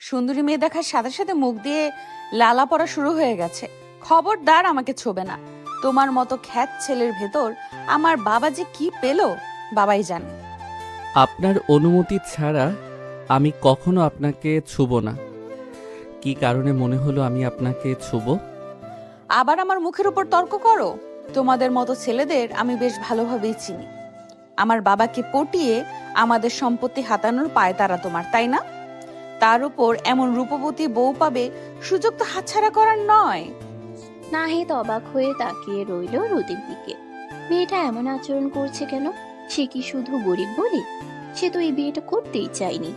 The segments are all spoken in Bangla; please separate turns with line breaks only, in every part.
সুন্দরী মেয়ে দেখার সাথে সাথে মুখ দিয়ে লালা পড়া শুরু হয়ে গেছে। খবরদার আমাকে ছোবে না। তোমার মতো খ্যাত ছেলের ভেতর আমার বাবা যে কি পেল বাবাই জানে।
আপনার অনুমতি ছাড়া আমি কখনো আপনাকে ছুব না। কি কারণে মনে হলো আমি আপনাকে ছুব?
আবার আমার মুখের উপর তর্ক করো। তোমাদের মতো ছেলেদের আমি বেশ ভালোভাবেই চিনি। আমার বাবাকে পটিয়ে আমাদের সম্পত্তি হাতানোর পায়তারা তোমার, তাই না? তার উপর এমন রূপবতী বউ পাবে, সুযোগ তো হাতছাড়া করার নয়।
নাহিদ অবাক হয়ে তাকিয়ে রইল রোদের দিকে। মেয়েটা এমন আচরণ করছে কেন? সে কি শুধু গরিব বলে? সে তো এই বিয়েটা করতেই চায়নি।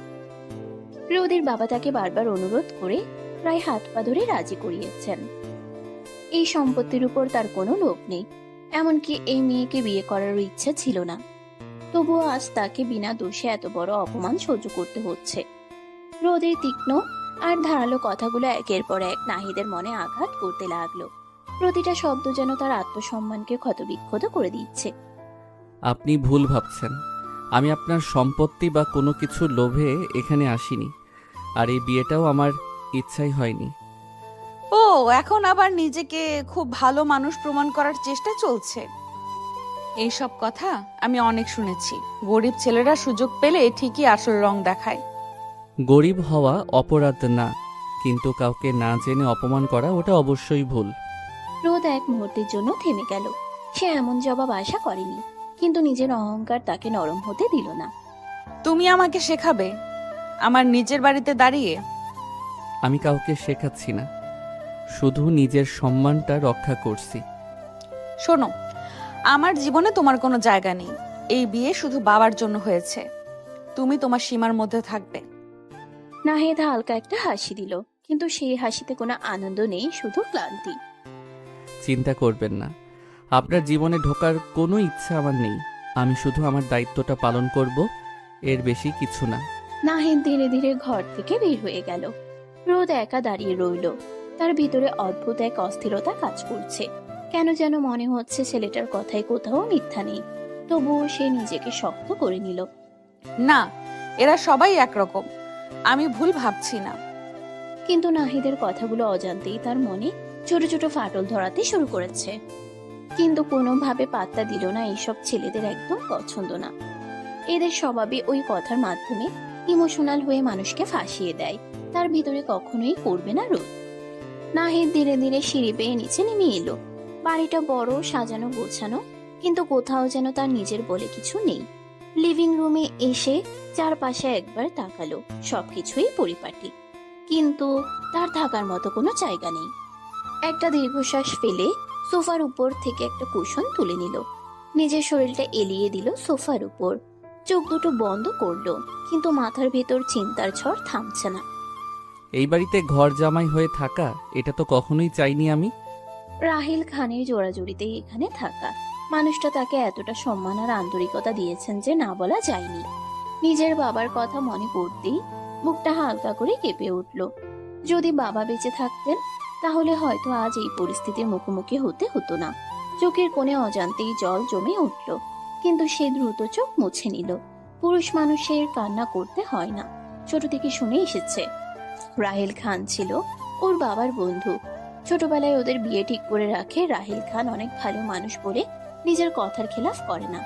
রোদের বাবা তাকে বারবার অনুরোধ করে প্রায় হাত পা ধরে রাজি করিয়েছেন। এই সম্পত্তির উপর তার কোনো লোভ নেই, এমনকি এই মেয়েকে বিয়ে করার ইচ্ছা ছিল না। তবুও আজ তাকে বিনা দোষে এত বড় অপমান সহ্য করতে হচ্ছে। রোদের তীক্ষ্ণ আর ধারালো কথাগুলো একের পর এক নাহিদের মনে আঘাত করতে লাগলো। প্রতিটা শব্দ যেন তার আত্মসম্মানকে ক্ষতবিক্ষত করে দিচ্ছে।
আপনি ভুল ভাবছেন। আমি আপনার সম্পত্তি বা কোনো কিছু লোভে এখানে আসিনি। আর এই বিয়েটাও আমার ইচ্ছাই হয়নি।
ও, এখন আবার নিজেকে খুব ভালো মানুষ প্রমাণ করার চেষ্টা চলছে। এইসব কথা আমি অনেক শুনেছি। গরিব ছেলেরা সুযোগ পেলে ঠিকই আসল রং দেখায়।
গরিব হওয়া অপরাধ না, কিন্তু কাউকে না জেনে অপমান করা ওটা অবশ্যই ভুল।
রোদ এক মুহূর্তের জন্য থেমে গেল। সে এমন জবাব আশা করেনি, কিন্তু নিজের অহংকার তাকে নরম হতে দিল না।
তুমি আমাকে শেখাবে আমার নিজের বাড়িতে দাঁড়িয়ে?
আমি কাউকে শেখাচ্ছি না, শুধু নিজের সম্মানটা রক্ষা করছি।
শোনো, আমার জীবনে তোমার কোনো জায়গা নেই। এই বিয়ে শুধু বাবার জন্য হয়েছে। তুমি তোমার সীমার মধ্যে থাকবে।
নাহিদ হালকা একটা হাসি দিল, কিন্তু সেই হাসিতে কোনো আনন্দ নেই, শুধু ক্লান্তি।
চিন্তা করবেন না, আপনার জীবনে ঢোকার কোনো ইচ্ছা আমার নেই। আমি শুধু আমার দায়িত্বটা পালন করব, এর বেশি কিছু না।
নাহিদ ধীরে ধীরে ঘর থেকে বের হয়ে গেল। রোদ একা দাঁড়িয়ে রইল। তার ভিতরে অদ্ভুত এক অস্থিরতা কাজ করছে। কেন যেন মনে হচ্ছে ছেলেটার কথায় কোথাও মিথ্যা নেই। তবুও সে নিজেকে শক্ত করে নিল।
না, এরা সবাই একরকম। আমি ভুল ভাবছি না।
কিন্তু নাহিদের কথাগুলো অজান্তেই তার মনে ছোট ছোট ফাটল ধরাতে শুরু করেছে। কিন্তু কোনোভাবে পাত্তা দিল না। এইসব ছেলেদের একদম পছন্দ না। এদের স্বভাবে ওই কথার মাধ্যমে ইমোশনাল হয়ে মানুষকে ফাঁসিয়ে দেয়। তার ভিতরে কখনোই করবে না রোদ। নাহিদ ধীরে ধীরে সিঁড়ি বেয়ে নিচে নেমে এলো। বাড়িটা বড়, সাজানো গোছানো, কিন্তু কোথাও যেন তার নিজের বলে কিছু নেই। লিভিং রুমে এসে চারপাশে একবার তাকালো। সবকিছুই পরিপাটি, কিন্তু তার থাকার মতো কোনো জায়গা নেই। একটা দীর্ঘশ্বাস ফেলে সোফার উপর থেকে একটা কুশন তুলে নিল। নিজের শরীরটা এলিয়ে দিল সোফার উপর। চোখ দুটো বন্ধ করলো, কিন্তু মাথার ভেতর চিন্তার ঝড় থামছে না।
এই বাড়িতে ঘর জামাই হয়ে থাকা, এটা তো কখনোই চাইনি আমি।
রাহিল খানের জোড়াজুড়িতেই এখানে থাকা। মানুষটা তাকে এতটা সম্মান আর আন্তরিকতা দিয়েছেন যে না বলা যায়নি। নিজের বাবার কথা মনে পড়তেই বুকটা হালকা করে কেঁপে উঠল। যদি বাবা বেঁচে থাকতেন, তাহলে হয়তো আজ এই পরিস্থিতির মুখোমুখি হতে হতো না। চোখের কোণে অজান্তেই জল জমে উঠল, কিন্তু সে দ্রুত চোখ মুছে নিল। পুরুষ মানুষের কান্না করতে হয় না, ছোট থেকে শুনে এসেছে। রাহিল খান ছিল ওর বাবার বন্ধু। ছোটবেলায় ওদের বিয়ে ঠিক করে রাখে। রাহিল খান অনেক ভালো মানুষ বলে নিজের কথার খেলাফ করে না।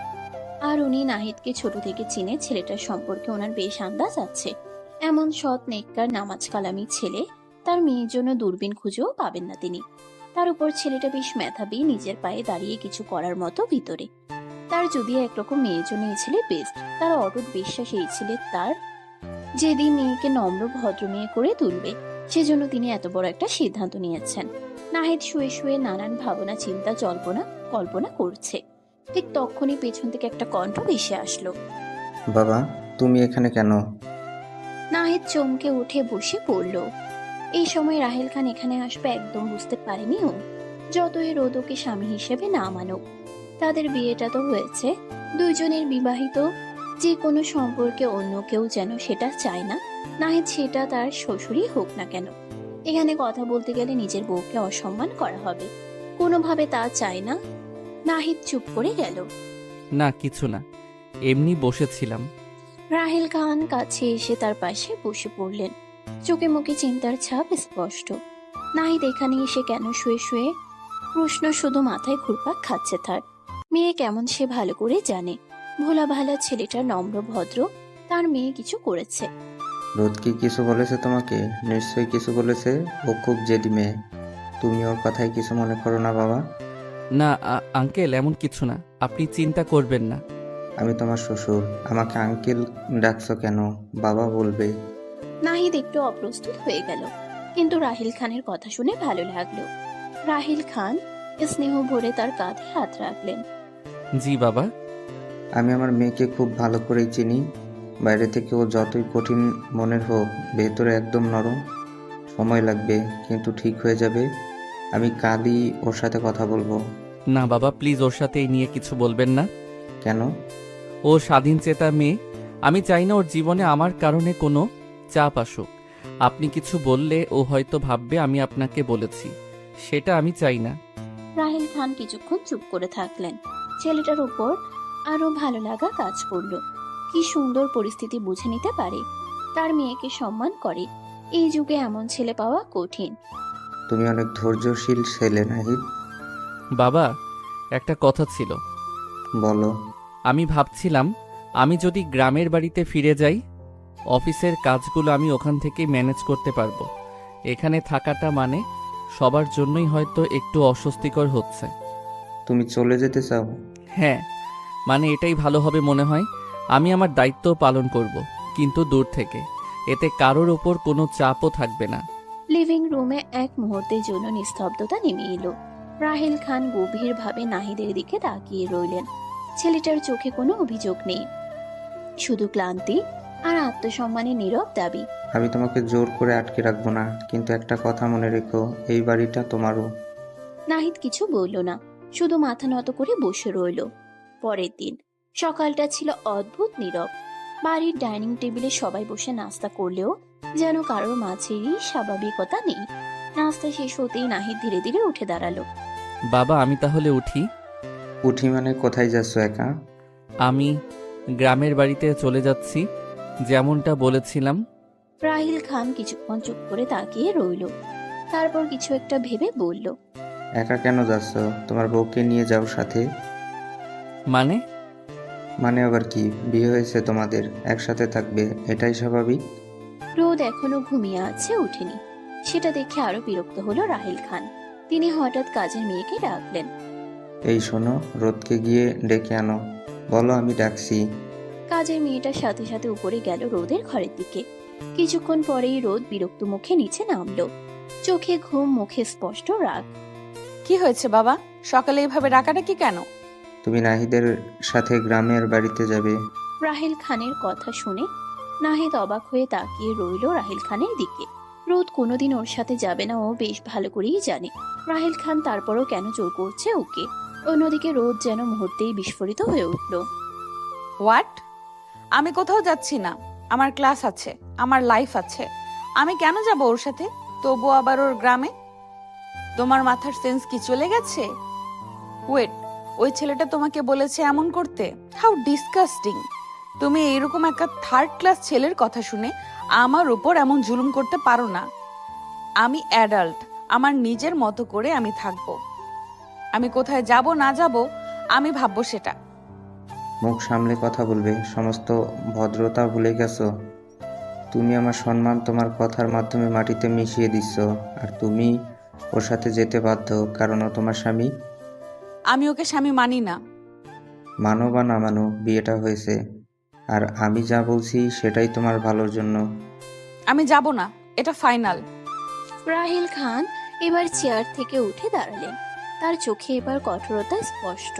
আর উনি নাহিদকে ছোট থেকে চিনে। ছেলেটার সম্পর্কে ওনার বেশ আন্দাজ আছে। এমন সৎ নেককার নামাজ কালামি ছেলে তার মেয়ের জন্য দূরবীন খুঁজেও পাবেন না তিনি। তার উপর ছেলেটা বেশ মেধাবী, নিজের পায়ে দাঁড়িয়ে কিছু করার মতো ভিতরে। তার যদিও একরকম মেয়ের জন্য এই ছেলে বেস্ট। তার অটুট বিশ্বাস এই ছেলে তার যেদিন মেয়েকে নম্র ভদ্র মেয়ে করে তুলবে, সেজন্য তিনি এত বড় একটা সিদ্ধান্ত নিয়েছেন। নাহিদ শুয়ে শুয়ে নানান ভাবনা চিন্তা কল্পনা করছে। ঠিক তখনই পেছন থেকে একটা কণ্ঠ ভেসে আসলো।
বাবা, তুমি এখানে কেন?
নাহিদ চমকে উঠে বসে পড়ল। এই সময় রাহেল খান এখানে আসবে একদম বুঝতে পারেনি ও। যতই রোদকে স্বামী হিসেবে না মানুক, তাদের বিয়েটা তো হয়েছে। দুইজনের বিবাহিত। যে কোনো সম্পর্কে অন্য কেউ যেন সেটা চায় না। নাহিদ সেটা তার শ্বশুরই হোক না কেন। এখানে কথা বলতে গেলে নিজের বউকে অসম্মান করা হবে, কোনোভাবে তা চায় না। নাহিদ চুপ করে গেল।
না, কিছু না, এমনি বসেছিলাম।
রাহেল খান কাছে এসে তার পাশে বসে পড়লেন। চোখে মুখে চিন্তার ছাপ স্পষ্ট। নাহিদ এখানে এসে কেন শুয়ে শুয়ে? প্রশ্ন শুধু মাথায় ঘুরপাক খাচ্ছে তার। মেয়ে কেমন সে ভালো করে জানে। ভোলা ভালা ছেলেটা নম্র ভদ্র, তার মেয়ে কিছু করেছে।
রোদ কি কিছু বলেছে তোমাকে? নিশ্চয়ই কিছু বলেছে। ও খুব জেদি মেয়ে। তুমি ওর কথায় কিছু মনে করো না বাবা।
না আঙ্কেল, এমন কিছু না, আপনি চিন্তা করবেন না।
আমি তোমার শ্বশুর, আমাকে আঙ্কেল ডাকছো কেন? বাবা বলবে।
নাহিদ একটু অপ্রস্তুত হয়ে গেল, কিন্তু রাহিল খানের কথা শুনে ভালো লাগলো। রাহিল খান স্নেহ ভরে তার কাঁধে হাত রাখলেন।
জি বাবা।
আমি আমার মেয়েকে খুব ভালো করেই চিনি। বাইরে থেকে ও যতই কঠিন মনের হোক, ভেতরে একদম নরম। সময় লাগবে, কিন্তু ঠিক হয়ে যাবে। আমি কালই ওর সাথে কথা বলবো।
না বাবা, প্লিজ ওর সাথে এই নিয়ে কিছু বলবেন না।
কেন?
ও স্বাধীন চেতা মেয়ে। আমি চাই না ওর জীবনে আমার কারণে কোনো চাপ আসুক। আপনি কিছু বললে ও হয়তো ভাববে আমি আপনাকে বলেছি, সেটা আমি চাই না।
রাহিল খান কিছুক্ষণ চুপ করে থাকলেন। ছেলেটার উপর আরো ভালো লাগা কাজ করলো। কি সুন্দর পরিস্থিতি বুঝে নিতে পারে, তার মেয়েকে সম্মান করে। এই যুগে এমন ছেলে পাওয়া কঠিন।
তুমি অনেক ধৈর্যশীল ছেলে নাহিদ।
বাবা, একটা কথা ছিল।
বলো।
আমি ভাবছিলাম আমি যদি গ্রামের বাড়িতে ফিরে যাই, অফিসের কাজগুলো আমি ওখান থেকেই ম্যানেজ করতে পারবো। এখানে থাকাটা মানে সবার জন্যই হয়তো একটু অস্বস্তিকর হচ্ছে।
তুমি চলে যেতে চাও?
হ্যাঁ, মানে এটাই ভালো হবে মনে হয়। আমি আমার দায়িত্ব পালন করব, কিন্তু দূর থেকে। এতে কারোর ওপর কোনো চাপও থাকবে না।
লিভিং রুমে এক মুহূর্তের জন্য নিস্তব্ধতা নেমে এলো। রাহিল খান গভীরভাবে নাহিদের দিকে তাকিয়ে রইলেন। ছেলেটার চোখে কোনো অভিযোগ নেই, শুধু ক্লান্তি আর আত্মসম্মানের নীরব দাবি।
আমি তোমাকে জোর করে আটকে রাখবো না, কিন্তু একটা কথা মনে রেখো, এই বাড়িটা তোমারও।
নাহিদ কিছু বলল না, শুধু মাথা নত করে বসে রইল। পরের দিন সকালটা ছিল অদ্ভুত নীরব। বাড়ির ডাইনিং টেবিলে সবাই বসে নাস্তা করলেও যেন কারোর মাঝেরই স্বাভাবিকতা নেই। নাস্তা শেষ হতেই নাহিদ ধীরে ধীরে উঠে দাঁড়ালো।
বাবা, আমি তাহলে উঠি।
উঠি মানে কোথায় যাচ্ছ একা?
আমি গ্রামের বাড়িতে চলে যাচ্ছি, যেমনটা বলেছিলাম।
রাহিল খান কিছুক্ষণ চুপ করে তাকিয়ে রইল, তারপর কিছু একটা ভেবে বলল,
একা কেন যাচ্ছ? তোমার বউকে নিয়ে যাও সাথে।
মানে?
মানে আবার কি? বিয়ে হয়েছে তোমাদের, একসাথে থাকবে, এটাই স্বাভাবিক।
রোদ এখনো ঘুমিয়ে আছে, উঠেনি। সেটা দেখে আরো বিরক্ত হলো রাহিল খান। তিনি হঠাৎ কাজের মেয়েকে ডাকলেন।
এই শোনো, রোদকে গিয়ে ডেকে আনো। বলো আমি ডাকছি।
কাজের মেয়েটার সাথে সাথে উপরে গেল রোদের ঘরের দিকে। কিছুক্ষণ পরেই রোদ বিরক্ত মুখে নিচে নামলো, চোখে ঘুম, মুখে স্পষ্ট রাগ।
কি হয়েছে বাবা, সকালে এভাবে ডাকাডাকি কেন?
তুমি নাহিদের সাথে গ্রামের বাড়িতে যাবে।
রাহিল খানের কথা শুনে নাহিদ অবাক হয়ে তাকিয়ে রইল রাহিল খানের দিকে। রোদ কোনোদিন ওর সাথে যাবে না, ও বেশ ভালো করেই জানে। রাহিল খান তারপরও কেন জোর করছে ওকে। অন্যদিকে রোদ যেন মুহূর্তেই বিস্ফোরিত হয়ে উঠল।
হোয়াট? আমি কোথাও যাচ্ছি না। আমার ক্লাস আছে, আমার লাইফ আছে। আমি কেন যাব ওর সাথে, তবু আবার ওর গ্রামে? তোমার মাথার সেন্স কি চলে গেছে? ওয়েট, ওই ছেলেটা তোমাকে বলেছে এমন করতে? How disgusting! তুমি এইরকম একটা থার্ড ক্লাস ছেলের কথা শুনে আমার উপর এমন জুলুম করতে পারো না। আমি অ্যাডাল্ট, আমার নিজের মতো করে আমি থাকবো। আমি কোথায় যাব না যাব আমি ভাববো সেটা।
মুখ সামলে কথা বলবে, সমস্ত ভদ্রতা ভুলে গেছো। তুমি আমার সম্মান তোমার কথার মাধ্যমে মাটিতে মিশিয়ে দিচ্ছ। আর তুমি ওর সাথে যেতে বাধ্য, কারণ ও তোমার স্বামী।
আমি ওকে স্বামী মানি না।
মানো বা না মানো, বিয়েটা হয়েছে। আর আমি যা বলছি সেটাই তোমার ভালোর জন্য।
আমি যাব না, এটা ফাইনাল।
রাহিল খান এবার চেয়ার থেকে উঠে দাঁড়ালেন, তার চোখে এবার কঠোরতা স্পষ্ট।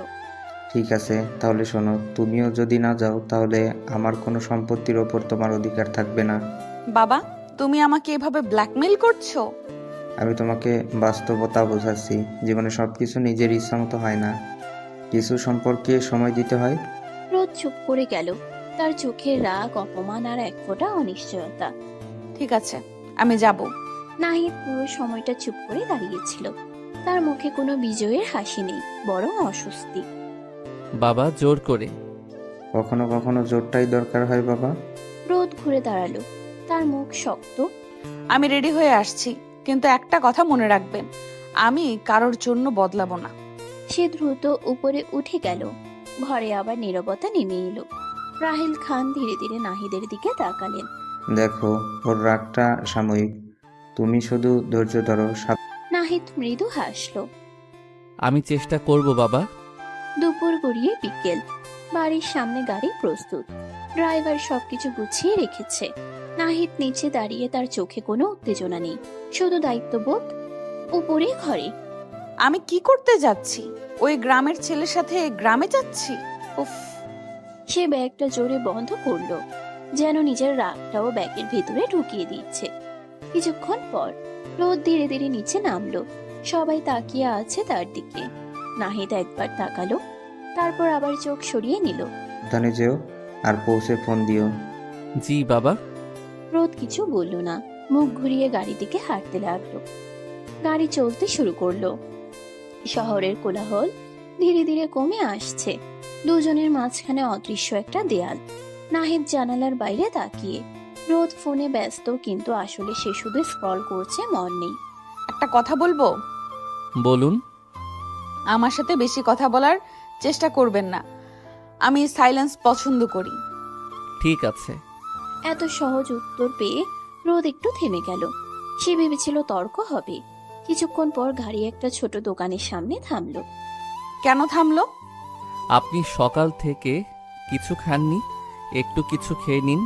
ঠিক আছে, তাহলে শোনো, তুমিও যদি না যাও তাহলে আমার কোনো সম্পত্তির ওপর তোমার অধিকার থাকবে না।
বাবা, তুমি আমাকে এভাবে ব্ল্যাকমেইল করছো?
আমি তোমাকে বাস্তবতা বোঝাচ্ছি। জীবনে সবকিছু নিজের ইচ্ছা মতো হয় না, কিছু সম্পর্কে সময় দিতে হয়।
রোদ চুপ করে গেল, তার চোখে রাগ, অপমান আর এক ফোঁটা অনিশ্চয়তা।
ঠিক আছে, আমি যাব।
নাহিদ পুরো সময়টা চুপ করে দাঁড়িয়েছিল। তার মুখে কোনো বিজয়ের হাসি নেই, বরং অস্বস্তি।
বাবা জোর করে।
কখনো কখনো জোরটাই দরকার হয় বাবা।
রোদ ঘুরে দাঁড়ালো, তার মুখ শক্ত,
আমি রেডি হয়ে আসছি, কিন্তু একটা কথা মনে রাখবেন, আমি কারোর জন্য বদলাবো না।
সে দ্রুত উপরে উঠে গেল। ঘরে আবার নীরবতা নেমে এলো। রাহিল খান ধীরে ধীরে নাহিদের দিকে তাকালেন।
দেখো, ওর রাগটা সাময়িক, তুমি শুধু ধৈর্য ধরো।
নাহিদ মৃদু হাসলো।
আমি চেষ্টা করব বাবা।
দুপুর গড়িয়ে বিকেল। বাড়ির সামনে গাড়ি প্রস্তুত। ড্রাইভার সবকিছু গুছিয়ে রেখেছে। নাহিদ নিচে দাঁড়িয়ে, তার চোখে কোনো উত্তেজনা নেই, শুধু দায়িত্ববোধ। উপরে ঘরে
আমি কি করতে যাচ্ছি? ওই গ্রামের ছেলের সাথে গ্রামে যাচ্ছি? উফ।
সে ব্যাগটা জোরে বন্ধ করলো, যেন নিজের রাগটাও ব্যাগের ভেতরে ঢুকিয়ে দিচ্ছে। কিছুক্ষণ পর রোদ ধীরে ধীরে নিচে নামলো। সবাই তাকিয়ে আছে তার দিকে। নাহিদ একবার তাকালো, তারপর আবার চোখ সরিয়ে নিল।
সাবধানে যেও, আর পৌঁছে ফোন দিও।
জি বাবা।
রোদ কিছু বলল না, মুখ ঘুরিয়ে গাড়ি দিকে হাঁটতে লাগলো। গাড়ি চলতে শুরু করলো। শহরের কোলাহল ধীরে ধীরে কমে আসছে। দুজনের মাঝখানে অদৃশ্য একটা দেয়াল। নাহিদ জানালার বাইরে তাকিয়ে। রোদ ফোনে ব্যস্ত, কিন্তু আসলে সে শুধু স্ক্রল করছে, মন নেই।
একটা কথা বলবো?
বলুন।
আমার সাথে বেশি কথা বলার চেষ্টা করবেন না। আমি সাইলেন্স পছন্দ করি।
ঠিক আছে।
এত সহজ উত্তর পেয়ে রোদ একটু থেমে গেল। সে ভেবেছিল তর্ক হবে। কিছুক্ষণ পর গাড়ি একটা ছোট দোকানের সামনে থামলো।
কেন থামলো?
আপনি সকাল থেকে কিছু খাননি, একটু কিছু খেয়ে নিন।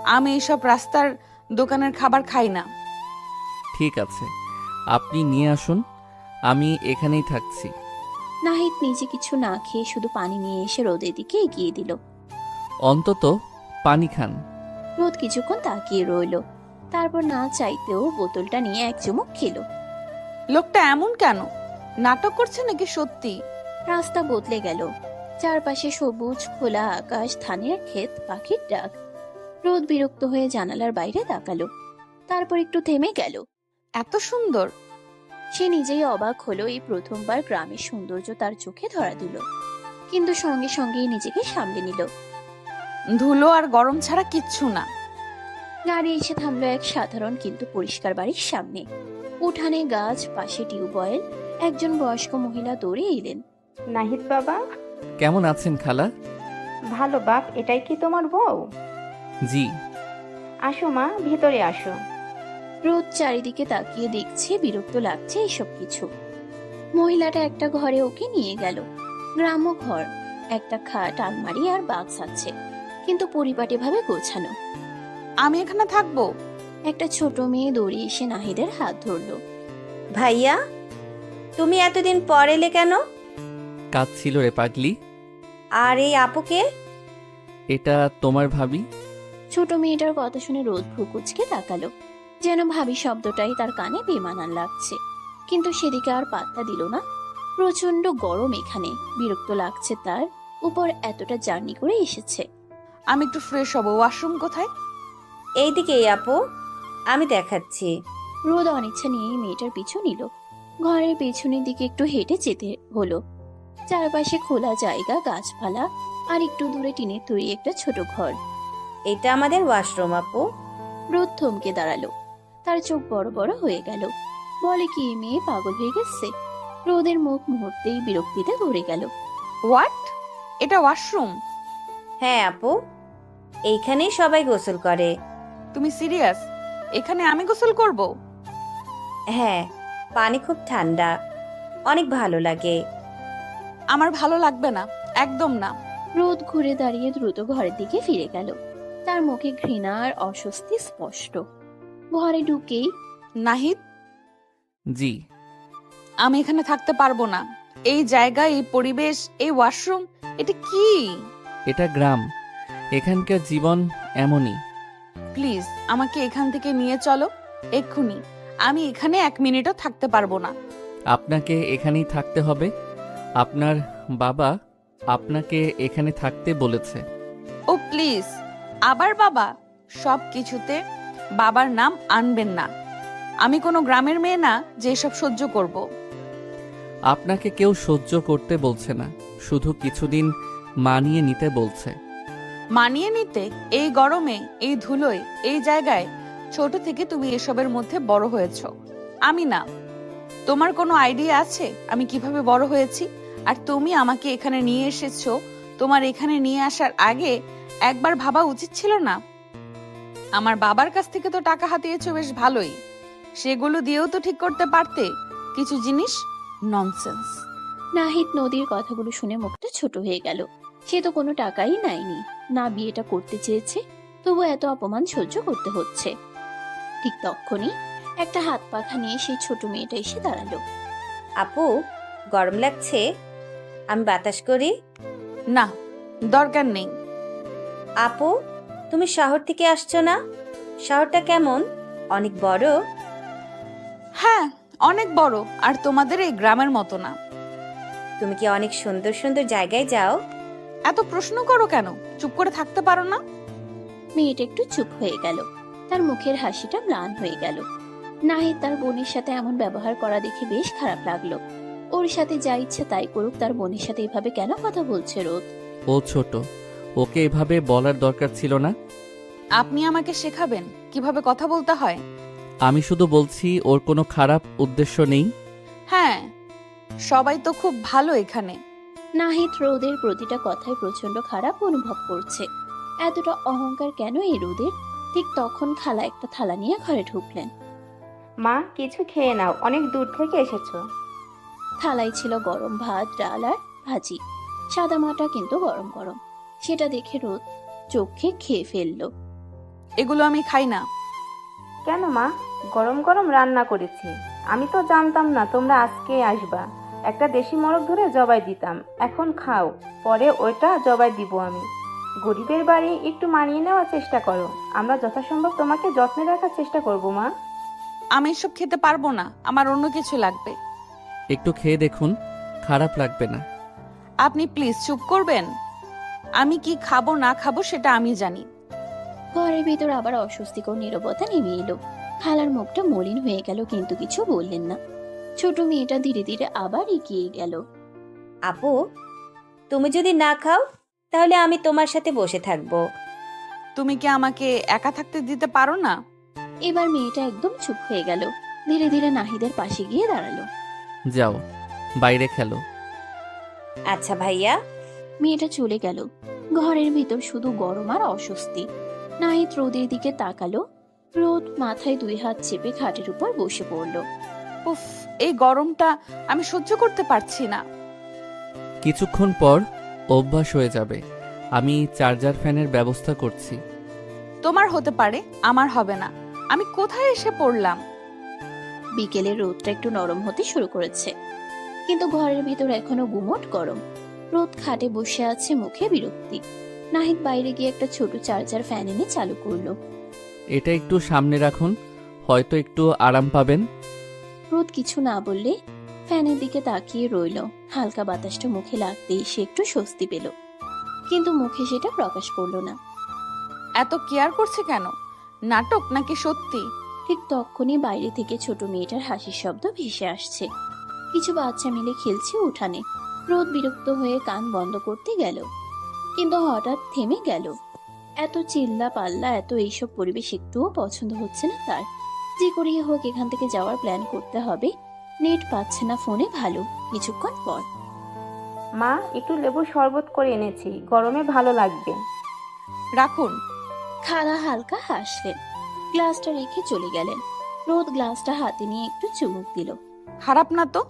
আমি এইসব রাস্তার দোকানের খাবার খাই না।
ঠিক আছে, আপনি নিয়ে আসুন, আমি এখানেই থাকছি।
নাহিদ নিজে কিছু না খেয়ে শুধু পানি নিয়ে এসে রোদের দিকে এগিয়ে দিল।
অন্তত পানি খান।
রোদ কিছুক্ষণ তাকিয়ে রইল, তারপর না চাইতেও বোতলটা নিয়ে এক চুমুক খেলো।
লোকটা এমন কেন? নাটক করছে নাকি সত্যি?
রাস্তা বদলে গেল। চারপাশে সবুজ খোলা আকাশ, ধানের ক্ষেত, পাখির ডাক। রোদ বিরক্ত হয়ে জানালার বাইরে তাকালো, তারপর একটু থেমে গেল।
এত সুন্দর!
সে নিজেই অবাক হলো, এই প্রথমবার গ্রামের সৌন্দর্য তার চোখে ধরা দিল। কিন্তু সঙ্গে সঙ্গেই নিজেকে সামলে নিল।
ধুলো আর গরম ছাড়া কিচ্ছু না।
গাড়ি এসে থামলো এক সাধারণ কিন্তু পরিষ্কার বাড়ির সামনে। উঠানে গাছ, পাশে টিউবওয়েল। একজন বয়স্ক মহিলা দৌড়ে এলেন।
নাহিদ বাবা।
কেমন আছেন খালা?
ভালো বাপ, এটাই কি তোমার বউ?
জি।
আসো মা, ভেতরে আসো।
রোদ চারিদিকে তাকিয়ে দেখছে, বিরক্ত লাগছে এসব কিছু। মহিলাটা একটা ঘরে ওকে নিয়ে গেল। গ্রাম্য ঘর, একটা খাট, আলমারি আর বাক্স আছে, কিন্তু পরিপাটি ভাবে গোছানো।
আমি এখানে থাকবো?
একটা ছোট মেয়ে দৌড়ে এসে নাহিদের হাত ধরলো।
ভাইয়া, তুমি এতদিন পর এলে কেন?
কাজ ছিল রে পাগলি।
আর এই আপুকে?
এটা তোমার ভাবি।
ছোট মেয়েটার কথা শুনে রোদ ভ্রু কুঁচকে তাকালো, যেন ভাবি শব্দটাই তার কানে বেমানান লাগছে। কিন্তু সেদিকে আর পাত্তা দিল না। প্রচন্ড গরম এখানে, বিরক্ত লাগছে তার উপর, এতটা জার্নি করে এসেছে।
আমি একটু ফ্রেশ হব। ওয়াশরুম কোথায়?
এইদিকেই আপু, আমি দেখাচ্ছি।
রোদ অনিচ্ছা নিয়ে মেয়েটার পিছু নিল। ঘরের পেছনের দিকে একটু হেঁটে যেতে হলো। চারপাশে খোলা জায়গা, গাছপালা, আর একটু দূরে টিনের তৈরি একটা ছোট ঘর।
এটা আমাদের ওয়াশরুম আপু।
রোদ থমকে দাঁড়ালো, তার চোখ বড় বড় হয়ে গেল। বলে কি, এই মেয়ে পাগল হয়ে গেছে? রোদের মুখ মুহূর্তেই বিরক্তিতে ভরে গেল।
হোয়াট? এটা ওয়াশরুম?
হ্যাঁ আপু, এইখানেই সবাই গোসল করে।
তুমি সিরিয়াস? এখানে আমি গোসল করব?
হ্যাঁ, পানি খুব ঠান্ডা, অনেক ভালো লাগে।
আমার ভালো লাগবে না, একদম না।
রোদ ঘুরে দাঁড়িয়ে দ্রুত ঘরের দিকে ফিরে গেল। তার মুখে ঘৃণা আর অস্বস্তি স্পষ্ট। ঘরে ঢুকেই,
নাহিদ,
জি।
আমি এখানে থাকতে পারবো না। এই জায়গা, এই পরিবেশ, এই ওয়াশরুম, এটা কি?
এটা গ্রাম, এখানকার জীবন এমনই।
প্লিজ আমাকে এখান থেকে নিয়ে চলো এক্ষুনি। আমি এখানে 1 মিনিটও থাকতে পারবো না।
আপনাকে এখানেই থাকতে হবে। আপনার বাবা আপনাকে এখানে থাকতে বলেছে।
ও প্লিজ, আবার বাবা? সব কিছুতে বাবার নাম আনবেন না। আমি কোনো গ্রামের মেয়ে না যে এসব সহ্য করব।
আপনাকে কেউ সহ্য করতে বলছে না, শুধু কিছুদিন মানিয়ে নিতে বলছে।
মানিয়ে নিতে? এই গরমে, এই ধুলোয়, এই জায়গায়? ছোট থেকে তুমি এসবের মধ্যে বড় হয়েছো, আমি না। তোমার কোনো আইডিয়া আছে আমি কিভাবে বড় হয়েছি? আর তুমি আমাকে এখানে নিয়ে এসেছো, তোমার এখানে নিয়ে আসার আগে একবার ভাবা উচিত ছিল না? আমার বাবার কাছ থেকে তো টাকা হাতিয়েছো বেশ ভালোই, সেগুলো দিয়েও তো ঠিক করতে পারতে কিছু জিনিস। ননসেন্স।
নাহিদ নদীর কথাগুলো শুনে মুখটা ছোট হয়ে গেল। সে তো কোনো টাকাই নেয়নি, না বিয়েটা করতে চেয়েছে, তবু এত অপমান সহ্য করতে হচ্ছে। ঠিক তখনই একটা হাত পাখা নিয়ে সেই ছোট মেয়েটা এসে দাঁড়ালো।
আপু, গরম লাগছে? আমি বাতাস করি।
না, দরকার নেই।
আপু, তুমি শহর থেকে আসছো না? শহরটা কেমন? অনেক বড়?
হ্যাঁ, অনেক বড়, আর তোমাদের এই গ্রামের মতো না।
তুমি কি অনেক সুন্দর সুন্দর জায়গায় যাও?
এত প্রশ্ন করো কেন? চুপ করে থাকতে পারো না?
মেয়েটা একটু চুপ হয়ে গেল, তার মুখের হাসিটা ম্লান হয়ে গেল। নাহিদ তার বোনের সাথে এমন ব্যবহার করা দেখে বেশ খারাপ লাগলো। ওর সাথে যা ইচ্ছে তাই করুক, তার বোনের সাথে এভাবে কেন কথা বলছে রোদ?
ও ছোট, ওকে এভাবে বলার দরকার ছিল না।
আপনি আমাকে শেখাবেন কিভাবে কথা বলতে হয়?
আমি শুধু বলছি ওর কোনো খারাপ উদ্দেশ্য নেই।
হ্যাঁ, সবাই তো খুব ভালো এখানে।
নাহিদ রোদের প্রতিটা কথায় প্রচন্ড খারাপ অনুভব করছে। এতটা অহংকার কেন এই রোদের? ঠিক তখন খালা একটা থালা নিয়ে ঘরে ঢুকলেন।
মা, কিছু খেয়ে নাও, অনেক দূর থেকে এসেছো।
থালায় ছিল গরম ভাত, ডাল আর ভাজি, সাদা মাটা কিন্তু গরম গরম। সেটা দেখে রোদ চোখে খেয়ে ফেললো।
এগুলো আমি খাই না।
কেন মা? গরম গরম রান্না করেছি। আমি তো জানতাম না তোমরা আজকে আসবা। একটা দেশি মোরগ ধরে জবাই দিতাম, এখন খাও, পরে ওইটা জবাই দিব আমি। গরিবের বাড়ি, একটু মানিয়ে নেওয়ার চেষ্টা করো। আমরা যথাসম্ভব তোমাকে যত্নে রাখার চেষ্টা করব মা।
আমি এসব খেতে পারবো না, আমার অন্য কিছু লাগবে।
একটু খেয়ে দেখুন, খারাপ লাগবে না।
আপনি প্লিজ চুপ করবেন? আমি কি খাবো না খাবো সেটা আমি জানি।
ঘরের ভিতর আবার অস্বস্তিকর নীরবতা নেমে এলো। খালার মুখটা মলিন হয়ে গেল, কিন্তু কিছু বললেন না। ছোট মেয়েটা ধীরে ধীরে আবার এগিয়ে গেল।
আপু, তুমি যদি না খাও তাহলে আমি তোমার সাথে বসে থাকবো।
তুমি কি আমাকে একা থাকতে দিতে পারো না?
এবার মেয়েটা একদম চুপ হয়ে গেল, ধীরে ধীরে নাহিদের পাশে গিয়ে দাঁড়ালো।
যাও, বাইরে খেলো।
আচ্ছা ভাইয়া।
মেয়েটা চলে গেল। ঘরের ভিতর শুধু গরম আর অস্বস্তি। নাহিদ রোদের দিকে তাকালো। রোদ মাথায় 2 হাত চেপে খাটের উপর বসে পড়ল।
উফ, এই গরমটা আমি সহ্য করতে পারছি না।
কিছুক্ষণ পর অভ্যাস হয়ে যাবে। আমি চার্জার ফ্যানের ব্যবস্থা করছি।
তোমার হতে পারে, আমার হবে না। আমি কোথায় এসে পড়লাম?
বিকেলে রোদটা একটু নরম হতে শুরু করেছে, কিন্তু ঘরের ভিতর এখনো গুমোট গরম। রোদ খাটে বসে আছে, মুখে বিরক্তি। নাহিদ বাইরে গিয়ে একটা ছোট চার্জার ফ্যান এনে চালু করলো।
এটা একটু সামনে রাখুন, হয়তো একটু আরাম পাবেন।
রোদ কিছু না বললে ফ্যানের দিকে তাকিয়ে রইল। হালকা বাতাসটা মুখে লাগতেই সে একটু স্বস্তি পেল, কিন্তু মুখে সেটা প্রকাশ করলো না।
এত কেয়ার করছে কেন? নাটক নাকি সত্যি?
ঠিক তখনই বাইরে থেকে ছোট মেয়েটার হাসির শব্দ ভেসে আসছে। কিছু বাচ্চা মিলে খেলছে উঠানে। রোদ বিরক্ত হয়ে কান বন্ধ করতে গেল, কিন্তু হঠাৎ থেমে গেল। এত চিল্লা পাল্লা, এত এইসব পরিবেশ একটুও পছন্দ হচ্ছে না তার। যে করেই হোক এখান থেকে যাওয়ার প্ল্যান করতে হবে। নেট পাচ্ছে না ফোনে ভালো। কিছুক্ষণ পর
মা, একটু লেবুর শরবত করে এনেছি, গরমে ভালো লাগবে।
রাখুন।
খালা হালকা হাসলেন, গ্লাসটা রেখে চলে গেলেন। রোদ গ্লাসটা হাতে নিয়ে একটু চুমুক দিল,
খারাপ না তো?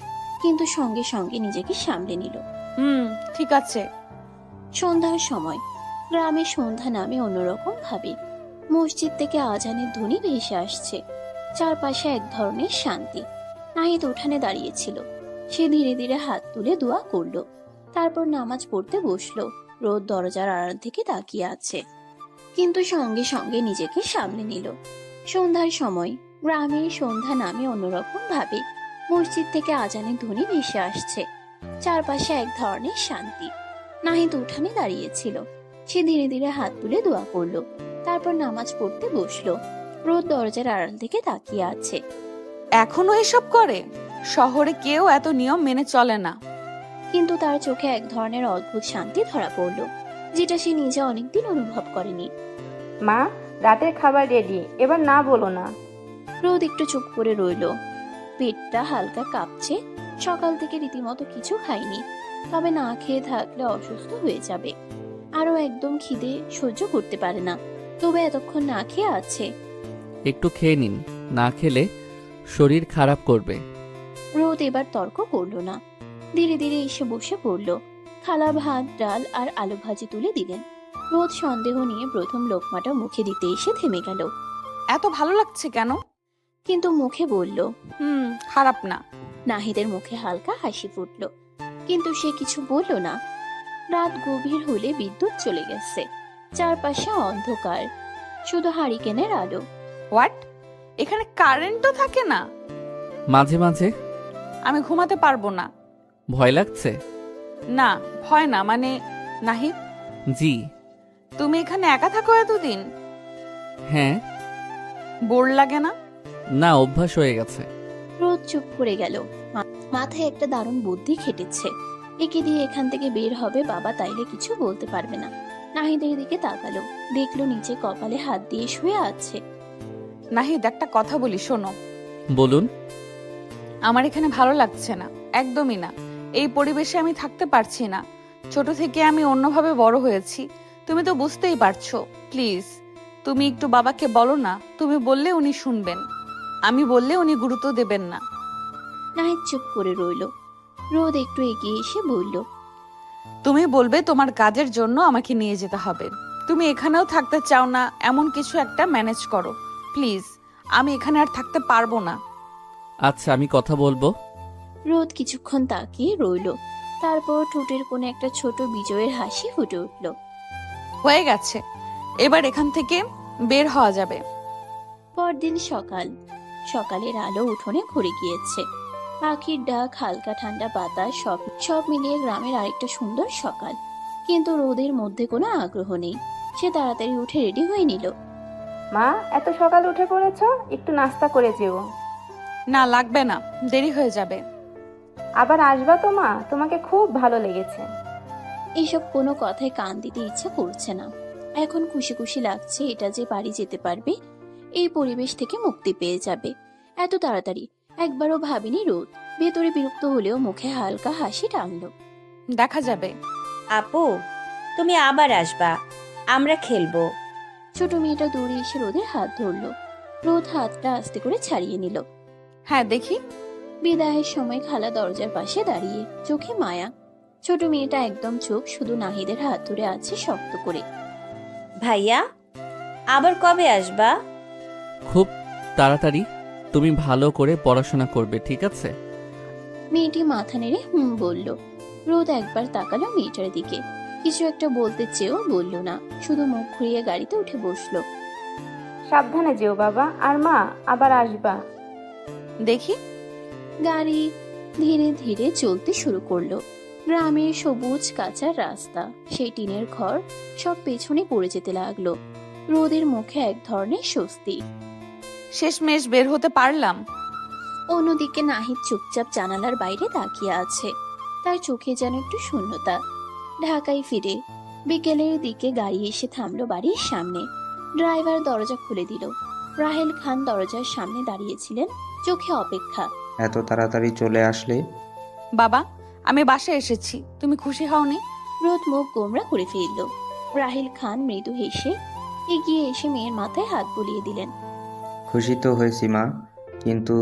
কিন্তু সঙ্গে সঙ্গে নিজেকে সামলে নিল।
ঠিক আছে।
সন্ধ্যার সময় গ্রামে সন্ধ্যা নামে অন্যরকম ভাবে। মসজিদ থেকে আজানের ধ্বনি ভেসে আসছে। চারপাশে এক ধরনের শান্তি। নাহিদ উঠানে দাঁড়িয়েছিল। সে ধীরে ধীরে হাত তুলে দোয়া করলো, তারপর নামাজ পড়তে বসলো। রোদ দরজার আড়াল থেকে তাকিয়ে আছে, কিন্তু সঙ্গে সঙ্গে নিজেকে সামলে নিল। সন্ধ্যার সময় গ্রামের সন্ধ্যা নামে অন্যরকম ভাবে। মসজিদ থেকে আজানের ধ্বনি ভেসে আসছে। চারপাশে এক ধরনের শান্তি। নাহিদ উঠানে দাঁড়িয়েছিল। সে ধীরে ধীরে হাত তুলে দোয়া করলো, তারপর নামাজ পড়তে বসলো। রোদ দরজার আড়াল থেকে তাকিয়ে আছে।
এখনো এসব করে? শহরে কেউ এত নিয়ম মেনে চলে না।
কিন্তু তার চোখে এক ধরনের অদ্ভুত শান্তি ধরা পড়লো, যেটা সে নিজে অনেকদিন অনুভব করেনি।
মা, রাতের খাবার রেডি, এবার না বলো না।
রোদ একটু চুপ করে রইল। পেটটা হালকা কাঁপছে, সকাল থেকে রীতিমতো কিছু খায়নি, তবে না খেয়ে থাকলে অসুস্থ হয়ে যাবে। আরো একদম খিদে সহ্য করতে পারে না, তবে এতক্ষণ না খেয়ে আছে।
একটু খেয়ে নিন, না খেলে শরীর খারাপ করবে।
রোদ এবার তর্ক করলো না, ধীরে ধীরে এসে বসে পড়ল। খালা ভাত, ডাল আর আলু ভাজি তুলে দিলেন। রোদ সন্দেহ নিয়ে প্রথম লোকমাটা মুখে দিতে এসে থেমে গেল,
এত ভালো লাগছে কেন?
কিন্তু মুখে বলল।
খারাপ না।
নাহিদের মুখে হালকা হাসি ফুটল, কিন্তু সে কিছু বলল না। রাত গভীর হলে বিদ্যুৎ চলে গেছে, চারপাশে অন্ধকার, শুধু হারিকেনের আলো।
হোয়াট? এখানে কারেন্টও থাকে না?
মাঝে মাঝে।
আমি ঘুমাতে পারবো না।
ভয় লাগছে?
না, ভয় না, মানে নাহিদ,
জি।
তুমি এখানে একা থাকো এতদিন?
হ্যাঁ।
বোর লাগে না?
না, অভ্যাস হয়ে গেছে।
রোদ চুপ করে গেল। মাথায় একটা দারুণ বুদ্ধি খেটেছে। একে দিয়ে এখান থেকে বের হবে বাবা, তাইলে কিছু বলতে পারবে না। নাহিদের দিকে তাকালো, দেখলো নিচে কপালে হাত দিয়ে শুয়ে আছে।
নাহিদ, একটা কথা বলি, শোনো।
বলুন।
আমার এখানে ভালো লাগছে না, একদমই না। এই পরিবেশে আমি থাকতে পারছি না। ছোট থেকে আমি অন্যভাবে বড় হয়েছি, তুমি তো বুঝতেই পারছো। প্লিজ, তুমি একটু বাবাকে বলো না। তুমি বললে উনি শুনবেন, আমি বললে উনি গুরুত্ব দেবেন না।
নাহিদ চুপ করে রইল। রোদ একটু এগিয়ে এসে বলল,
তুমি বলবে তোমার কাজের জন্য আমাকে নিয়ে যেতে হবে। তুমি এখানেও থাকতে চাও না, এমন কিছু একটা ম্যানেজ করো প্লিজ। আমি এখানে আর থাকতে পারবো না।
আচ্ছা, আমি কথা বলবো।
রোদ কিছুক্ষণ তাকিয়ে রইল, তারপর ঠোঁটের কোণে একটা ছোট বিজয়ের হাসি ফুটে উঠল।
হয়ে গেছে, এবার এখান থেকে বের হওয়া যাবে।
পরদিন সকাল। সকালের আলো উঠোনে ঘুরে গিয়েছে, পাখির ডাক, হালকা ঠান্ডা বাতাস, সব মিলিয়ে গ্রামের আরেকটা সুন্দর সকাল। কিন্তু রোদের মধ্যে কোনো আগ্রহ নেই। সে তাড়াতাড়ি উঠে রেডি হয়ে নিল।
মা, এত সকাল উঠে পড়েছো, একটু নাস্তা করে যেও।
না, লাগবে না, দেরি হয়ে যাবে।
আবার আসবা তো মা, তোমাকে খুব ভালো লেগেছে।
এইসব কোনো কথায় কান দিতে ইচ্ছে করছে না। এখন খুশি খুশি লাগছে, এটা যে বাড়ি যেতে পারবে, এই পরিবেশ থেকে মুক্তি পেয়ে যাবে। এত তাড়াতাড়ি একবারও ভাবিনি রোদ। ভেতরে বিরক্ত হলেও মুখে হালকা হাসি টানলো।
দেখা যাবে।
আপু, তুমি আবার আসবা, আমরা খেলবো।
ছোট মেয়েটা দৌড়ে এসে রোদের হাত ধরলো। রোদ হাতটা আস্তে করে ছাড়িয়ে নিল।
হ্যাঁ, দেখি।
বিদায়ের সময় খালা দরজার পাশে দাঁড়িয়ে, চোখে মায়া। ছোট মেয়েটা একদম চোখ, শুধু নাহিদের হাত ধরে আছে শক্ত করে।
ভাইয়া, আবার কবে আসবা?
খুব তাড়াতাড়ি। তুমি ভালো করে পড়াশোনা করবে, ঠিক আছে?
মেয়েটি মাথা নেড়ে হুম বলল। রোদ একবার তাকালো মেয়েটার দিকে, কিছু একটা বলতে চেয়েও বলল না, শুধু মুখ ঘুরিয়ে গাড়িতে উঠে বসলো।
সাবধানে যেও বাবা, আর মা, আবার আসবা।
দেখি।
গাড়ি ধীরে ধীরে চলতে শুরু করলো। গ্রামের সবুজ কাঁচা রাস্তা, সেই টিনের ঘর, সব পেছনে পড়ে যেতে লাগলো। রোদের মুখে এক ধরনের স্বস্তি।
শেষমেশ বের হতে পারলাম।
অন্যদিকে নাহিদ চুপচাপ জানালার বাইরে তাকিয়ে আছে, তার চোখে যেন একটু শূন্যতা। ঢাকায় ফিরে বিকেলের দিকে গাড়ি এসে থামলো বাড়ির সামনে। ড্রাইভার দরজা খুলে দিল। রাহেল খান দরজার সামনে দাঁড়িয়েছিলেন, চোখে অপেক্ষা।
এত তাড়াতাড়ি চলে আসলে?
বাবা, আমি বাসায় এসেছি, তুমি খুশি হওনি?
রোদ মুখ গোমরা করে ফেলল। রাহেল খান মৃদু হেসে এগিয়ে এসে মেয়ের মাথায় হাত বুলিয়ে দিলেন।
খুশি তো হয়েছি মা, কিন্তু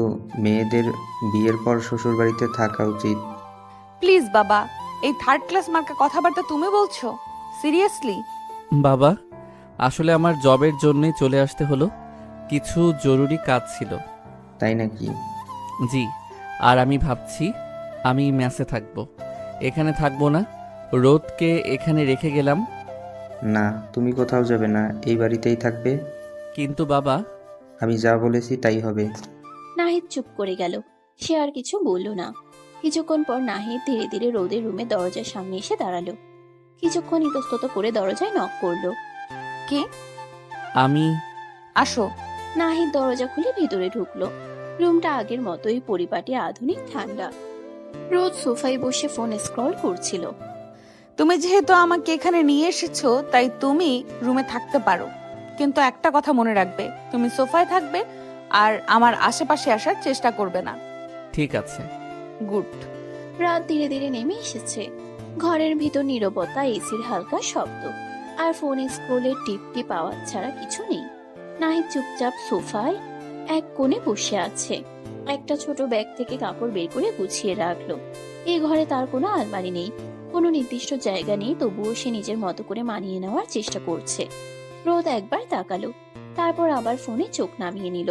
মেয়েদের বিয়ের পর শ্বশুরবাড়িতে থাকা উচিত।
প্লিজ বাবা, এই থার্ড ক্লাস মার্কা কথাবার্তা তুমি বলছো? সিরিয়াসলি?
বাবা, আসলে আমার জবের জন্যই চলে আসতে হলো, কিছু জরুরি কাজ ছিল।
তাই নাকি?
জি। আর আমি ভাবছি আমি মেসে থাকবো, এখানে থাকবো না। রোদকে এখানে রেখে গেলাম।
না, তুমি কোথাও যাবে না, এই বাড়িতেই থাকবে।
কিন্তু বাবা।
আমি যা বলেছি তাই হবে।
নাহিদ চুপ করে গেল, সে আর কিছু বলল না। কিছুক্ষণ পর নাহিদ ধীরে ধীরে রোদের রুমে দরজার সামনে এসে দাঁড়ালো। কিছুক্ষণ ইতস্তত করে দরজায় নক করলো।
কে?
আমি।
আসো।
নাহিদ দরজা খুলে ভিতরে ঢুকলো। রুমটা আগের মতোই পরিপাটি, আধুনিক, ঠান্ডা। রোদ সোফায় বসে ফোন স্ক্রল করছিল।
তুমি যেহেতু আমাকে এখানে নিয়ে এসেছো, তাই তুমি রুমে থাকতে পারো, কিন্তু একটা কথা মনে রাখবে, তুমি সোফায় থাকবে আর আমার আশেপাশে আসার চেষ্টা করবে না।
ঠিক আছে।
গুড।
রাত ধীরে ধীরে নেমে এসেছে। ঘরের ভিতর নীরবতা, এসির হালকা শব্দ আর ফোনে স্ক্রোলের টিপ টিপ আওয়াজ ছাড়া কিছু নেই। নাহিদ চুপচাপ সোফায় এক কোণে বসে আছে। একটা ছোট ব্যাগ থেকে কাপড় বের করে গুছিয়ে রাখলো। এই ঘরে তার কোনো আলমারি নেই, কোনো নির্দিষ্ট জায়গা নেই, তবুও সে নিজের মতো করে মানিয়ে নেওয়ার চেষ্টা করছে। রোদ একবার তাকালো, তারপর আবার ফোনে চোখ নামিয়ে নিল।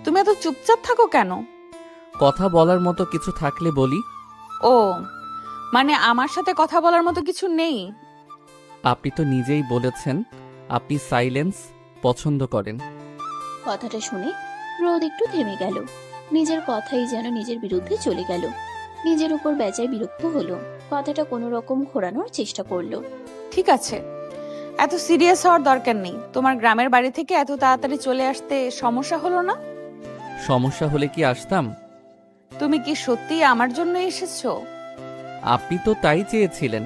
তুমি এত চুপচাপ থাকো কেন?
কথা বলার মতো কিছু থাকলে বলি।
ও, মানে আমার সাথে কথা বলার মতো কিছু নেই?
আপনি তো নিজেই বলেছেন আপনি সাইলেন্স পছন্দ করেন।
কথাটা শুনে রোদ একটু থেমে গেল। নিজের কথাই যেন নিজের বিরুদ্ধে চলে গেল। নিজের উপর বেজায় বিরক্ত হলো। কথাটা কোনো রকম ঘোরানোর চেষ্টা করলো।
ঠিক আছে, এত সিরিয়াস হওয়ার দরকার নেই। তোমার গ্রামের বাড়ি থেকে এত তাড়াতাড়ি চলে আসতে সমস্যা হলো না?
সমস্যা হলে কি আসতাম?
তুমি কি সত্যিই আমার জন্য এসেছো?
আপনি তো তাই চেয়েছিলেন।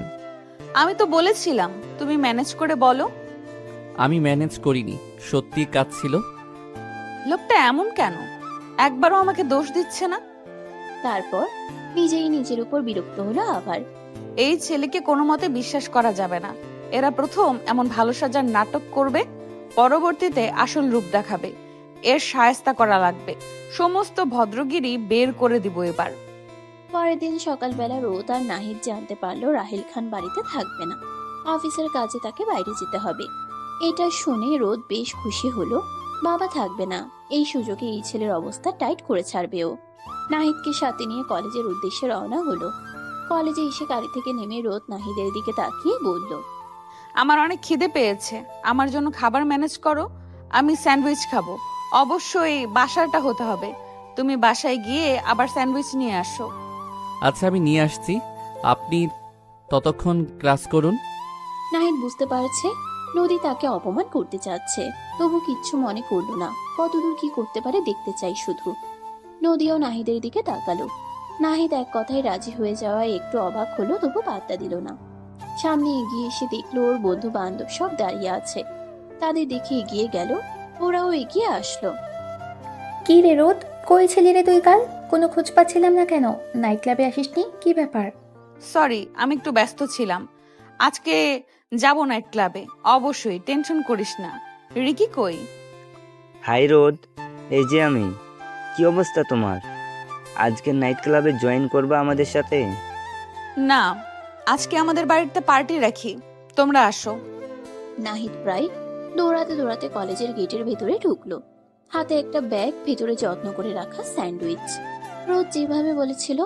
আমি তো বলেছিলাম তুমি ম্যানেজ করে বলো।
আমি ম্যানেজ করিনি, সত্যি কাজ ছিল।
লোকটা এমন কেন? একবারও আমাকে দোষ দিচ্ছে না।
তারপর নিজেই নিজের উপর বিরক্ত হলো আবার।
এই ছেলেকে কোনো মতে বিশ্বাস করা যাবে না। এরা প্রথম এমন ভালো সাজার নাটক করবে, পরবর্তীতে আসল রূপ দেখাবে। এর শায়েস্তা করা লাগবে। সমস্ত ভদ্রগিরি বের করে দিব এবার।
পরের দিন সকালবেলা রোদ আর নাহিদ জানতে পারলো রাহিল খান বাড়িতে থাকবে না। অফিসের কাজে তাকে বাইরে যেতে হবে। এটা শুনে রোদ বেশ খুশি হলো। বাবা থাকবে না, এই সুযোগে এই ছেলের অবস্থা টাইট করে ছাড়বে ও। নাহিদকে সাথে নিয়ে কলেজের উদ্দেশ্যে রওনা হলো। কলেজে এসে গাড়ি থেকে নেমে রোদ নাহিদের দিকে তাকিয়ে বলল,
আমার অনেক খিদে পেয়েছে, আমার জন্য খাবার ম্যানেজ করো। আমি স্যান্ডউইচ খাবো। অবশ্যই বাসাটা হতে হবে। তুমি বাসায় গিয়ে আবার স্যান্ডউইচ নিয়ে আসো।
আচ্ছা, আমি নিয়ে আসছি, আপনি ততক্ষণ ক্লাস করুন।
নাহিদ বুঝতে পারছে নদী তাকে অপমান করতে চাচ্ছে, তবু কিচ্ছু মনে করলো না। কতদূর কি করতে পারে দেখতে চাই শুধু। নদীও নাহিদের দিকে তাকালো। নাহিদ এক কথায় রাজি হয়ে যাওয়ায় একটু অবাক হলো, তবু পাত্তা দিল না। সামনে এগিয়ে এসে দেখলো ওর বন্ধু বান্ধব সব দাঁড়িয়ে আছে। তাদের দেখে এগিয়ে গেল, ওরাও এগিয়ে আসলো।
কি রে রোদ, কই ছিলি রে তুই কাল? কোনো খোঁজ পাচ্ছিলাম না কেন? নাইট ক্লাবে আসিসনি, কি ব্যাপার?
সরি, আমি একটু ব্যস্ত ছিলাম। আজকে যাব নাইট ক্লাবে। অবশ্যই, টেনশন করিস না। রিকি কই?
হাই রোদ, এই যে আমি। কি অবস্থা তোমার? আজকে নাইট ক্লাবে জয়েন করবা আমাদের সাথে?
না, আজকে আমাদের বাড়িতে পার্টি রাখি, তোমরা আসো।
নাহিদ প্রায় দৌড়াতে দৌড়াতে কলেজের গেটের ভেতরে ঢুকলো। হাতে একটা ব্যাগ, ভেতরে যত্ন করে রাখা স্যান্ডউইচ। রোদ যেভাবে বলেছিল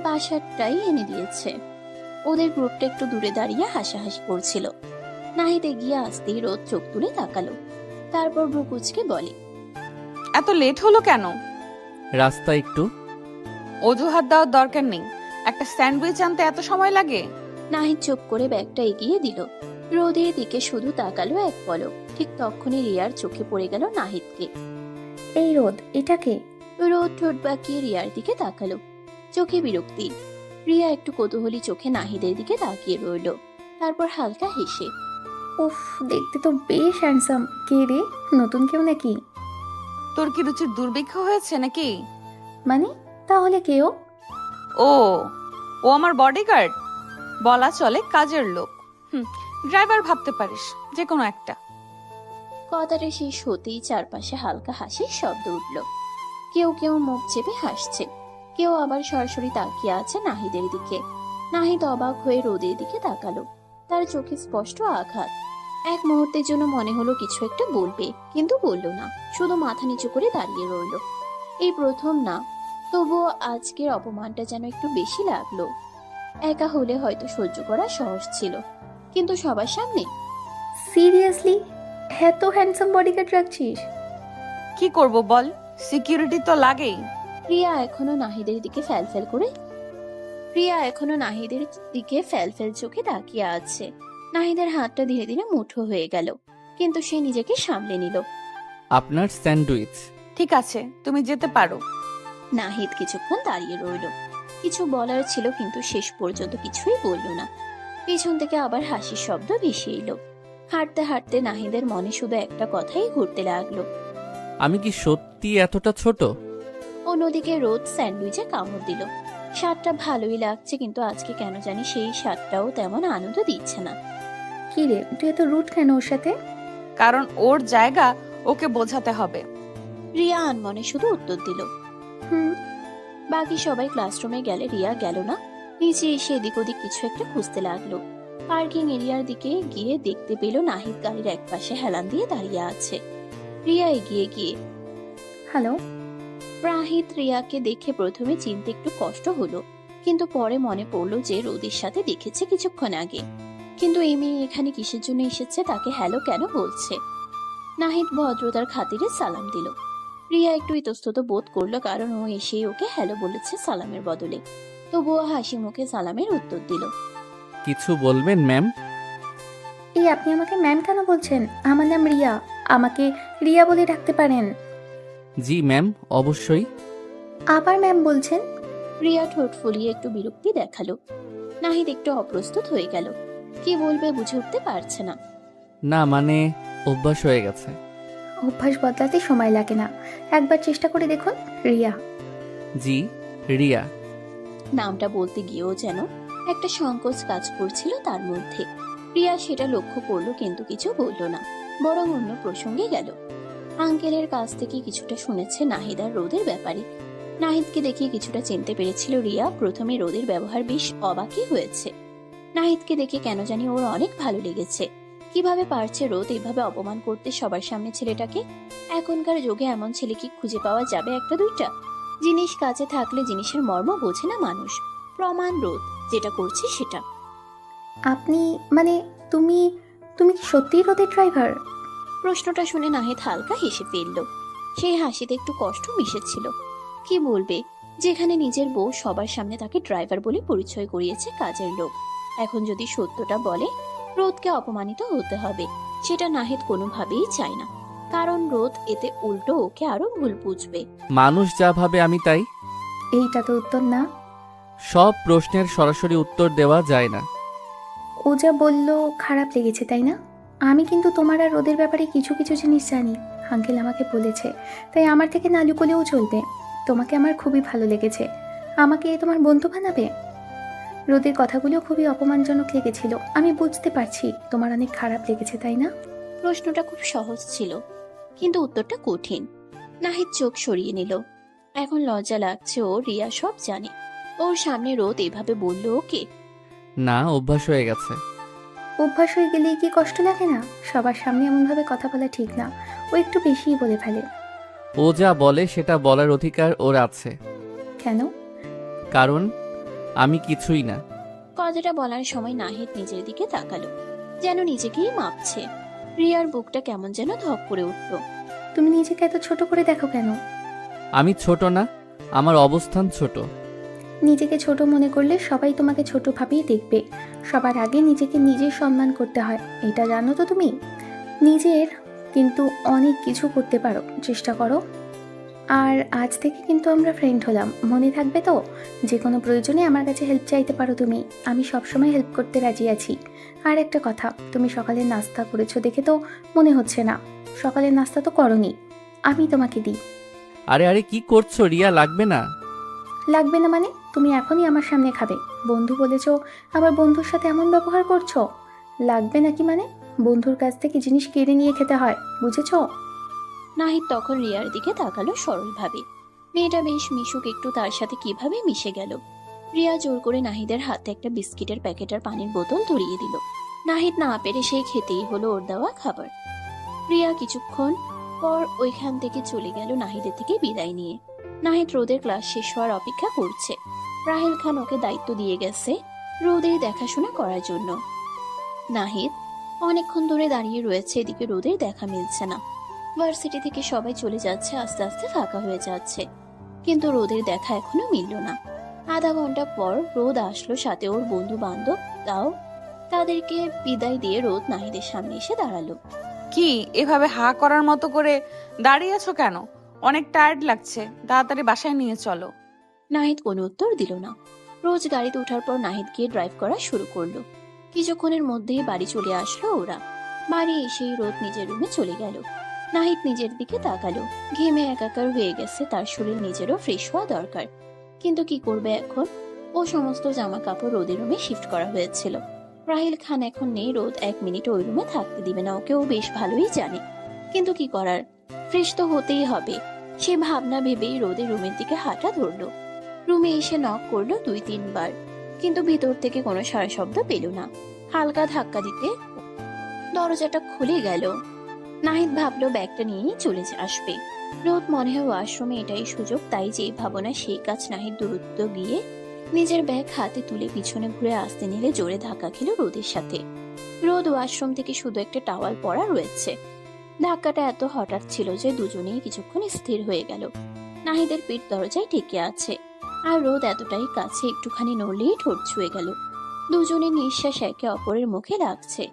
বাসারটাই এনে দিয়েছে। ওদের গ্রুপটা একটু দূরে দাঁড়িয়ে হাসাহাসি করছিল। নাহিদ এগিয়ে আসতেই রোদ চোখ তুলে তাকালো, তারপর ভ্রু কুঁচকে বলে,
এত লেট হলো কেন?
রাস্তা একটু।
অজুহাত দেওয়ার দরকার নেই। একটা স্যান্ডউইচ আনতে এত সময় লাগে?
নাহিদ চুপ করে ব্যাগটা এগিয়ে দিল। রোদের দিকে শুধু তাকালো এক পলক। ঠিক তখনই রিয়ার চোখে পড়ে গেল নাহিদকে।
এই রোদ, এটাকে?
রোদ ঠোঁট বাঁকিয়ে রিয়ার দিকে তাকালো, চোখে বিরক্তি। রিয়া একটু কৌতূহলী চোখে নাহিদের দিকে তাকিয়ে রইল, তারপর হালকা হেসে,
উফ, দেখতে তো বেশ হ্যান্ডসাম। কে রে, নতুন কেউ নাকি?
তোর কি রুচির দুর্ভিক্ষ হয়েছে নাকি?
মানে তাহলে কেউ?
ও ও আমার বডিগার্ড, বলা চলে কাজের লোক। ড্রাইভার ভাবতে পারিস, যে কোনো একটা।
কথাটা শেষ হতেই চারপাশে হালকা হাসির শব্দ উঠল। কেউ কেউ মুখ চেপে হাসছে, কেউ আবার সরাসরি তাকিয়ে আছে নাহিদের দিকে। নাহিদ অবাক হয়ে রোদের দিকে তাকালো। তার চোখে স্পষ্ট আঘাত। এক মুহূর্তের জন্য মনে হলো কিছু একটা বলবে, কিন্তু বলল না, শুধু মাথা নিচু করে দাঁড়িয়ে রইল। এই প্রথম না, তবুও আজকের অপমানটা যেন একটু বেশি লাগলো। একা হলে হয়তো সহ্য করা সহজ ছিল, কিন্তু সবার সামনে?
সিরিয়াসলি এত হ্যান্ডসাম বডিগার্ড রাখছিস?
কি করব বল, সিকিউরিটি তো লাগেই।
রিয়া এখনো নাহিদের দিকে ফ্যালফ্যাল চোখে তাকিয়ে আছে। নাহিদের হাতটা ধীরে ধীরে মুঠো হয়ে গেল, কিন্তু সে নিজেকে সামলে নিল।
আপনার স্যান্ডউইচ।
ঠিক আছে, তুমি যেতে পারো।
নাহিদ কিছুক্ষণ দাঁড়িয়ে রইল। কিছু বলার ছিল, কিন্তু শেষ পর্যন্ত কিছুই বলল না। পিছন থেকে আবার হাসির শব্দ ভেসে এলো। হাঁটতে হাঁটতে নাহিদের মনে শুধু একটা কথাই ঘুরতে লাগলো।
আমি কি সত্যি এতটা ছোট?
অন্যদিকে রোদ স্যান্ডউইচে কামড় দিল। স্বাদটা ভালোই লাগছে, কিন্তু আজকে কেন জানি সেই স্বাদটাও তেমন আনন্দ দিচ্ছে না।
কি রে, তুই এত রুট কেন ওর সাথে?
কারণ ওর জায়গা ওকে বোঝাতে হবে।
রিয়া আনমনে শুধু উত্তর দিল।
হুম।
বাকি সবাই ক্লাসরুমে গেলে রিয়া গেল না। নিচে এসে এদিক ওদিক কিছু একটা খুঁজতে লাগলো। পার্কিং এরিয়ার দিকে গিয়ে দেখতে পেল নাহিদ গাড়ির একপাশে হেলান দিয়ে দাঁড়িয়ে আছে। রিয়া এগিয়ে গিয়ে,
হ্যালো।
নাহিদ রিয়াকে দেখে প্রথমে চিনতে একটু কষ্ট হলো, কিন্তু পরে মনে পড়লো যে রোদের সাথে দেখেছে কিছুক্ষণ আগে। কিন্তু এই মেয়ে এখানে কিসের জন্য এসেছে, তাকে হ্যালো কেন বলছে? নাহিদ ভদ্রতার খাতিরে সালাম দিল। রিয়া একটু ইতস্তত বোধ করলো, কারণ ও এসে ওকে হ্যালো বলেছে সালামের বদলে। তবুও হাসি মুখে সালামের উত্তর দিল।
কিছু বলবেন ম্যাম?
এই আপনি আমাকে ম্যাম কেন বলছেন? আমার নাম রিয়া, আমাকে রিয়া বলে ডাকতে পারেন।
জি ম্যাম, অবশ্যই।
আবার ম্যাম বলছেন?
রিয়া ঠোঁট ফুলিয়ে একটু বিরক্তি দেখালো। নাহিদ একটু অপ্রস্তুত হয়ে গেল, কি বলবে বুঝে উঠতে পারছে না।
না মানে অভ্যাস হয়ে গেছে।
অভ্যাস বদলাতে সময় লাগে না, একবার চেষ্টা করে দেখুন। রিয়া।
জি, রিয়া।
নামটা বলতে গিয়েও যেন একটা সংকোচ কাজ করছিল তার মধ্যে। রিয়া সেটা লক্ষ্য করলো, কিন্তু কিছু বলল না, বরং অন্য প্রসঙ্গে গেল। আঙ্কেলের কাছ থেকে কিছুটা শুনেছে নাহিদ আর রোদের ব্যাপারে। নাহিদকে দেখে কিছুটা চিনতে পেরেছিল রিয়া। প্রথমে রোদের ব্যবহার বেশ অবাকই হয়েছে। নাহিদকে দেখে কেন জানি ওর অনেক ভালো লেগেছে। কিভাবে পারছে রোদ এইভাবে অপমান করতে সবার সামনে ছেলেটাকে? এখনকার যুগে এমন ছেলে কি খুঁজে পাওয়া যাবে একটা দুইটা? জিনিস কাছে থাকলে জিনিসের মর্ম বোঝে না মানুষ। প্রমাণ রোদ, যেটা করছে সেটা।
আপনি মানে তুমি তুমি কি সত্যিই রোদের ড্রাইভার?
প্রশ্নটা শুনে নাহিদ হালকা হেসে ফেলল। সেই হাসিতে একটু কষ্ট মিশেছিল। কি বলবে, যেখানে নিজের বউ সবার সামনে তাকে ড্রাইভার বলে পরিচয় করিয়েছে কাজের লোক, এখন যদি সত্যটা বলে রোদকে অপমানিত হতে হবে। সেটা নাহিদ কোনোভাবেই চায় না, কারণ রোদ এতে উল্টো ওকে আরো ভুল বুঝবে।
মানুষ যা ভাবে আমি তাই।
এইটা তো উত্তর না।
সব প্রশ্নের সরাসরি উত্তর দেওয়া যায় না।
ও যা বললো খারাপ লেগেছে তাই না? আমি কিন্তু তোমার আর রোদের ব্যাপারে কিছু কিছু জিনিস জানি, আঙ্কেল আমাকে বলেছে, তাই আমার থেকে না লুকোলেও চলবে। তোমাকে আমার খুবই ভালো লেগেছে, আমাকে তোমার বন্ধু বানাবে? রোদের কথাগুলো খুবই অপমানজনক লেগেছিল, আমি বুঝতে পারছি তোমার অনেক খারাপ লেগেছে তাই না?
প্রশ্নটা খুব সহজ ছিল, কিন্তু উত্তরটা কঠিন। নাহিদ চোখ সরিয়ে নিল। এখন লজ্জা লাগছে, ও রিয়া সব জানে। ওর সামনে রোদ এভাবে বলল ওকে।
না, অভ্যাস হয়ে গেছে।
অভ্যাস হয়ে গেলেই কি কষ্ট লাগে না? সবার সামনে এমনভাবে কথা বলা ঠিক না, ও একটু বেশিই বলে ফেলে।
ও যা বলে সেটা বলার অধিকার ওর আছে।
কেন?
কারণ আমি কিছুই না।
কথাটা বলার সময় নাহিদ নিজের দিকে তাকালো, যেন নিজেকেই মাপছে। রিয়ার বুকটা কেমন যেন ধক করে উঠল।
তুমি নিজেকে এত ছোট করে দেখো কেন?
আমি ছোট না, আমার অবস্থান ছোট।
নিজেকে ছোট মনে করলে সবাই তোমাকে ছোট ভাবেই দেখবে। সবার আগে নিজেকে নিজের সম্মান করতে হয়, এটা জানো তো তুমি? নিজের কিন্তু অনেক কিছু করতে পারো, চেষ্টা করো। আর আজ থেকে কিন্তু আমরা ফ্রেন্ড হলাম, মনে থাকবে তো? যে কোনো প্রয়োজনে আমার কাছে হেল্প চাইতে পারো তুমি, আমি সবসময় হেল্প করতে রাজি আছি। আর একটা কথা, তুমি সকালের নাস্তা করেছো দেখে তো মনে হচ্ছে না। সকালের নাস্তা তো করোনি, আমি তোমাকে দিই।
আরে আরে কি করছো রিয়া, লাগবে না।
লাগবে না মানে? তুমি এখনই আমার সামনে খাবে, বন্ধু বলেছো, আবার বন্ধুর সাথে এমন ব্যবহার করছো। লাগবে নাকি মানে? বন্ধুর কাছ থেকে জিনিস কেড়ে নিয়ে খেতে হয়, বুঝেছো?
নাহিদ তখন রিয়ার দিকে তাকালো সরলভাবে। মেয়েটা বেশ মিশুক, একটু তার সাথে কিভাবে মিশে গেল। রিয়া জোর করে নাহিদের হাতে একটা বিস্কিটের প্যাকেট আর পানির বোতল ধরিয়ে দিল। নাহিদ না পেরে সেই খেতেই হলো ওর দেওয়া খাবার। রিয়া কিছুক্ষণ পর ওইখান থেকে চলে গেল নাহিদের থেকে বিদায় নিয়ে। নাহিদ রোদের ক্লাস শেষ হওয়ার অপেক্ষা করছে। রাহেল খান ওকে দায়িত্ব দিয়ে গেছে রোদের দেখাশোনা করার জন্য। নাহিদ অনেকক্ষণ ধরে দাঁড়িয়ে রয়েছে, এদিকে রোদের দেখা মিলছে না। ভার্সিটি থেকে সবাই চলে যাচ্ছে, আস্তে আস্তে ফাঁকা হয়ে যাচ্ছে, কিন্তু রোদের দেখা এখনো মিলল না। আধা ঘন্টা পর রোদ আসলো, সাথে ওর বন্ধু বান্ধব। তাও তাদেরকে বিদায় দিয়ে রোদ নাহিদের সামনে এসে দাঁড়ালো।
কি এভাবে হা করার মতো করে দাঁড়িয়ে আছো কেন? অনেক টায়ার্ড লাগছে, তাড়াতাড়ি বাসায় নিয়ে চলো।
নাহিদ কোনো উত্তর দিল না। রোজ গাড়িতে ওঠার পর নাহিদ গিয়ে ড্রাইভ করা শুরু করলো। কিছুক্ষণের মধ্যেই বাড়ি চলে আসলো ওরা। বাড়ি এসেই রোদ নিজের রুমে চলে গেল। নাহিদ নিজের দিকে তাকালো। ঘেমে একাকার হয়ে গেছে, তার শরীর নিজেরও ফ্রেশ হওয়া দরকার। কিন্তু কি করবে এখন? ও সমস্ত জামা কাপড় রোদের রুমে শিফট করা হয়েছিল। রাহিল খান এখন নেই, রোদ 1 মিনিট ওই রুমে থাকতে দিবে না, ওকে ও বেশ ভালোই জানে। কিন্তু কি করার, ফ্রেশ তো হতেই হবে। সে ভাবনা ভেবেই রোদের রুমের দিকে হাঁটা ধরলো। রুমে এসে নক করলো 2-3 বার, কিন্তু ভিতর থেকে কোনো সাড়া শব্দ পেল না। হালকা ধাক্কা দিতে দরজাটা খুলে গেল। নাহিদ ভাবলো ব্যাগটা নিয়েই চলে আসবে। রোদ মনে হয় ওয়াশরুমে এটাই সুযোগ, তাই যেই ভাবনা সেই কাজ। নাহিদ দূরত্ব গিয়ে নিজের ব্যাগ হাতে তুলে পিছনে ঘুরে আসতে নিলে জোরে ধাক্কা খেল রোদের সাথে। রোদ ওয়াশরুম থেকে শুধু একটা টাওয়াল পরা রয়েছে। ধাক্কাটা এত হঠাৎ ছিল যে দুজনেই কিছুক্ষণ স্থির হয়ে গেল। নাহিদের পিঠ দরজায় ঠেকে আছে, আর রোদ এতটাই কাছে একটুখানি নড়লেই ঠোঁট ছুঁয়ে গেল। দুজনের নিঃশ্বাস একে অপরের মুখে লাগছে।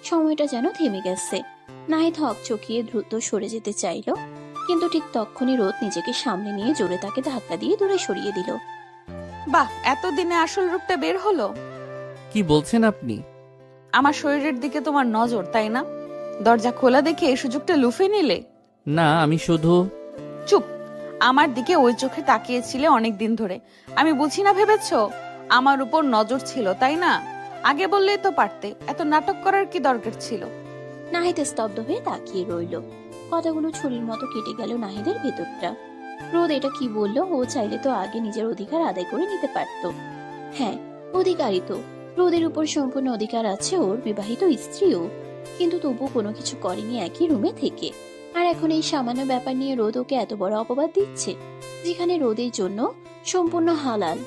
সময়টা যেন থেমে গেছে। নাহিদ হক চকিয়ে দ্রুত সরে যেতে চাইল, কিন্তু ঠিক তখনই রোদ নিজেকে সামনে নিয়ে জোরে তাকে ধাক্কা দিয়ে দূরে সরিয়ে দিল।
বাহ, এতদিনে আসল রূপটা বের হলো।
কি বলছেন আপনি?
আমার শরীরের দিকে তোমার নজর, তাই না? দরজা খোলা দেখে এই সুযোগটা লুফে নিলে।
না, আমি শুধু...
চুপ। আমার দিকে ওই চোখে তাকিয়েছিলে অনেক দিন ধরে। আমি বুঝি না ভেবেছো আমার উপর নজর ছিল, তাই না? আগে বললেই তো পারতে, এত নাটক করার কি দরকার ছিল?
নাহিদ স্তব্ধ হয়ে তাকিয়ে রইল। কথাগুলো ছুরির মতো কেটে গেল নাহিদের ভেতরটা। রোদ এটা কি বললো? ও চাইলে তো আগে নিজের অধিকার আদায় করে নিতে পারত। হ্যাঁ, অধিকারই তো। রোদের উপর সম্পূর্ণ অধিকার আছে ওর, বিবাহিত স্ত্রীও। কিন্তু তবু কোনো কিছু করেনি একই রুমে থেকে। আর এখন এই সামান্য ব্যাপার নিয়ে রোদ ওকে এত বড় অপবাদ দিচ্ছে, যেখানে রোদের জন্য সম্পূর্ণ হালাল।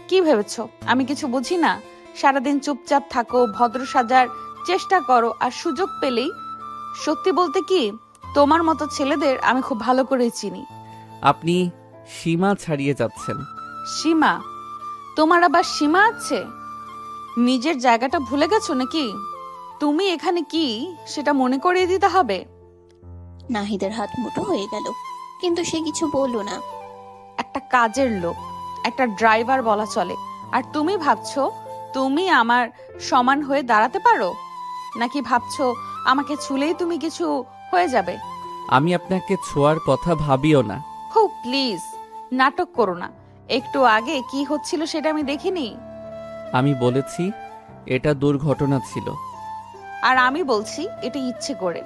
কি ভেবেছো আমি কিছু বুঝি না? সারাদিন চুপচাপ থাকো, ভদ্র সাজার চেষ্টা করো, আর সুযোগ পেলেই... সত্যি বলতে কি, তোমার মতো ছেলেদের আমি খুব ভালো করেই চিনি।
আপনি সীমা ছাড়িয়ে যাচ্ছেন।
সীমা? তোমার আবার সীমা আছে? নিজের জায়গাটা ভুলে গেছো নাকি? তুমি এখানে কি সেটা মনে করিয়ে দিতে হবে।
নাহিদের হাত মুঠো হয়ে গেল, কিন্তু সে কিছু বলল না।
একটা কাজের লোক, একটা ড্রাইভার বলা চলে, আর তুমি ভাবছো তুমি আমার সমান হয়ে দাঁড়াতে পারো? নাকি ভাবছো আমাকে ছুলেই তুমি কিছু হয়ে যাবে?
আমি আপনাকে ছোঁয়ার কথা ভাবিও না।
হো প্লিজ, নাটক করো না। একটু আগে কি হচ্ছিল সেটা আমি দেখিনি।
আমি বলেছি এটা দুর্ঘটনা ছিল।
আর আমি বলছি এটা ইচ্ছে করে।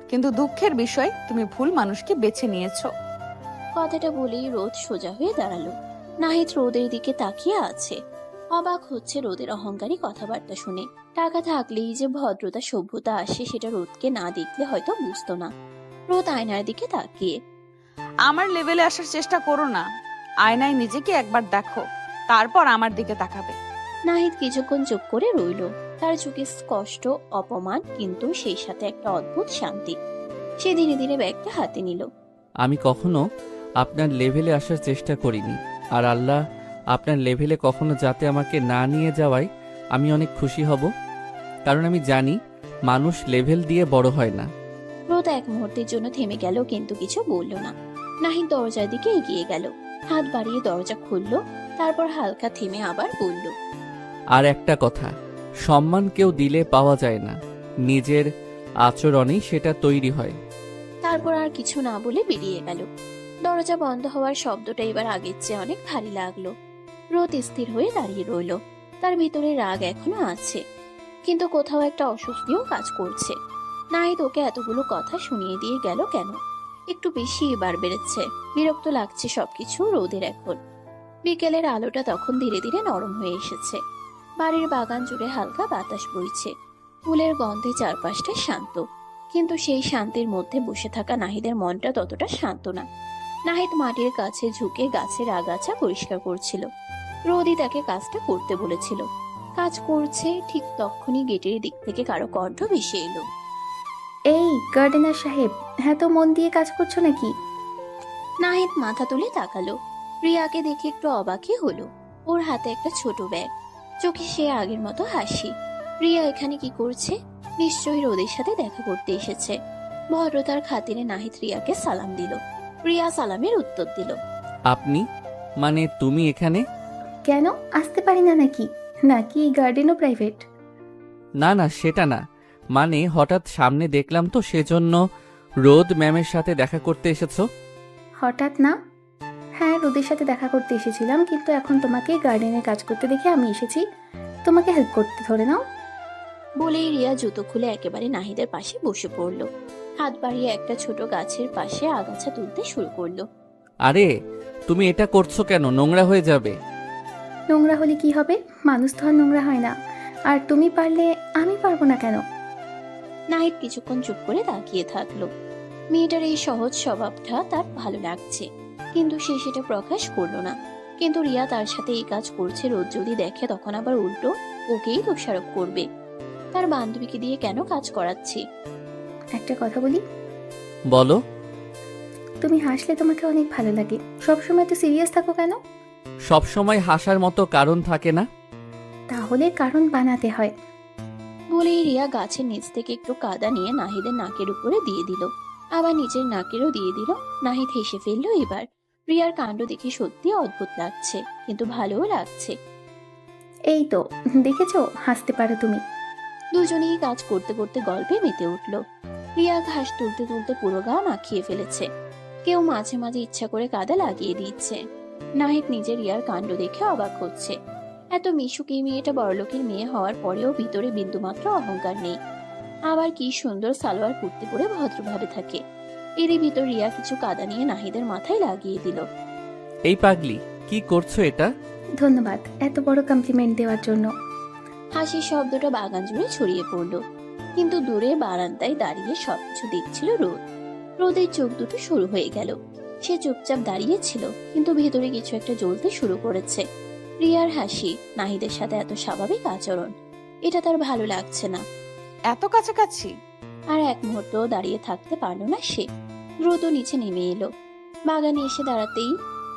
কিন্তু দুঃখের বিষয়, তুমি ভুল মানুষকে বেছে নিয়েছো।
কথাটা বলেই রোদ সোজা হয়ে দাঁড়ালো। নাহিদ রোদের দিকে তাকিয়ে আছে, অবাক হচ্ছে রোদের অহংকারী কথাবার্তা শুনে। টাকা থাকলেই যে ভদ্রতা সভ্যতা আসে সেটা রোদকে না দেখলে হয়তো বুঝতো না। রোদ আয়নার দিকে তাকিয়ে,
আমার লেভেলে আসার চেষ্টা করো না। আয়নায় নিজেকে একবার দেখো, তারপর আমার দিকে তাকাবে।
নাহিদ কিছুক্ষণ চুপ করে রইল। তার চোখে স্পষ্ট অপমান, কিন্তু সেই সাথে একটা অদ্ভুত শান্তি। সে ধীরে ধীরে ব্যাগটা হাতে নিল।
আমি কখনো আপনার লেভেলে আসার চেষ্টা করিনি, আর আল্লাহ আপনার লেভেলে কখনো যাতে আমাকে না নিয়ে যাওয়ায় আমি অনেক খুশি হব, কারণ আমি জানি মানুষ লেভেল দিয়ে বড় হয় না।
রোদ এক মুহূর্তের জন্য থেমে গেল, কিন্তু কিছু বলল না। নাহিদ দরজার দিকে এগিয়ে গেল, হাত বাড়িয়ে দরজা খুলল, তারপর হালকা থেমে আবার বলল,
আর একটা কথা, সম্মান কেউ দিলে পাওয়া যায় না, নিজের আচরণেই সেটা তৈরি হয়।
তারপর আর কিছু না বলে বেরিয়ে গেল। দরজা বন্ধ হওয়ার শব্দটা এবার আগের চেয়ে অনেক ভারী লাগলো। রোদ স্থির হয়ে দাঁড়িয়ে রইল। তার ভিতরে রাগ এখনো আছে, কিন্তু কোথাও একটা অস্বস্তিও কাজ করছে। নাহিদ ওকে এতগুলো কথা শুনিয়ে দিয়ে গেল কেন? একটু বেশি এবার বেড়েছে। বিরক্ত লাগছে সবকিছু রোদের এখন। বিকেলের আলোটা তখন ধীরে ধীরে নরম হয়ে এসেছে। বাড়ির বাগান জুড়ে হালকা বাতাস বইছে, ফুলের গন্ধে চারপাশটা শান্ত। কিন্তু সেই শান্তির মধ্যে বসে থাকা নাহিদের মনটা ততটা শান্ত না। নাহিদ মাটির কাছে ঝুঁকে গাছের আগাছা পরিষ্কার করছিল। রোদই তাকে কাজটা করতে বলেছিল। কাজ করছে, ঠিক তখনই গেটের দিক থেকে কারো কণ্ঠ ভেসে এলো।
এই গার্ডেনার সাহেব, হ্যাঁ তো মন দিয়ে কাজ করছো নাকি?
নাহিদ মাথা তুলে তাকালো। রিয়াকে দেখে একটু অবাকই হলো। ওর হাতে একটা ছোট ব্যাগ, চোখে সে আগের মতো হাসি। রিয়া এখানে কি করছে? নিশ্চয়ই রোদের সাথে দেখা করতে এসেছে। ভদ্রতার খাতিরে নাহিদ রিয়াকে সালাম দিল। রিয়া সালামের উত্তর দিল।
আপনি মানে তুমি এখানে?
কেন, আসতে পারি না নাকি? নাকি এই গার্ডেনও প্রাইভেট?
না না, সেটা না, মানে হঠাৎ সামনে দেখলাম তো সেজন্য। রোদ ম্যামের সাথে দেখা করতে এসেছো?
হঠাৎ না। হ্যাঁ, রোদের সাথে দেখা করতে এসেছিলাম, কিন্তু এখন তোমাকে গার্ডেনে কাজ করতে দেখে আমি এসেছি তোমাকে হেল্প করতে, ধরে নাও।
বলেই রিয়া জুতো খুলে একেবারে নাহিদের পাশে বসে পড়ল। হাত বাড়িয়ে একটা ছোট গাছের পাশে আগাছা তুলতে শুরু করলো।
আরে তুমি এটা করছো কেন? নোংরা হয়ে যাবে।
নোংরা হলে কি হবে? মানুষ তো আর নোংরা হয় না। আর তুমি পারলে আমি পারবো না কেন?
নাহিদ কিছুক্ষণ চুপ করে তাকিয়ে থাকলো। মেয়েটার এই সহজ স্বভাবটা তার ভালো লাগছে, কিন্তু সে সেটা প্রকাশ করলো না। কিন্তু রিয়া তার সাথে এই কাজ করছে, রোজ যদি দেখে তখন আবার উল্টো ওকেই দোষারোপ করবে। তার বান্ধবীকে দিয়ে কেন কাজ করাচ্ছে?
একটা কথা বলি,
বলো।
তুমি হাসলে তোমাকে অনেক ভালো লাগে, সবসময় তো সিরিয়াস থাকো কেন?
সব সময় হাসার মতো কারণ থাকে না।
তাহলে কারণ বানাতে হয়।
বলেই রিয়া গাছের নিচ থেকে একটু কাদা নিয়ে নাহিদের নাকের উপরে দিয়ে দিল, আবার নিজের নাকেরও দিয়ে দিল। নাহিদ হেসে ফেললো এবার। রিয়ার কাণ্ড দেখে সত্যি অদ্ভুত লাগছে, কিন্তু ভালোও লাগছে।
এই তো দেখেছো, হাসতে পারো তুমি।
দুজনেই কাজ করতে করতে গল্পে মেতে উঠল। রিয়া ঘাস তুলতে তুলতে পুরো গা মাখিয়ে ফেলেছে। কেউ মাঝে মাঝে ইচ্ছা করে কাদা লাগিয়ে দিচ্ছে। নাহিদ নিজে রিয়ার কাণ্ড দেখে অবাক হচ্ছে। এত মিশুক এই মেয়েটা বড়লোকের মেয়ে হওয়ার পরেও ভিতরে বিন্দুমাত্র অহংকার নেই। আবার কি সুন্দর সালোয়ার কুর্তি পরে ভদ্রভাবে থাকে। এরই ভিতর রিয়া কিছু কাদা নিয়ে নাহিদের মাথায় লাগিয়ে দিল।
এই পাগলি, কি করছো এটা?
ধন্যবাদ এত বড় কমপ্লিমেন্ট দেওয়ার জন্য।
হাসির শব্দটা বাগান জুড়ে ছড়িয়ে পড়ল। কিন্তু দূরে বারান্দায় দাঁড়িয়ে সবকিছু দেখছিল রোদ। রোদের চোখ দুটো শুরু হয়ে গেল। সে চুপচাপ দাঁড়িয়ে ছিল, কিন্তু ভেতরে কিছু একটা জ্বলতে শুরু করেছে। রিয়ার হাসি, নাহিদের সাথে এত স্বাভাবিক আচরণ, এটা তার ভালো লাগছে না।
এত কাছাকাছি।
আর এক মুহূর্ত দাঁড়িয়ে থাকতে পারল না সে। দ্রুত নিচে নেমে এলো। বাগানে এসে দাঁড়াতেই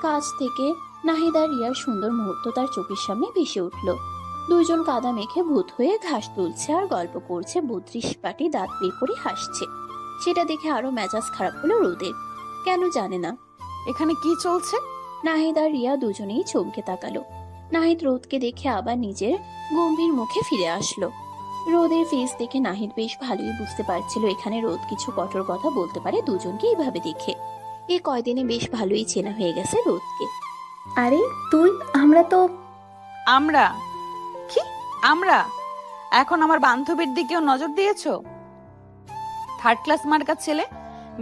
কাছ থেকে নাহিদ আর রিয়ার সুন্দর মুহূর্ত তার চোখের সামনে ভেসে উঠল। দুইজন কাদা মেখে ভূত হয়ে ঘাস তুলছে আর গল্প করছে, বত্রিশ পাটি দাঁত বের করে হাসছে। সেটা দেখে আরো মেজাজ খারাপ হলো রোদের। কেন জানে না।
এখানে কি চলছে?
নাহিদ আর রিয়া দুজনেই চমকে তাকালো। নাহিদ রোদকে দেখে আবার নিজের গম্ভীর মুখে ফিরে আসলো। রোদের ফেস দেখে নাহিদ বেশ ভালোই বুঝতে পারছিল এখানে রোদ কিছু কঠোর কথা বলতে পারে দুজনকে এইভাবে দেখে। এই কয়দিনে বেশ ভালোই চেনা হয়ে গেছে রোদকে।
আরে তুই, আমরা তো।
আমরা? কি আমরা? এখন আমার বান্ধবীর দিকেও নজর দিয়েছো? থার্ড ক্লাস মার্কা ছেলে,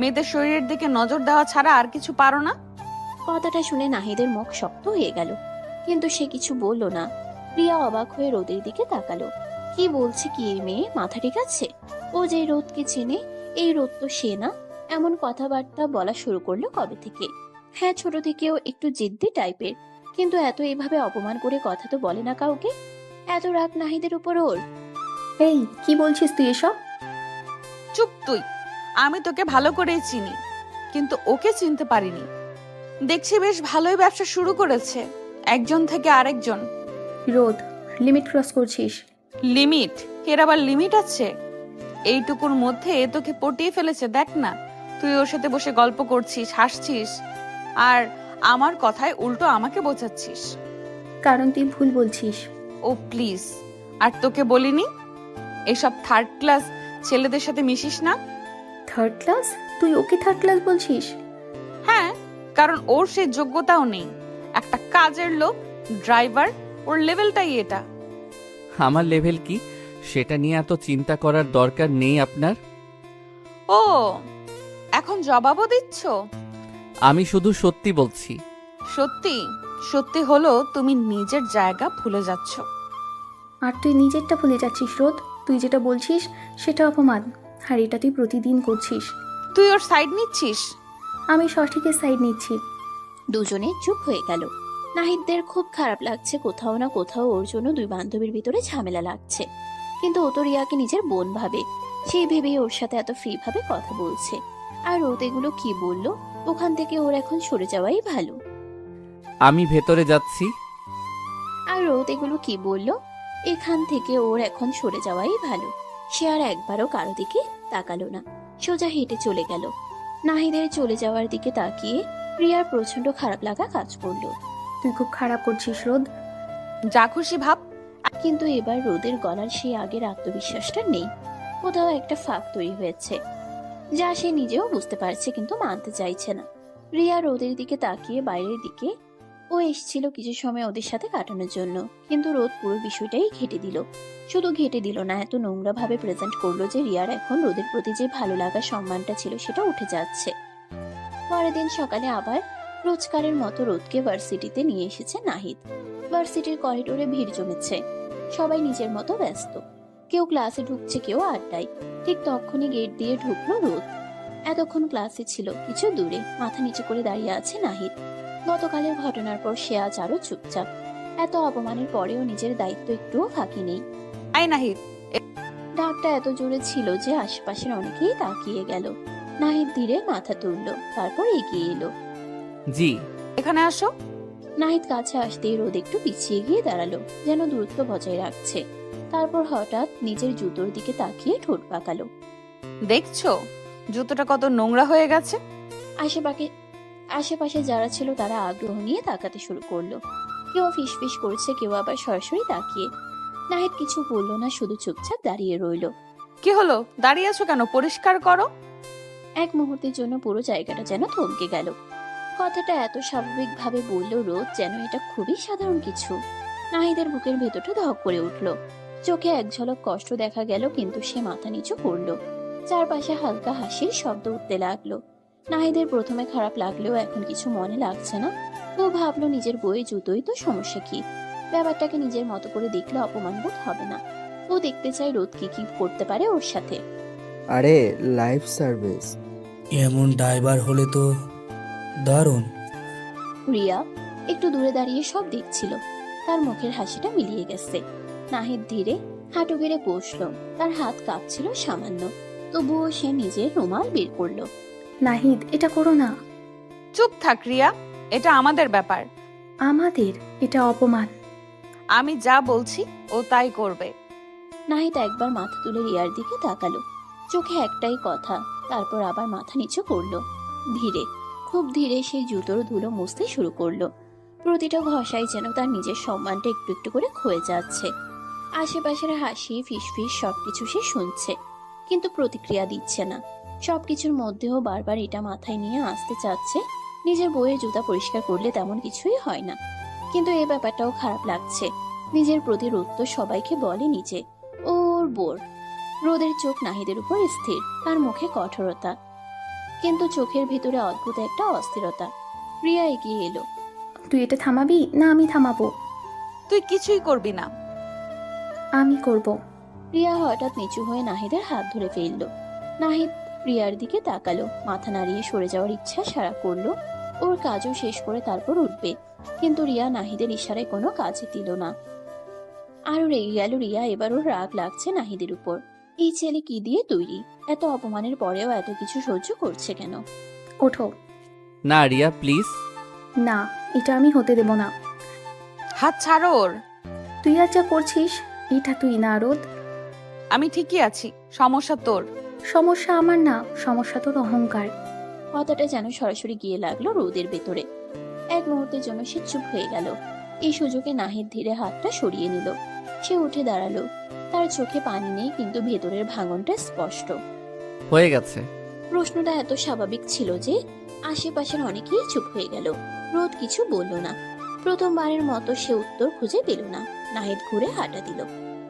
মেয়েদের শরীরের দিকে নজর দেওয়া ছাড়া আর কিছু পারো না?
কথাটা শুনে নাহিদের মুখ শক্ত হয়ে গেল, কিন্তু সে কিছু বলল না। রিয়া অবাক হয়ে রোদের দিকে তাকালো। কি বলছে কি এই মেয়ে, মাথা ঠিক আছে? ও যে রোদকে চেনে, এই রোদ তো সে না। এমন কথাবার্তা বলা শুরু করলো কবে থেকে? হ্যাঁ, ছোট থেকেও একটু জিদ্দি টাইপের, কিন্তু এত এইভাবে অপমান করে কথা তো বলে না কাউকে। এত রাগ নাহিদের উপর ওর।
এই কি বলছিস তুই এসব?
চুপ তুই। আমি তোকে ভালো করেই চিনি, কিন্তু ওকে চিনতে পারিনি। দেখছি বেশ ভালোই ব্যবসা শুরু করেছে, একজন থেকে আরেকজন।
রোদ, লিমিট ক্রস করছিস।
লিমিট? এর আবার লিমিট আছে? এইটুকুর মধ্যে তোকে পটিয়ে ফেলেছে, দেখ না। তুই ওর সাথে বসে গল্প করছিস, হাসছিস, আর আমার কথায় উল্টো আমাকে বোঝাচ্ছিস।
কারণ তুই ভুল বলছিস।
ও প্লিজ, আর তোকে বলিনি এসব থার্ড ক্লাস ছেলেদের সাথে মিশিস না?
Third class? তুই ওকে থার্ড ক্লাস বলছিস?
হ্যাঁ, কারণ ওর সেই যোগ্যতাও নেই। একটা কাজের লোক, ড্রাইভার, ওর লেভেলটাই এটা।
আমার লেভেল কি সেটা নিয়ে এত চিন্তা করার দরকার নেই আপনার।
ও, এখন জবাবও দিচ্ছ?
আমি শুধু সত্যি বলছি।
সত্যি? সত্যি হলো তুমি নিজের জায়গা ভুলে যাচ্ছ।
আর তুই নিজেরটা ভুলে যাচ্ছিস রোদ। তুই যেটা বলছিস সেটা অপমান, আর এটা তুই প্রতিদিন করছিস।
তুই ওর সাইড নিচ্ছিস?
আমি সঠিকের সাইড নিচ্ছি।
দুজনে চুপ হয়ে গেল। নাহিদদের খুব খারাপ লাগছে, কোথাও না কোথাও ওর জন্য দুই বান্ধবীর ভিতরে ঝামেলা লাগছে। কিন্তু ও তো রিয়াকে নিজের বোন ভাবে, সেই ভেবেই ওর সাথে এত ফ্রি ভাবে কথা বলছে। আর রোদ এগুলো কি বললো, ওখান থেকে ওর এখন সরে যাওয়াই ভালো।
আমি ভেতরে যাচ্ছি।
আর রোদ এগুলো কি বললো, এখান থেকে ওর এখন সরে যাওয়াই ভালো। সে আর একবারও কারো দিকে তাকালো না, সোজা হেঁটে চলে গেল। নাহিদের চলে যাওয়ার দিকে তাকিয়ে রিয়ার প্রচন্ড খারাপ লাগা কাজ করলো।
তুই খুব খারাপ করছিস রোদ।
যা খুশি ভাব।
কিন্তু এবার রোদের গলার সেই আগের আত্মবিশ্বাসটা নেই। কোথাও একটা ফাঁক তৈরি হয়েছে, যা সে নিজেও বুঝতে পারছে কিন্তু মানতে চাইছে না। রিয়া রোদের দিকে তাকিয়ে বাইরের দিকে। ও এসেছিল কিছু সময় ওদের সাথে কাটানোর জন্য, কিন্তু রোদ পুরো বিষয়টাই ঘেঁটে দিল। শুধু ঘেঁটে দিল না, এত নোংরা ভাবে প্রেজেন্ট করলো যে রিয়ার এখন রোদের প্রতি যে ভালো লাগা সম্মানটা ছিল সেটা উঠে যাচ্ছে। পরের দিন সকালে আবার রোজকারের মতো রোদকে ভার্সিটিতে নিয়ে এসেছে নাহিদ। ভার্সিটির করিডোরে ভিড় জমেছে, সবাই নিজের মতো ব্যস্ত। কেউ ক্লাসে ঢুকছে, কেউ আড্ডায়। ঠিক তখনই গেট দিয়ে ঢুকলো রোদ। এতক্ষণ ক্লাসে ছিল, কিছু দূরে মাথা নিচু করে দাঁড়িয়ে আছে নাহিদ। গতকালের ঘটনার পর সে আজ আরো চুপচাপ। এত অপমানের পরেও নিজের দায়িত্ব একটুও ফাঁকি নেই।
আই নাহিদ,
ডাকটা এত জোরে ছিল যে আশেপাশের অনেকেই তাকিয়ে গেল। নাহিদ ধীরে মাথা তুলল, তারপর এগিয়ে এলো।
জি।
এখানে আসো।
নাহিদ কাছে আসতেই রোদ একটু পিছিয়ে গিয়ে দাঁড়ালো, যেন দূরত্ব বজায় রাখছে। তারপর হঠাৎ নিজের জুতোর দিকে তাকিয়ে ঠোঁট পাকালো।
দেখছো জুতোটা কত নোংরা হয়ে গেছে?
আশেপাশে যারা ছিল তারা আগ্রহ নিয়ে তাকাতে শুরু করলো। কেউ ফিসফিস করছে, কেউ আবার সরাসরি তাকিয়ে। নাহিদ কিছু বললো না, শুধু চুপচাপ দাঁড়িয়ে রইলো।
কি হলো, দাঁড়িয়ে আছো কেন? পরিষ্কার করো।
এক মুহূর্তের জন্য পুরো জায়গাটা যেন থমকে গেল। কথাটা এত স্বাভাবিক ভাবে বলল রোদ, যেন এটা খুবই সাধারণ কিছু। নাহিদের বুকের ভেতরটা ধক করে উঠল। চোখে এক ঝলক কষ্ট দেখা গেল, কিন্তু সে মাথা নিচু করলো। চারপাশে হালকা হাসির শব্দ উঠতে লাগলো। নাহিদের প্রথমে খারাপ লাগলেও এখন কিছু মনে লাগছে না। ও ভাবলো নিজের বইয়ে জুতোই তো, সমস্যা কি? ব্যাপারটাকে নিজের মতো করে দেখলে অপমান বোধ হবে না। ও দেখতে চাই রোদ কি কি করতে পারে ওর সাথে।
আরে লাইফ সার্ভিস,
এমন ড্রাইভার হলে তো দারুণ।
রিয়া একটু দূরে দাঁড়িয়ে সব দেখছিল। তার মুখের হাসিটা মিলিয়ে গেছে। নাহিদ ধীরে হাঁটু গেড়ে বসলো। তার হাত কাঁপছিল সামান্য, তবুও সে নিজের রুমাল বের করলো।
নাহিদ, এটা করো না।
চুপ থাক রিয়া, এটা আমাদের ব্যাপার।
আমাদের? এটা অপমান।
আমি যা বলছি ও তাই করবে।
নাহিদ একবার মাথা তুলে রিয়ার দিকে তাকালো। চোখে একটাই কথা, তারপর আবার মাথা নিচু করলো। ধীরে, খুব ধীরে সেই জুতোর ধুলো মুছতে শুরু করলো। প্রতিটা ঘষাই যেন তার নিজের সম্মানটা একটু একটু করে ক্ষয়ে যাচ্ছে। আশেপাশের হাসি ফিসফিস সবকিছু সে শুনছে, কিন্তু প্রতিক্রিয়া দিচ্ছে না। সবকিছুর মধ্যেও বারবার এটা মাথায় নিয়ে আসতে চাচ্ছে, নিজের বইয়ের জুতা পরিষ্কার করলে তেমন কিছুই হয় না। কিন্তু এই ব্যাপারটাও খারাপ লাগছে। নিজের প্রতি রোদ তো সবাইকে বলে নিজে ওর বোর। রোদের চোখ নাহিদের উপর স্থির, তার মুখে কঠোরতা, কিন্তু চোখের ভিতরে অদ্ভুত একটা অস্থিরতা। রিয়া এগিয়ে এলো।
তুই এটা থামাবি না আমি থামাবো?
তুই কিছুই করবি না।
আমি করব।
রিয়া হঠাৎ নিচু হয়ে নাহিদের হাত ধরে ফেললো। নাহিদ রিয়ার দিকে তাকালো, মাথা নাড়িয়ে সরে যাওয়ার ইচ্ছা সারা করলো। ওর কাজও শেষ করে তারপর উঠবে, কিন্তু রিয়া নাহিদের ইশারায় কোনো কাজে দিল না। আরো রেগে গেল রিয়া। এবার ওর রাগ লাগছে নাহিদের উপর। এই ছেলে কি দিয়ে তৈরি? এত অপমানের পরেও এত কিছু সহ্য করছে কেন?
ওঠো।
না রিয়া প্লিজ।
না, এটা আমি হতে দেব না।
হাত ছাড়ো ওর।
তুই আর যা করছিস, এটা তুই না রোদ।
আমি ঠিকই আছি, সমস্যা তোর।
সমস্যা আমার না, সমস্যা তোর অহংকার।
কথাটা যেন সরাসরি গিয়ে লাগলো রোদের ভেতরে। এক মুহূর্তের জন্য সে চুপ হয়ে গেল। এই সুযোগে নাহিদ ধীরে হাতটা সরিয়ে নিল। সে উঠে দাঁড়ালো। তার চোখে পানি নেই, কিন্তু ভেতরের ভাঙনটা স্পষ্ট।
হয়ে গেছে।
প্রশ্নটা এত স্বাভাবিক ছিল যে আশেপাশের অনেকেই চুপ হয়ে গেল। রোদ কিছু বলল না। প্রথমবারের মতো সে উত্তর খুঁজে পেল না। নাহিদ ঘুরে হাঁটা দিল।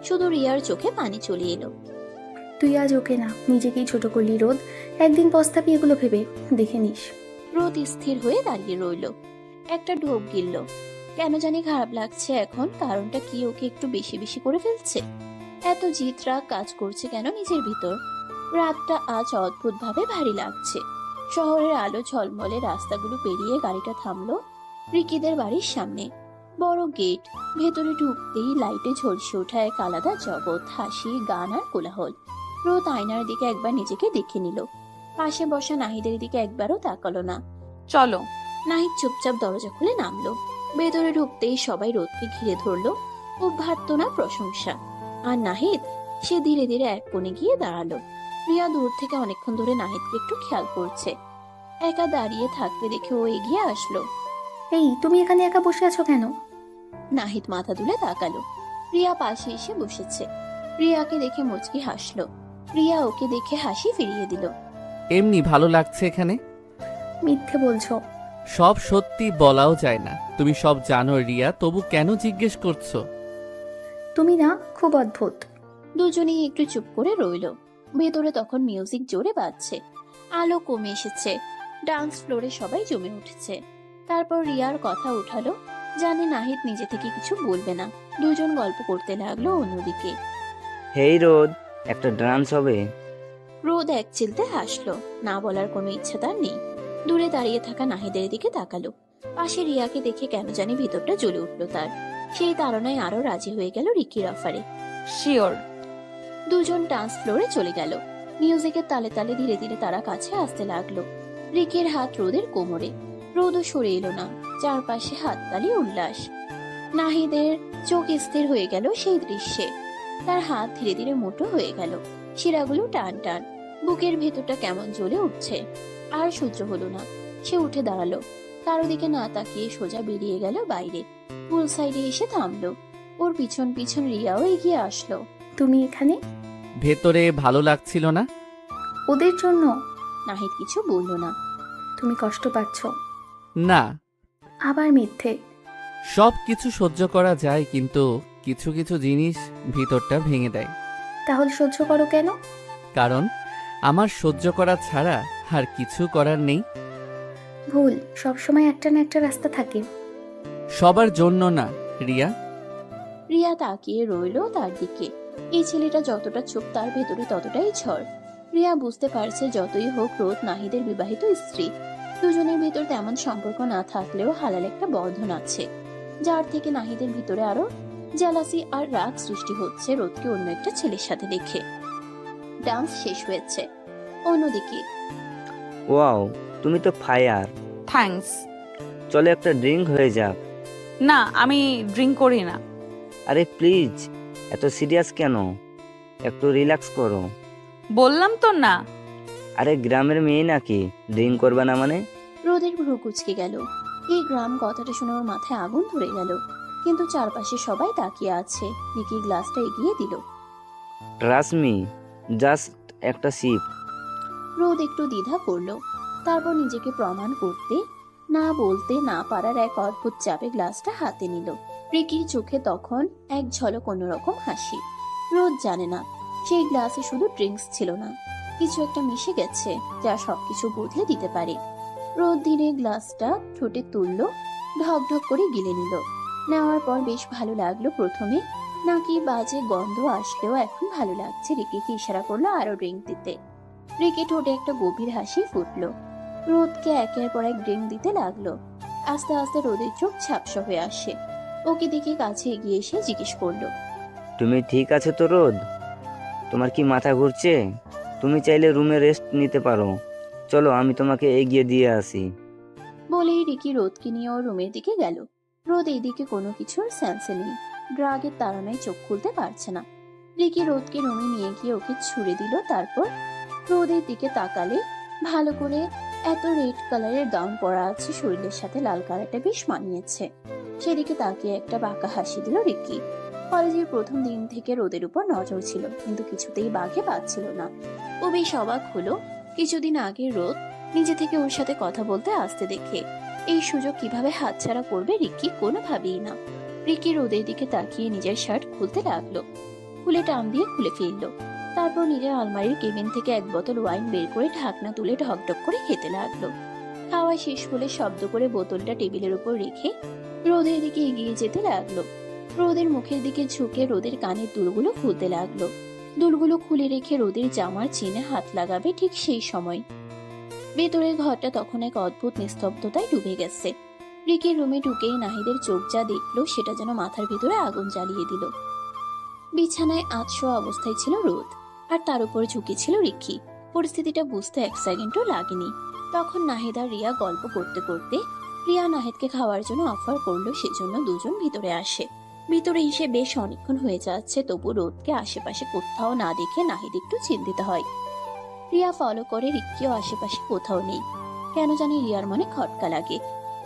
শুধু রিয়ার চোখে পানি চলে এলো।
তুই আজ ওকে না, নিজেকেই ছোট করলি রোদ। একদিন পস্তাবি এগুলো ভেবে, দেখে নিস।
রোদ স্থির হয়ে দাঁড়িয়ে রইল। একটা ঢোক গিলল। কেন জানি খারাপ লাগছে এখন। কারণটা কি? ওকে একটু বেশি বেশি করে ফেলছে? এত জিত রাগ কাজ করছে কেন নিজের ভিতর? রাতটা আজ অদ্ভুত ভাবে ভারী লাগছে। শহরের আলো ঝলমলে রাস্তাগুলো পেরিয়ে গাড়িটা থামলো রিকিদের বাড়ির সামনে। বড় গেট। ভেতরে ঢুকতেই লাইটে ঝলসে ওঠা এক আলাদা জগৎ, হাসি, গান আর কোলাহল। রোদ আয়নার দিকে একবার নিজেকে দেখে নিল। পাশে বসা নাহিদের দিকে একবারও তাকালো না।
চলো।
নাহিদ চুপচাপ দরজা খুলে নামলো। ভেতরে ঢুকতেই সবাই রোদকে ঘিরে ধরলো। অভ্যর্থনা, প্রশংসা। আর নাহিদ, সে ধীরে ধীরে এক কোণে গিয়ে দাঁড়ালো। রিয়া দূর থেকে অনেকক্ষণ ধরে নাহিদকে একটু খেয়াল করছে। একা দাঁড়িয়ে থাকতে দেখে ও এগিয়ে আসলো।
এই, তুমি এখানে একা বসে আছো কেন?
নাহিদ মাথা তুলে তাকালো। রিয়া পাশে এসে বসেছে। রিয়াকে দেখে মুচকি হাসলো। রিয়া ওকে দেখে হাসি ফিরিয়ে দিল।
এমনি ভালো লাগছে এখানে।
মিথ্যে বলছো।
সব সত্যি বলাও যায় না, তুমি সব জানো রিয়া, তবু কেন জিজ্ঞেস করছো?
তুমি না খুব অদ্ভুত।
দুজনেই একটু চুপ করে রইল। ভেতরে তখন মিউজিক জোরে বাজছে, আলো কমে এসেছে, ডান্স ফ্লোরে সবাই জমে উঠেছে। তারপর রিয়ার কথা উঠালো, জানে নাহিদ নিজে থেকে কিছু বলবে না। দুজন গল্প করতে লাগলো অন্যদিকে।
হেই রোদ, একটা ডান্স হবে?
রোদ এক চিলতে হাসলো, না বলার কোনো ইচ্ছা তার নেই। দূরে দাঁড়িয়ে থাকা নাহিদের দিকে তাকালো। পাশে রিয়াকে দেখে কেন জানি ভিতরটা জ্বলে উঠলো তার। সেই তাড়নায় আরো রাজি হয়ে গেল রিকির অফারে।
শিওর।
দুজন ডান্স ফ্লোরে চলে গেল। মিউজিকের তালে তালে ধীরে ধীরে তারা কাছে আসতে লাগলো। রিকির হাত রোদের কোমরে, রোদও সরে এলো না। চারপাশে হাততালি, উল্লাস। নাহিদের চোখ স্থির হয়ে গেল সেই দৃশ্যে। তার হাত ধীরে ধীরে মোটো হয়ে গেল, শিরাগুলো টান টান, বুকের ভেতরটা কেমন জ্বলে উঠছে। আর সহ্য হলো না, সে উঠে দাঁড়ালো। কারো দিকে না তাকিয়ে সোজা বেরিয়ে গেল বাইরে। পুল সাইডে এসে থামলো। ওর পিছন পিছন রিয়াও এগিয়ে আসলো।
তুমি এখানে?
ভেতরে ভালো লাগছিল না।
ওদের জন্য?
নাহিদ কিছু বলল না।
তুমি কষ্ট পাচ্ছ?
না,
আবার মিথ্যে।
সব কিছু সহ্য করা যায়, কিন্তু কিছু কিছু জিনিস ভিতরটা ভেঙে দেয়।
তাহলে সহ্য করো কেন?
কারণ আমার সহ্য করা ছাড়া আর কিছু করার নেই।
ভুল সবসময় একটা না একটা রাস্তা থাকে।
সবার জন্য না রিয়া।
রিয়া তাকিয়ে রইলো তার দিকে। এই ছেলেটা যতটা চুপ, তার ভেতরে ততটাই ঝড়। রিয়া বুঝতে পারছে যতই হোক রোদ নাহিদের বিবাহিত স্ত্রী। দুজনের ভেতর তেমন সম্পর্ক না থাকলেও হালাল একটা বন্ধন আছে, যার থেকে নাহিদের ভিতরে আরো জেলাসি আর রাগ সৃষ্টি হচ্ছে রোদকে অন্য একটা ছেলের সাথে দেখে। ডান্স শেষ হয়েছে। অন্যদিকে
ওয়াও, তুমি তো ফায়ার।
থ্যাঙ্কস।
চলো একটা ড্রিঙ্ক হয়ে যাক।
না, আমি ড্রিঙ্ক করি না।
আরে প্লিজ, এত সিরিয়াস কেন? একটু রিল্যাক্স করো।
বললাম তো না।
আরে গ্রামের মেয়ে নাকি, ড্রিঙ্ক করবে না মানে?
রোদের ভ্রু কুচকে গেল। এই গ্রাম কথাটা শুনে ওর মাথায় আগুন ধরে গেল। কিন্তু চারপাশে সবাই তাকিয়ে আছে। রিকি গ্লাসটা এগিয়ে দিল।
ট্রাস্ট মি, জাস্ট একটা সিপ।
রোদ একটু দ্বিধা করলো, তারপর নিজেকে প্রমাণ করতে না বলতে না পারার এক অদ্ভুত চাপে গ্লাসটা হাতে নিল। রিকির চোখে তখন এক ঝলক অন্যরকম হাসি। রোদ জানে না সেই গ্লাসে শুধু ড্রিঙ্কস ছিল না, কিছু একটা মিশে গেছে যা সবকিছু বদলে দিতে পারে। রোদ ধীরে গ্লাসটা ঠোঁটে তুললো, ঢক ঢক করে গিলে নিল। নেওয়ার পর বেশ ভালো লাগলো প্রথমে, নাকি বাজে গন্ধ আসলেও এখন ভালো লাগছে। রিকিকে ইশারা করলো আরো ড্রিঙ্ক দিতে। রিকি ঠোঁটে একটা গভীর হাসি ফুটলো। রোদকে একের পর এক ড্রিঙ্ক দিতে লাগলো। আস্তে আস্তে রোদের চোখ ঝাপসা হয়ে আসে। ওকে দেখে কাছে এগিয়ে এসে জিজ্ঞেস করলো,
তুমি ঠিক আছে তো রোদ? তোমার কি মাথা ঘুরছে? তুমি চাইলে রুমে রেস্ট নিতে পারো। চলো আমি তোমাকে এগিয়ে দিয়ে আসি।
বলেই রিকি রোদকে নিয়ে ওর রুমের দিকে গেল। রোদ এইদিকে কোনো কিছুর সেন্সে নেই, ড্রাগের তাড়নায় চোখ খুলতে পারছে না। রিকি রোদকে রুমে নিয়ে গিয়ে ওকে ছুড়ে দিল। তারপর রোদের দিকে তাকালে ভালো করে এত রেড কালারের গাউন পরা আছে, শরীরের সাথে লাল কালারটা বেশ মানিয়েছে। সেদিকে তাকিয়ে একটা বাঁকা হাসি দিল রিকি। কলেজের প্রথম দিন থেকে রোদের উপর নজর ছিল, কিন্তু কিছুতেই বাঘে পাচ্ছিল না। ও বেশ অবাক হলো কিছুদিন আগে রোদ নিজে থেকে ওর সাথে কথা বলতে আসতে দেখে। এই সুযোগ কিভাবে হাতছাড়া করবে রিকি কোনোভাবেই না। রিকি রোদের দিকে তাকিয়ে নিজের শার্ট খুলতে লাগলো, খুলে টান দিয়ে খুলে ফেললো। তারপর নিজের আলমারির কেবিন থেকে এক বোতল ওয়াইন বের করে ঢাকনা তুলে ঢকঢক করে খেতে লাগলো। খাওয়া শেষ হলে শব্দ করে বোতলটা টেবিলের উপর রেখে রোদের দিকে এগিয়ে যেতে লাগলো। রোদের মুখের দিকে ঝুঁকে রোদের কানের দুলগুলো খুলতে লাগলো। দুলগুলো খুলে রেখে রোদের জামার চেনে হাত লাগাবে ঠিক সেই সময় ভেতরের ঘরটা তখন এক অদ্ভুত নিস্তব্ধতায় ডুবে গেছে। রিকির রুমে ঢুকেই নাহিদের চোখ যা দেখলো সেটা যেন মাথার ভিতরে আগুন জ্বালিয়ে দিল। বিছানায় আধশোয়া অবস্থায় ছিল রোদ, আর তার উপর ঝুঁকে ছিল রিকি। পরিস্থিতিটা বুঝতে এক সেকেন্ডও লাগেনি। তখন নাহিদ আর রিয়া গল্প করতে করতে রিয়া নাহিদকে খাওয়ার জন্য অফার করলো, সেজন্য দুজন ভিতরে আসে। ভিতরে এসে বেশ অনেকক্ষণ হয়ে যাচ্ছে, তবু রোদকে আশেপাশে কোথাও না দেখে নাহিদ একটু চিন্তিত হয়। রিয়া ফলো করে, রিক্কিও আশেপাশে কোথাও নেই। কেন জানি রিয়ার মনে খটকা লাগে।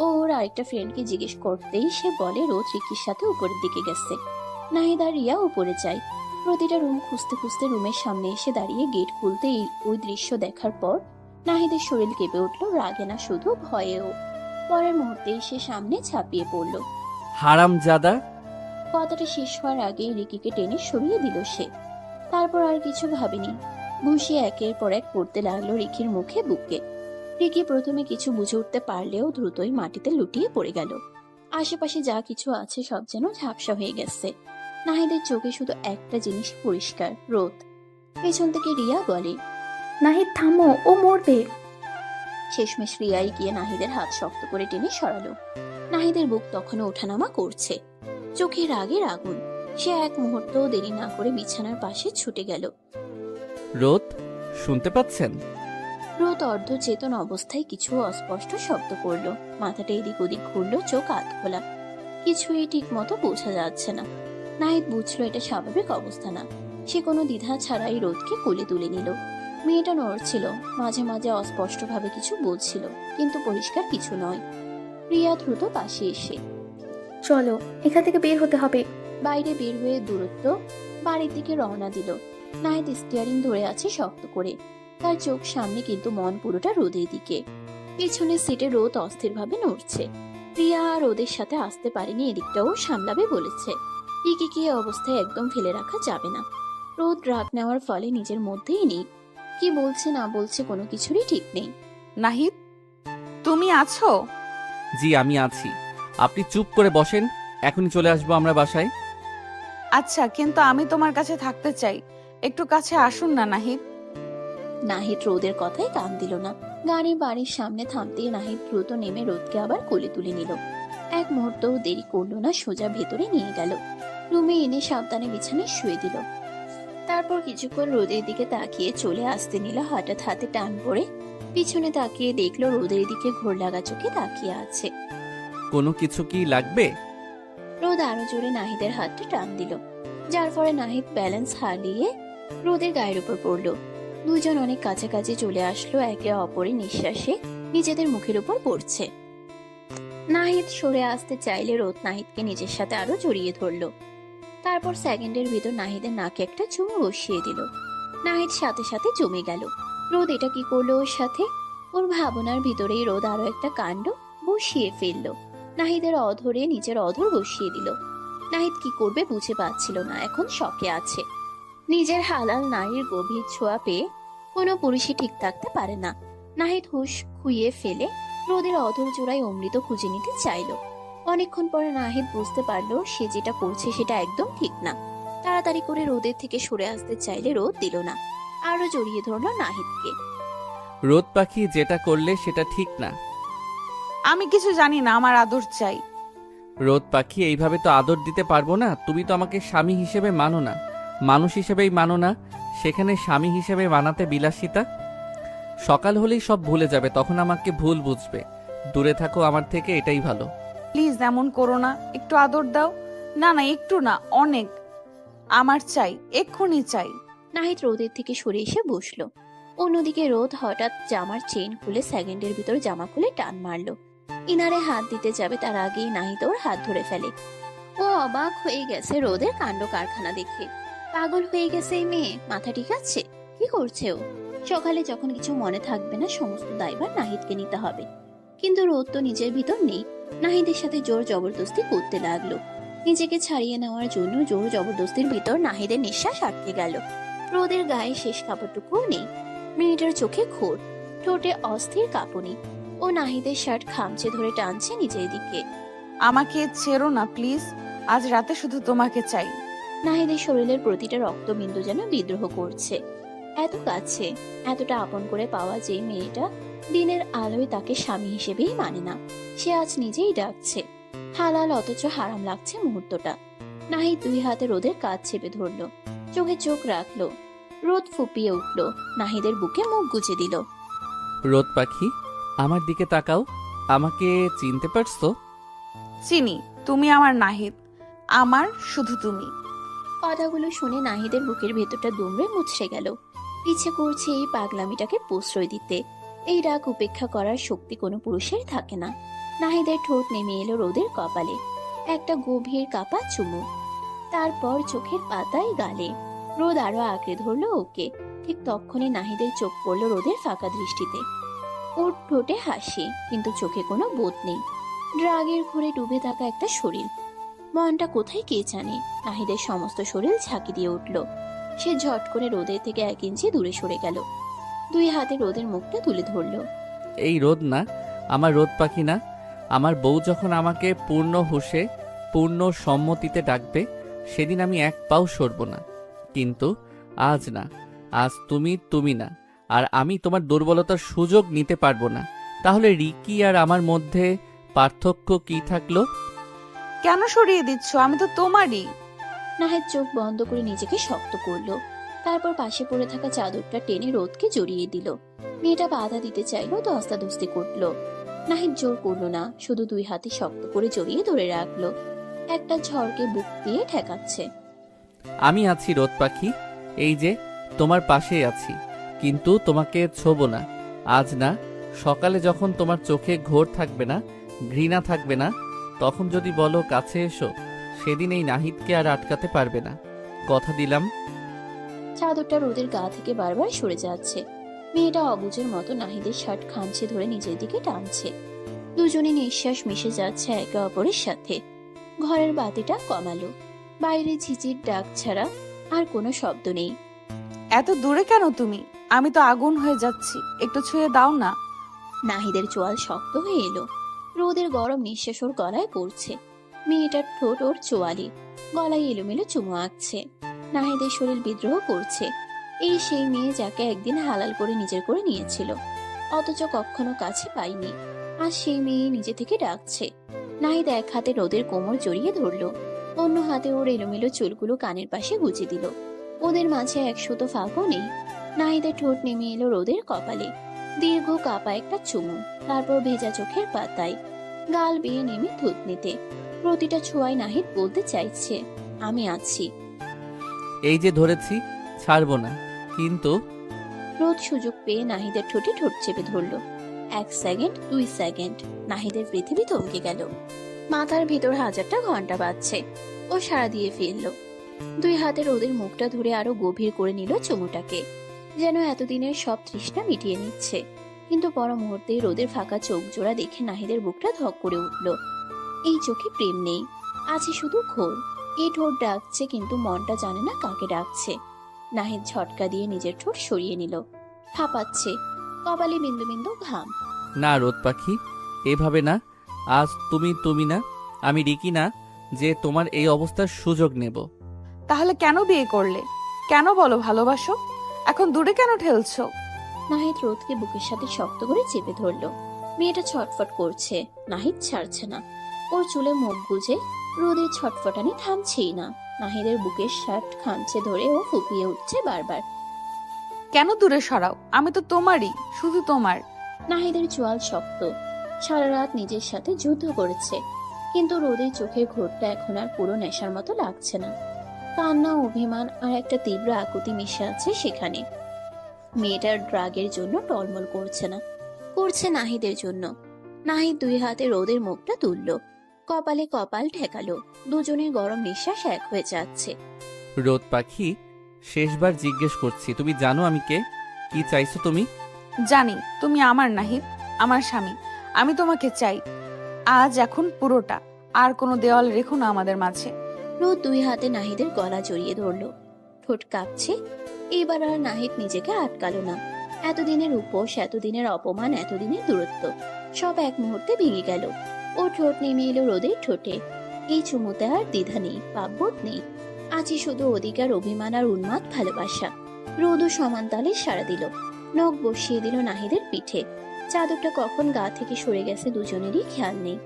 ও ওর আরেকটা ফ্রেন্ডকে জিজ্ঞেস করতেই সে বলে রোদ রিক্কির সাথে উপরের দিকে গেছে। নাহিদ আর রিয়া উপরে যায়। প্রতিটা রুম খুঁজতে খুঁজতে রুমের সামনে এসে দাঁড়িয়ে গেট খুলতেই ওই দৃশ্য দেখার পর নাহিদের শরীর কেঁপে উঠল রাগে না শুধু ভয়েও। পরের মুহূর্তেই সে সামনে ঝাঁপিয়ে পড়ল।
হারামজাদা!
কথাটা শেষ হওয়ার আগেই রিকিকে টেনে সরিয়ে দিল সে। তারপর আর কিছু ভাবেনি, ঘুষিয়ে একের পর এক পড়তে লাগলো রিকির মুখে বুকে। রিকি প্রথমে কিছু বুঝে উঠতে পারলেও দ্রুতই মাটিতে লুটিয়ে পড়ে গেল। আশেপাশে যা কিছু আছে সব যেন ঝাপসা হয়ে গেছে। নাহিদের চোখে শুধু একটা জিনিস পরিষ্কার, রোদ। পেছন থেকে রিয়া বলে,
নাহিদ থামো, ও মরবে।
শেষমেশ রিয়াই গিয়ে নাহিদের হাত শক্ত করে টেনে সরালো। নাহিদের বুক তখনও ওঠানামা করছে, চোখে রাগের আগুন। সে এক মুহূর্তও দেরি না করে বিছানার পাশে ছুটে গেল।
রোদ, শুনতে পাচ্ছেন?
রোদ অর্ধ চেতন অবস্থায় কিছু অস্পষ্ট শব্দ করলো। মাথাটা এদিক ওদিক ঘুরলো, চোখ আধ খোলা। কিছুই ঠিক মতো বোঝা যাচ্ছে না। নাহিদ বুঝলো এটা স্বাভাবিক অবস্থা না। সে কোনো দ্বিধা ছাড়াই রোদকে কোলে তুলে নিল। মেয়েটা নড়ছিল, মাঝে মাঝে অস্পষ্টভাবে কিছু বলছিল, কিন্তু পরিষ্কার কিছু নয়। রিয়া দ্রুত পাশে এসে,
চলো, এখান থেকে বের হতে হবে।
বাইরে বের হয়ে দূরত্ব বাড়ির দিকে রওনা দিল। নাহিদ স্টিয়ারিং ধরে আছে শক্ত করে, তার চোখ সামনে কিন্তু মন পুরোটা রোদের দিকে। পেছনের সিটে রোদ অস্থিরভাবে নড়ছে। রিয়া আর রোদের সাথে আসতে পারেনি, এদিকটাও সামলাবে বলেছে। রিকিকে এই অবস্থায় একদম ফেলে রাখা যাবে না। রোদ রাগ নেওয়ার ফলে নিজের মধ্যেই নেই, কি বলছে না বলছে কোনো কিছুরই ঠিক নেই।
নাহিদ, তুমি আছো?
জি, আমি আছি। আপনি চুপ করে বসেন, এখনই চলে আসবো আমরা বাসায়।
আচ্ছা, কিন্তু আমি তোমার কাছে থাকতে চাই। একটু কাছে আসুন না নাহিদ।
নাহিদ রোদের কথায় কান দিল না। গাড়ি বাড়ির সামনে থামতেই নাহিদ দ্রুত নেমে রোদকে আবার কোলে তুলে নিল। এক মুহূর্তও দেরি করলো না, সোজা ভেতরে নিয়ে গেল। রুমে এনে সাবধানে বিছানায় শুয়ে দিল। তারপর কিছুক্ষণ রোদের দিকে তাকিয়ে চলে আসতে নিল। হঠাৎ হাতে টান পড়ে পিছনে তাকিয়ে দেখলো রোদের দিকে ঘোর লাগা চোখে তাকিয়ে আছে।
কোনো কিছু কি লাগবে?
রোদ আরো জোরে নাহিদের হাতটা টান দিল, যার ফলে নাহিদ ব্যালেন্স হারিয়ে রোদের গায়ের উপর পড়লো। দুজন অনেক কাছাকাছি চলে আসলো, একে অপরের নিঃশ্বাসে নিজেদের মুখের উপর পড়ছে। নাহিদ সরে আসতে চাইলে রোদ নাহিদকে নিজের সাথে আরো জড়িয়ে ধরলো। তারপর সেকেন্ডের ভিতর নাহিদের নাকে একটা চুমু বসিয়ে দিল। নাহিদ সাথে সাথে জমে গেল। রোদ এটা কি করলো ওর সাথে? ওর ভাবনার ভিতরেই রোদ আরো একটা কাণ্ড বসিয়ে ফেললো। নাহিদের অধরে নিজের অধর বসিয়ে দিল। নাহিদ কি করবে বুঝে পাচ্ছিল না, এখন শকে আছে। নিজের হালাল নারীর গভীর ছোঁয়া পেয়ে কোনো পুরুষই ঠিক থাকতে পারে না। নাহিদ হুঁশ খুইয়ে ফেলে রোদের অধর জোড়ায় অমৃত খুঁজে নিতে চাইলো। অনেকক্ষণ পরে নাহিদ বুঝতে পারলো সে যেটা করছে সেটা একদম ঠিক না। তাড়াতাড়ি করে রোদের থেকে সরে আসতে চাইলে রোদ দিল না, আরো জড়িয়ে ধরলো নাহিদকে।
রোদ পাখি, যেটা করলে সেটা ঠিক না।
আমি কিছু জানি না, আমার আদর চাই।
রোদ পাখি, এইভাবে তো আদর দিতে পারবো না। তুমি তো আমাকে স্বামী হিসেবে মানো না, মানুষ হিসেবেই মানো না। সেখানে স্বামী হিসেবে মানাতে বিলাসিতা। সকাল হলেই সব ভুলে যাবে, তখন আমাকে ভুল বুঝবে। দূরে থাকো আমার থেকে, এটাই ভালো।
প্লিজ এমন করো না, একটু আদর দাও। না না, একটু না, অনেক। আমার চাই, এক্ষুনি চাই।
নাহিদ রোদের থেকে সরে এসে বসলো। অন্যদিকে রোদ হঠাৎ জামার চেইন খুলে সেকেন্ডের ভিতর জামা খুলে টান মারলো। ইনারে হাত দিতে যাবে তার আগেই নাহিদ ওর হাত ধরে ফেলে। ও অবাক হয়ে গেছে রোদের কাণ্ড কারখানা দেখে। পাগল হয়ে গেছে এই মেয়ে, মাথা ঠিক আছে? কি করছে ও? সকালে যখন কিছু মনে থাকবে না, সমস্ত দায়ভার নাহিদকে নিতে হবে। কিন্তু রোদ তো নিজের ভিতর নেই। নাহিদের সাথে জোর জবরদস্তি করতে লাগলো। নিজেকে ছাড়িয়ে নেওয়ার জন্য জোর জবরদস্তির ভিতর নাহিদের নিঃশ্বাস আটকে গেল। রোদের গায়ে শেষ কাপড়টুকুও নেই। মেয়েটার চোখে ঘোর, ঠোঁটে অস্থির কাঁপুনি। ও নাহিদের শার্ট খামচে ধরে টানছে নিজের দিকে।
আমাকে ছেড়ো না প্লিজ, আজ রাতে শুধু তোমাকে চাই।
নাহিদের শরীরের প্রতিটা রক্তবিন্দু যেন বিদ্রোহ করছে। এত কাছে, এতটা আপন করে পাওয়া যে মেয়েটা দিনের আলোয় তাকে স্বামী হিসেবেই মানে না, সে আজ নিজেই ডাকছে। হালাল অথচ হারাম লাগছে মুহূর্তটা। নাহিদ দুই হাতে রোদের কাঁধ চেপে ধরলো, চোখে চোখ রাখলো। রোদ ফুপিয়ে উঠলো, নাহিদের বুকে মুখ গুজে দিল।
রোদ পাখি, আমার দিকে তাকাও। আমাকে চিনতে পারছো?
চিনি, তুমি আমার নাহিদ, আমার শুধু তুমি।
কথাগুলো শুনে নাহিদের বুকের ভেতরটা দুমড়ে মুচড়ে গেল। ইচ্ছে করছে এই পাগলামিটাকে প্রশ্রয় দিতে। এই রাগ উপেক্ষা করার শক্তি কোনো পুরুষের থাকে না। নাহিদের ঠোঁট নেমে এলো রোদের কপালে, একটা গভীর কাপা চুমু। তারপর চোখের পাতায় গালে। রোদ আরো আঁকড়ে ধরলো ওকে। ঠিক তখনই নাহিদের চোখ পড়লো রোদের ফাঁকা দৃষ্টিতে। ওর ঠোঁটে হাসি, কিন্তু চোখে কোনো বোধ নেই। ড্রাগের ঘুরে ডুবে থাকা একটা শরীর। মনটা কোথায় কে জানে। নাহিদের সমস্ত শরীর ঝাঁকি দিয়ে উঠল। সে ঝট করে রোদের থেকে 1 ইঞ্চি দূরে সরে গেল। 2 হাতে রোদের মুখটা তুলে ধরলো।
এই রোদ না, আমার রোদ পাখি না। আমার বউ যখন আমাকে পূর্ণ হুঁশে পূর্ণ সম্মতিতে ডাকবে, সেদিন আমি এক পাও সরব না। কিন্তু আজ না, আজ তুমি না, আর আমি তোমার দুর্বলতার সুযোগ নিতে পারবো না। তাহলে রিকি আর আমার মধ্যে পার্থক্য কি থাকলো?
কেন সরিয়ে দিচ্ছ? আমি তো তোমারই।
নাহিদ চোখ বন্ধ করে নিজেকে শক্ত করলো। তারপর পাশে পড়ে থাকা চাদরটা টেনে রোদকে জড়িয়ে দিল। মেয়েটা বাধা দিতে চাইলো, ধস্তাধস্তি করলো। নাহিদ জোর করলো না, শুধু 2 হাতে শক্ত করে জড়িয়ে ধরে রাখলো। একটা ঝড়কে বুক দিয়ে ঠেকাচ্ছে।
আমি আছি রোদ পাখি, এই যে তোমার পাশেই আছি, কিন্তু তোমাকে ছোবো না। আজ না, সকালে যখন তোমার চোখে ঘোর থাকবে না, ঘৃণা থাকবে না, তখন যদি বলো কাছে এসো, সেদিন এই নাহিদকে আর আটকাতে পারবে না। কথা দিলাম।
চাদরটা রোদের গা থেকে বারবার সরে যাচ্ছে। মেয়েটা অবুঝের মতো নাহিদের শার্ট খামচে ধরে নিজের দিকে টানছে। দুজনে নিঃশ্বাস মিশে যাচ্ছে একে অপরের সাথে। ঘরের বাতিটা কমালো। বাইরে ঝিঝির ডাক ছাড়া আর কোনো শব্দ নেই।
এত দূরে কেন তুমি? আমি তো আগুন হয়ে যাচ্ছি, একটু ছুঁয়ে দাও না।
নাহিদের চোয়াল শক্ত হয়ে এলো। রোদের গরম নিঃশ্বাস ওর গলায় পড়ছে। মেয়েটার ঠোঁট ওর চোয়ালি, গলায় এলোমেলো চুমু আঁকছে। নাহিদের শরীর বিদ্রোহ করছে। এই সেই মেয়ে যাকে একদিন হালাল করে নিজের করে নিয়েছিল, অথচ কখনো কাছে পাইনি। আজ সেই মেয়ে নিজে থেকে ডাকছে। নাহিদ এক হাতে রোদের কোমর জড়িয়ে ধরলো, অন্য হাতে ওর এলোমেলো চুলগুলো কানের পাশে গুজে দিল। ওদের মাঝে এক সুতো ফাঁকও নেই। নাহিদের ঠোঁট নেমে এলো রোদের কপালে। দীর্ঘ কাপা একটা চুমু, তারপর ভেজা চোখের পাতায়, গাল বেয়ে নেমে থুতনিতে। প্রতিটা ছোঁয়ায় নাহিদ বলতে চাইছে, আমি আছি।
এই যে ধরেছি, ছাড়বো না। কিন্তু
রোদ সুযোগ পেয়ে নাহিদের ঠোঁটে ঠোঁট চেপে ধরলো। 1 সেকেন্ড, 2 সেকেন্ড, নাহিদের পৃথিবী থমকে গেল। মাথার ভিতর 1000টা ঘন্টা বাজছে। ও সাড়া দিয়ে ফেললো। 2 হাতে রোদের মুখটা ধরে আরো গভীর করে নিল চুমুটাকে, যেন এতদিনের সব তৃষ্ণা মিটিয়ে নিচ্ছে। কিন্তু পর মুহূর্তেই রোদের ফাঁকা চোখ জোড়া দেখে নাহিদের বুকটা ধক করে উঠল। এই চোখে প্রেম নেই, আছে শুধু ঘোর। এই ঠোঁট ডাকছে, কিন্তু মনটা জানে না কাকে ডাকছে। নাহিদ ঝটকা দিয়ে নিজের ঠোঁট সরিয়ে নিল। হাঁপাচ্ছে, কপালে বিন্দু বিন্দু ঘাম।
না রোদ পাখি, এভাবে না। আজ তুমি না, আমি রিকি না, যে তোমার এই অবস্থার সুযোগ নেব।
তাহলে কেন বিয়ে করলে? কেন বলো ভালোবাসো? এখন দূরে কেন ঠেলছো?
নাহিদ রোদকে বুকের সাথে শক্ত করে চেপে ধরলো। মেয়েটা ছটফট করছে, নাহিদ ছাড়ছে না। ওর চুলে মুখ গুজে। রোদের ছটফটানি থামছেই না। নাহিদের বুকের শার্ট খামচে ধরে ও ফুপিয়ে উঠছে বারবার।
কেন দূরে সরাও? আমি তো তোমারই, শুধু তোমার।
নাহিদের চোয়াল শক্ত। সারা রাত নিজের সাথে যুদ্ধ করেছে, কিন্তু রোদের চোখের ঘোরটা এখন আর পুরো নেশার মতো লাগছে না। কান্না, অভিমান আর একটা তীব্র আকুতি মিশে আছে সেখানে। মেয়েটার ড্রাগের জন্য টলমল করছে না, করছে নাহিদের জন্য। নাহিদ 2 হাতে রোদের মুখটা তুলল, কপালে কপাল ঠেকালো। দুজনের গরম নিঃশ্বাস এক হয়ে যাচ্ছে।
রোদ পাখি, শেষবার জিজ্ঞেস করছি, তুমি জানো আমি কে? কি চাইছো তুমি?
জানি তুমি আমার নাহিদ, আমার স্বামী। আমি তোমাকে চাই, আজ এখন পুরোটা। আর কোনো দেওয়াল রেখো না আমাদের মাঝে।
রোদ 2 হাতে নাহিদের গলা জড়িয়ে ধরলো। ঠোঁট কাঁপছে। এইবার আর নাহিদ নিজেকে আটকালো না। এতদিনের উপোস, এতদিনের অপমান, এতদিনের দূরত্ব সব এক মুহূর্তে ভেঙে গেল। ও ঠোঁট নেমে এলো রোদের ঠোঁটে। এই চুমুতে আর দ্বিধা নেই, পাপবোধ নেই। আছে শুধু অধিকার, অভিমান আর উন্মাদ ভালোবাসা। রোদও সমান তালে সাড়া দিল। নখ বসিয়ে দিল নাহিদের পিঠে। চাদরটা কখন গা থেকে সরে গেছে দুজনেরই খেয়াল নেই।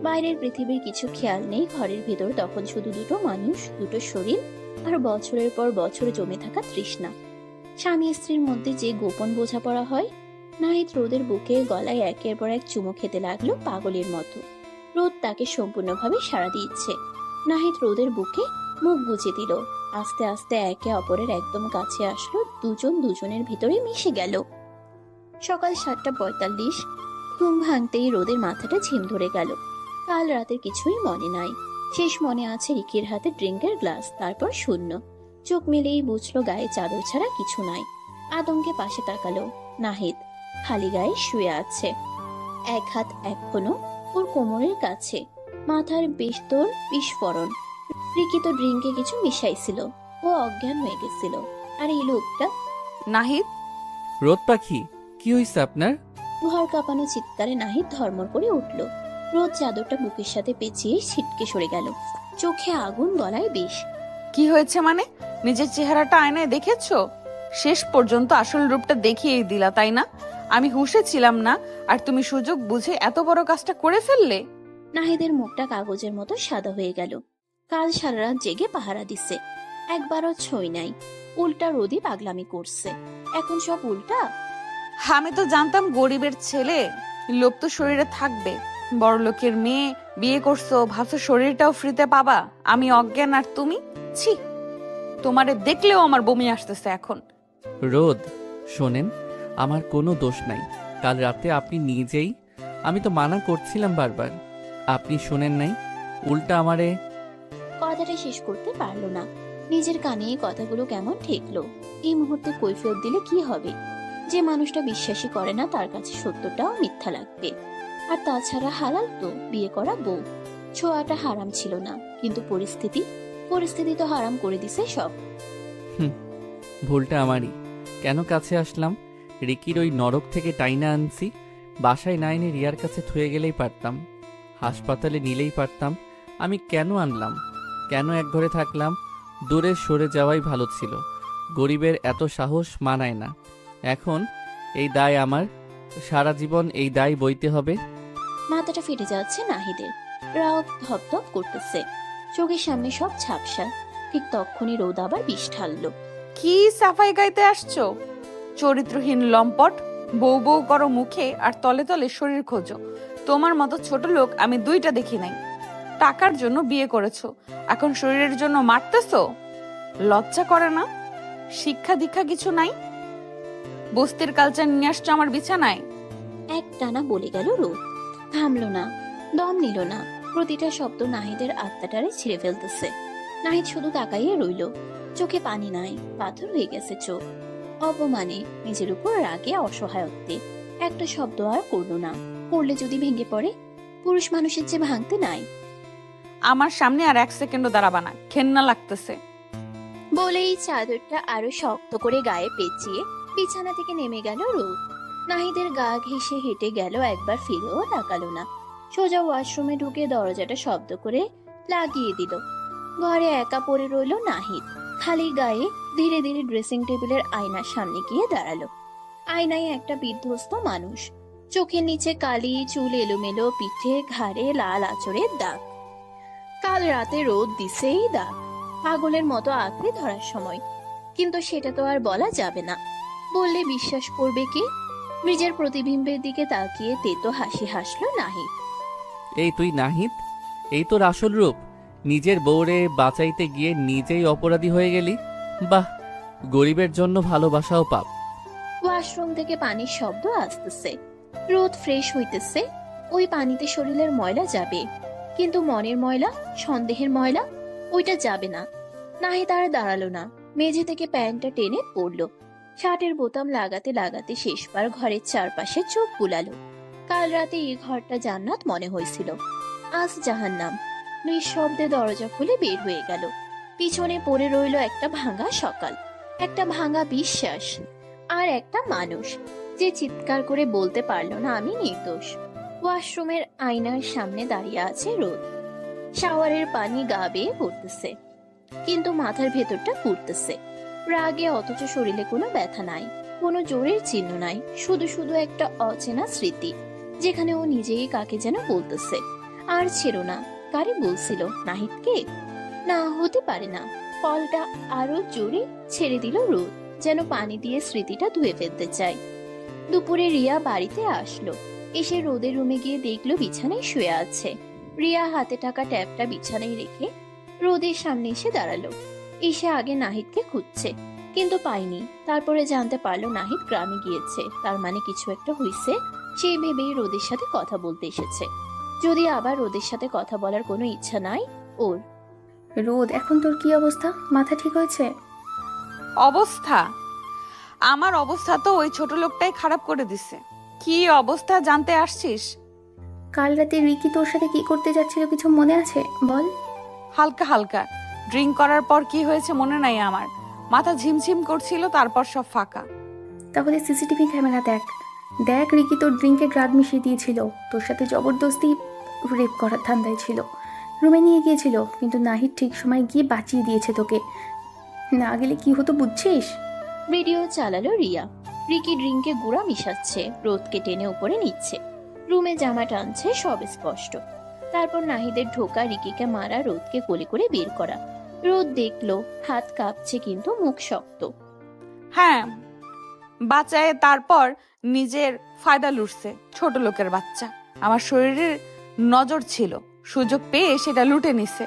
বাইরের পৃথিবীর কিছু খেয়াল নেই। ঘরের ভেতর তখন শুধু 2টো মানুষ, 2টো শরীর আর বছরের পর বছর জমে থাকা তৃষ্ণা। স্বামী স্ত্রীর মধ্যে যে গোপন বোঝাপড়া হয়। নাহিদ রোদের বুকে গলায় একের পর এক চুমু খেতে লাগলো পাগলের মতো। রোদ তাকে সম্পূর্ণভাবে সাড়া দিচ্ছে। নাহিদ রোদের বুকে মুখ গুজে দিল। আস্তে আস্তে একে অপরের একদম কাছে আসলো। দুজন দুজনের ভিতরে মিশে গেল। সকাল 7:45। ঘুম ভাঙতেই রোদের মাথাটা ঝিম ধরে গেল। কাল রাতের কিছুই মনে নাই। শেষ মনে আছে রিকির হাতে ড্রিঙ্কের গ্লাস, তারপর শূন্য। চোখ মেলেই বুঝলো গায়ে চাদর ছাড়া কিছু নাই। আতঙ্কে পাশে তাকালো। নাহিদ খালি গায়ে শুয়ে আছে, এক হাত এখনো ওর কোমরের কাছে, মাথার বিস্তর বিস্ফোরণ। রিকি তো ড্রিঙ্কে কিছু মিশাইছিল, ও অজ্ঞান হয়ে গেছিল। আর এই লোকটা
নাহিদ,
রোদ পাখি, কি হয়েছে আপনার?
ঘর কাঁপানো চিৎকারে নাহিদ ধর্মর করে উঠল। রোদ চাদরটা বুকের সাথে পেঁচিয়ে ছিটকে সরে গেল। চোখে আগুন, গলায় বিষ।
কি হয়েছে মানে? নিজের চেহারাটা আয়নায় দেখেছো? শেষ পর্যন্ত আসল রূপটা দেখিয়েই দিলা, তাই না? আমি হুঁশে ছিলাম না, আর তুমি সুযোগ বুঝে এত বড় কাজটা করে ফেললে।
নাহিদের মুখটা কাগজের মতো সাদা হয়ে গেল। কাল সারা রাত জেগে পাহারা দিছে, একবারও ছই নাই। উল্টা রোদই পাগলামি করছে। এখন সব উল্টা।
আমি তো জানতাম গরিবের ছেলে, লোভ তো শরীরে থাকবে। বড় লোকের মেয়ে বিয়ে করছো, ভাবছো শরীরটাও ফ্রিতে পাবা। আমি অজ্ঞান আর তুমি, ছি, তোমারে দেখলেও আমার বমি আসতেছে এখন।
রোদ, শোনেন, আমার কোনো দোষ নাই। কাল রাতে আপনি নিজেই, আমি তো মানা করছিলাম বারবার, আপনি শোনেন নাই, উল্টা আমারে।
কথাটা শেষ করতে পারলো না। নিজের কানে এই কথাগুলো কেমন ঠেকলো। এই মুহূর্তে কৈফিয়ত দিলে কি হবে? যে মানুষটা বিশ্বাসই করে না, তার কাছে সত্যটাও মিথ্যা লাগবে। আর তাছাড়া হালাল তো বিয়ে করা বউ। ছোঁয়াটা হারাম ছিল না, কিন্তু পরিস্থিতি তো হারাম করে দিছে সব।
ভুলটা আমারই। কেন কাছে আসলাম? রিকির ওই নরক থেকে টাইনা আনছি। বাসায় না এনে রিয়ার কাছে থুয়ে গেলেই পারতাম, হাসপাতালে নিলেই পারতাম। আমি কেন আনলাম? কেন এক ঘরে থাকলাম? দূরে সরে যাওয়াই ভালো ছিল। গরিবের এত সাহস মানায় না। এখন এই দায় আমার, সারা জীবন এই দায় বইতে হবে।
মাথাটা ফেটে যাচ্ছে নাহিদের, রাগ ধপধপ করতেছে, চোখের সামনে সব ঝাপসা। ঠিক তখনই রোদ আবার বিষ ঢাললো।
কি সাফাই গাইতে আসছো? চরিত্রহীন লম্পট, বউ বউ করো মুখে আর তলে তলে শরীর খোঁজো। তোমার মতো ছোট লোক আমি দুইটা দেখি নাই। টাকার জন্য বিয়ে করেছো, এখন শরীরের জন্য মারতেছো? লজ্জা করে না? শিক্ষা দীক্ষা কিছু নাই? বস্তির কালচার নিয়ে আসছো আমার বিছানায়।
এক টানা বলে গেল রোদ। থামলো না, দম নিল না। প্রতিটা শব্দ নাহিদের আত্মাটারে ছিঁড়ে ফেলতেছে। নাহিদ শুধু তাকাইয়ে রইল, চোখে পানি নাই, পাথর হয়ে গেছে চোখ। অপমানে, নিজের উপর রাগে, অসহায়ত্বে একটা শব্দ আর করলো না। করলে যদি ভেঙে পড়ে? পুরুষ মানুষের যে ভাঙতে নাই।
আমার সামনে আর 1 সেকেন্ডও দাঁড়াবা না, ঘেন্না লাগতেছে।
বলেই চাদরটা আরো শক্ত করে গায়ে পেঁচিয়ে বিছানা থেকে নেমে গেল রোদ। নাহিদের গা ঘেঁষে হেঁটে গেল, একবার ফিরেও তাকালো না। সোজা ওয়াশরুমে ঢুকে দরজাটা শব্দ করে লাগিয়ে দিল। ঘরে একা পড়ে রইল নাহিদ, খালি গায়ে। ধীরে ধীরে ড্রেসিং টেবিলের আয়নার সামনে গিয়ে দাঁড়ালো। আয়নায় একটা বিধ্বস্ত মানুষ, চোখের নিচে কালি, চুল এলোমেলো, পিঠে ঘাড়ে লাল আঁচড়ের দাগ। কাল রাতে রোদ দিছে এই দাগ, পাগলের মতো আঁকড়ে ধরার সময়। কিন্তু সেটা তো আর বলা যাবে না, বললে বিশ্বাস করবে কি? নিজের প্রতিবিম্বের দিকে তাকিয়ে তেতো হাসি হাসলো নাহিদ।
এই তুই নাহিদ? এই তোর আসল রূপ? নিজের বউরে বাঁচাইতে গিয়ে নিজেই অপরাধী হয়ে গেলি। বাহ, গরিবের জন্য ভালোবাসাও পাপ।
ওয়াশরুম থেকে পানির শব্দ আসতেছে। রোদ ফ্রেশ হইতেছে। ওই পানিতে শরীরের ময়লা যাবে, কিন্তু মনের ময়লা, সন্দেহের ময়লা, ওইটা যাবে না। নাহিদ আর দাঁড়ালো না, মেঝে থেকে প্যান্টটা টেনে পড়লো। শার্টের বোতাম লাগাতে লাগাতে শেষবার ঘরের চারপাশে চোখ বুলালো। কাল রাতে এই ঘরটা জান্নাত মনে হয়েছিল, আজ জাহান্নাম। নিঃশব্দে দরজা খুলে বের হয়ে গেল। পিছনে পড়ে রইল একটা ভাঙা সকাল, একটা ভাঙা বিশ্বাস, আর একটা মানুষ যে চিৎকার করে বলতে পারলো না আমি নির্দোষ। ওয়াশরুমের আয়নার সামনে দাঁড়িয়ে আছে রোদ। শাওয়ারের পানি গা বেয়ে পড়তেছে, কিন্তু মাথার ভেতরটা পুড়তেছে রাগে। অথচ শরীরে কোনো ব্যথা নাই, কোনো জোরের চিহ্ন নাই, শুধু শুধু একটা অচেনা স্মৃতি, যেখানে ও নিজেই কাকে যেন বলতেছে। আর ছিল না, কারে বলছিল? নাহিদকে? না, হতে পারে না। কলটা আরো জোরে ছেড়ে দিল রোদ, যেন পানি দিয়ে স্মৃতিটা ধুয়ে ফেলতে চায়। দুপুরে রিয়া বাড়িতে আসলো। এসে রোদের রুমে গিয়ে দেখলো বিছানায় শুয়ে আছে। রিয়া হাতে থাকা ট্যাবটা বিছানায় রেখে রোদের সামনে এসে দাঁড়ালো। এসে আগে নাহিদকে খুঁজছে, কিন্তু পায়নি। তারপরে জানতে পারলো নাহিদ গ্রামে গিয়েছে, তার মানে কিছু একটা হইছে। সেই ভেবেই রোদের সাথে কথা বলতে এসেছে। যদি আবার রোদের সাথে কথা বলার কোনো ইচ্ছা নাই ওর।
রোদ, এখন তোর কি অবস্থা? মাথা ঠিক হয়েছে?
অবস্থা? আমার অবস্থা তো ওই ছোট লোকটাই খারাপ করে দিছে। কি অবস্থা জানতে আসছিস?
কাল রাতে রিকি তোর সাথে কি করতে যাচ্ছিল কিছু মনে আছে বল?
হালকা হালকা ড্রিঙ্ক করার পর কি হয়েছে মনে নাই আমার। মাথা ঝিমঝিম করছিল, তারপর সব ফাঁকা।
তাহলে সিসিটিভি ক্যামেরা দেখ। দেখ রিকি তোর ড্রিঙ্কে ড্রাগ মিশিয়ে দিয়েছিল, তোর সাথে জবরদস্তি রেপ করার ধান্দায় ছিল। রুমে নিয়ে গিয়েছিল, কিন্তু নাহিদ ঠিক সময় গিয়ে বাঁচিয়ে দিয়েছে তোকে। না গেলে কি হতো বুঝছিস?
ভিডিও চালালো রিয়া। রিকি ড্রিঙ্কে গুঁড়া মিশাচ্ছে, রোদকে টেনে উপরে নিচ্ছে, রুমে জামা টানছে, সব স্পষ্ট। তারপর নাহিদের ঢোকা, রিকিকে মারা, রোদকে কোলে করে বের করা। রোদ দেখলো হাত কাঁপছে কিন্তু মুখ শক্ত।
হ্যাঁ, বাঁচায় তারপর নিজের ফায়দা লুটছে। ছোট লোকের বাচ্চা। আমার শরীরের নজর ছিল, সুযোগ পেয়ে সেটা লুটে নিছে।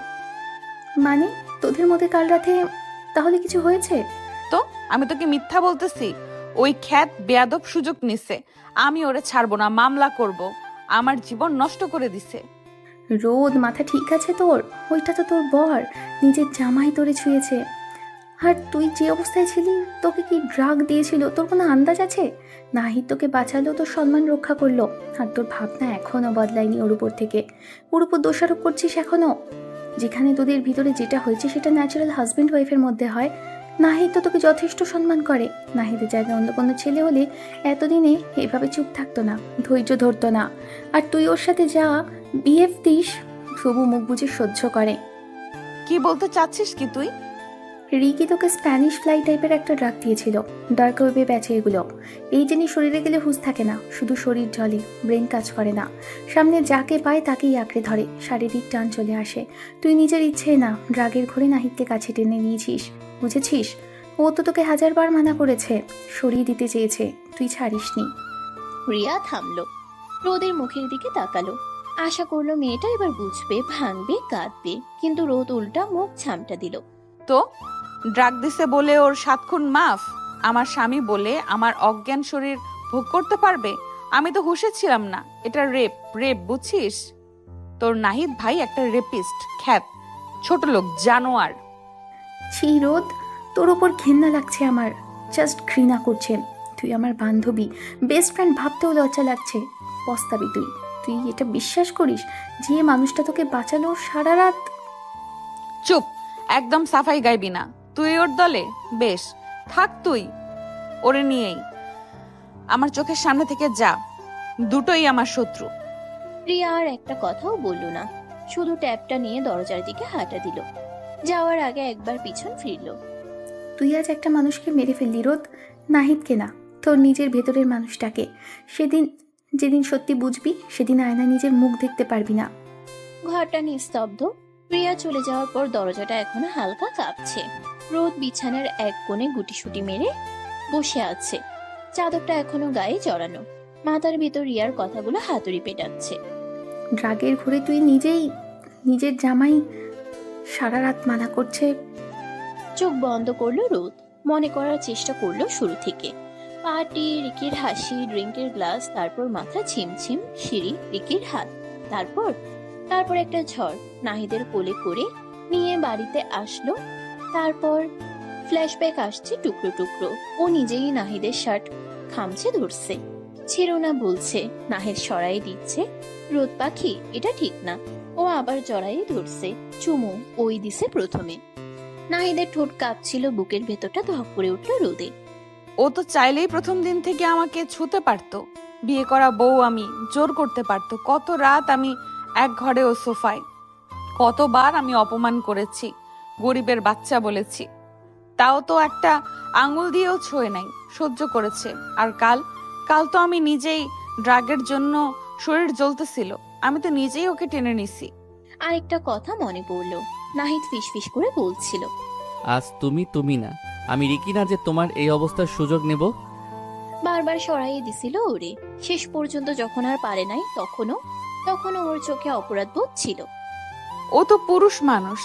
মানে তোদের মধ্যে কাল রাতে তাহলে কিছু হয়েছে?
তো আমি তোকে মিথ্যা বলতেছি? ওই খ্যাত বেয়াদব সুযোগ নিছে। আমি ওরে ছাড়বো না, মামলা করব। আমার জীবন নষ্ট করে দিছে।
রোদ, মাথা ঠিক আছে তোর? ওইটা তো তোর বর, নিজের জামাই তোরে ছুঁয়েছে। আর তুই যে অবস্থায় ছিলি, তোকে কি ড্রাগ দিয়েছিল তোর কোনো আন্দাজ আছে? নাহিদ তোকে বাঁচালো, তোর সম্মান রক্ষা করলো, আর তোর ভাবনা এখনো বদলায়নি ওর উপর থেকে। ওর উপর দোষারোপ করছিস এখনো। যেখানে তোদের ভিতরে যেটা হয়েছে সেটা ন্যাচারাল হাজব্যান্ড ওয়াইফের মধ্যে হয়। নাহিদ তো তোকে যথেষ্ট সম্মান করে। নাহিদের জায়গায় অন্য কোনো ছেলে হলে এতদিনে এভাবে চুপ থাকতো না, ধৈর্য ধরতো না। আর তুই ওর সাথে যা বিহেভ দিস, তবু মুখ বুঝে সহ্য করে।
কি বলতে চাচ্ছিস কি তুই?
রিকি তোকে স্প্যানিশ ফ্লাই টাইপের একটা ড্রাগ দিয়েছিল, ডার্ক ওয়েবে বেচে এগুলো। এই জিনিস শরীরে গেলে হুঁশ থাকে না, শুধু শরীর জ্বলে, ব্রেন কাজ করে না। সামনে যাকে পায় তাকেই আঁকড়ে ধরে, শারীরিক টান চলে আসে। তুই নিজের ইচ্ছে না, ড্রাগের ঘরে নাহিদকে কাছে টেনে নিয়েছিস, বুঝেছিস? ও তো তোকে 1000বার মানা করেছে, সরিয়ে দিতে চেয়েছে, তুই ছাড়িসনি।
রিয়া থামলো, রোদের মুখের দিকে তাকালো। আশা করলো মেয়েটা এবার বুঝবে, ভাঙবে, কাঁদবে, কিন্তু রোদ উল্টা মুখ ছামটা দিল।
তো ড্রাগ দিছে বলে ওর 7 খুন মাফ? আমার স্বামী বলে আমার অজ্ঞান শরীর ভোগ করতে পারবে? আমি তো হুঁশে ছিলাম না। এটা রেপ, রেপ, বুঝছিস? তোর নাহিদ ভাই একটা রেপিস্ট, খ্যাত, ছোট লোক, জানোয়ার।
ছি রোদ, তোর ওপর ঘৃণা লাগছে আমার, জাস্ট ঘৃণা করছে। তুই আমার বান্ধবী, বেস্ট ফ্রেন্ড ভাবতেও লজ্জা লাগছে। পস্তাবি তুই। তুই এটা বিশ্বাস করিস যে মানুষটা তোকে বাঁচালো সারা রাত?
চুপ, একদম সাফাই গাইবি না। তুই ওর দলে? বেশ, থাক তুই ওরে নিয়েই। আমার চোখের সামনে থেকে যা, দুটোই আমার শত্রু।
রিয়া আর একটা কথাও বলল না, শুধু ট্যাবটা নিয়ে দরজার দিকে হাঁটা দিল। যাওয়ার আগে একবার পিছন ফিরল।
তুই আজ একটা মানুষকে মেরে ফেললি রোদ, নাহিদকে না, তোর নিজের ভেতরের মানুষটাকে। যেদিন সত্যি বুঝবি, সেদিন আয়না নিজের মুখ দেখতে পারবি না।
ঘরটা নিস্তব্ধ। রিয়া চলে যাওয়ার পর দরজাটা এখনো হালকা কাঁপছে। রোদ বিছানার এক কোণে গুটিসুটি মেরে বসে আছে, চাদরটা এখনো গায়ে জড়ানো। মাথার ভিতর রিয়ার কথাগুলো হাতুড়ি পেটাচ্ছে।
ড্রাগের ঘরে তুই নিজের জামাই সারা রাত মানা করছে।
চোখ বন্ধ করলো রোদ, মনে করার চেষ্টা করলো শুরু থেকে। পার্টি, রিকির হাসি, ড্রিঙ্কের গ্লাস, তারপর মাথা ছিমছিম, সিঁড়ি, রিকির হাত, তারপর একটা ঝড় নাহিদের কোলে করে নিয়ে বাড়িতে আসলো। তারপর ফ্ল্যাশব্যাক আসছে টুকরো টুকরো। ও নিজেই নাহিদের শার্ট খামচে ধরছে, ছেড়ো না বলছে, নাহিদ সরাই দিচ্ছে। রোদ পাখি, এটা ঠিক না। ও আবার জড়াই ধরছে, চুমু ওই দিছে প্রথমে। নাহিদের ঠোঁট কাঁপছিল, বুকের ভেতরটা ধক করে উঠল রোদে।
ও তো চাইলেই প্রথম দিন থেকে আমাকে ছুতে পারতো। বিয়ে করা বউ আমি, জোর করতে পারতো। কত রাত আমি এক ঘরে ও সোফায়, কতবার আমি অপমান করেছি, গরিবের বাচ্চা বলেছি। তাও তো একটা আঙুল দিয়েও ছোঁয় নাই, সহ্য করেছে। আর কাল তো আমি নিজেই ড্রাগের জন্য শরীর জ্বলতেছিল, আমি তো নিজেই ওকে টেনে নিছি।
আরেকটা কথা মনে পড়লো, নাহিদ ফিসফিস করে বলছিল,
আজ তুমি না, আমি রিকি না যে তোমার এই অবস্থার সুযোগ নেব।
বারবার সরাইয়ে দিছিল ওরে। শেষ পর্যন্ত যখন আর পারে নাই, তখনও ওর চোখে অপরাধ বোধ ছিল।
ও তো পুরুষ মানুষ,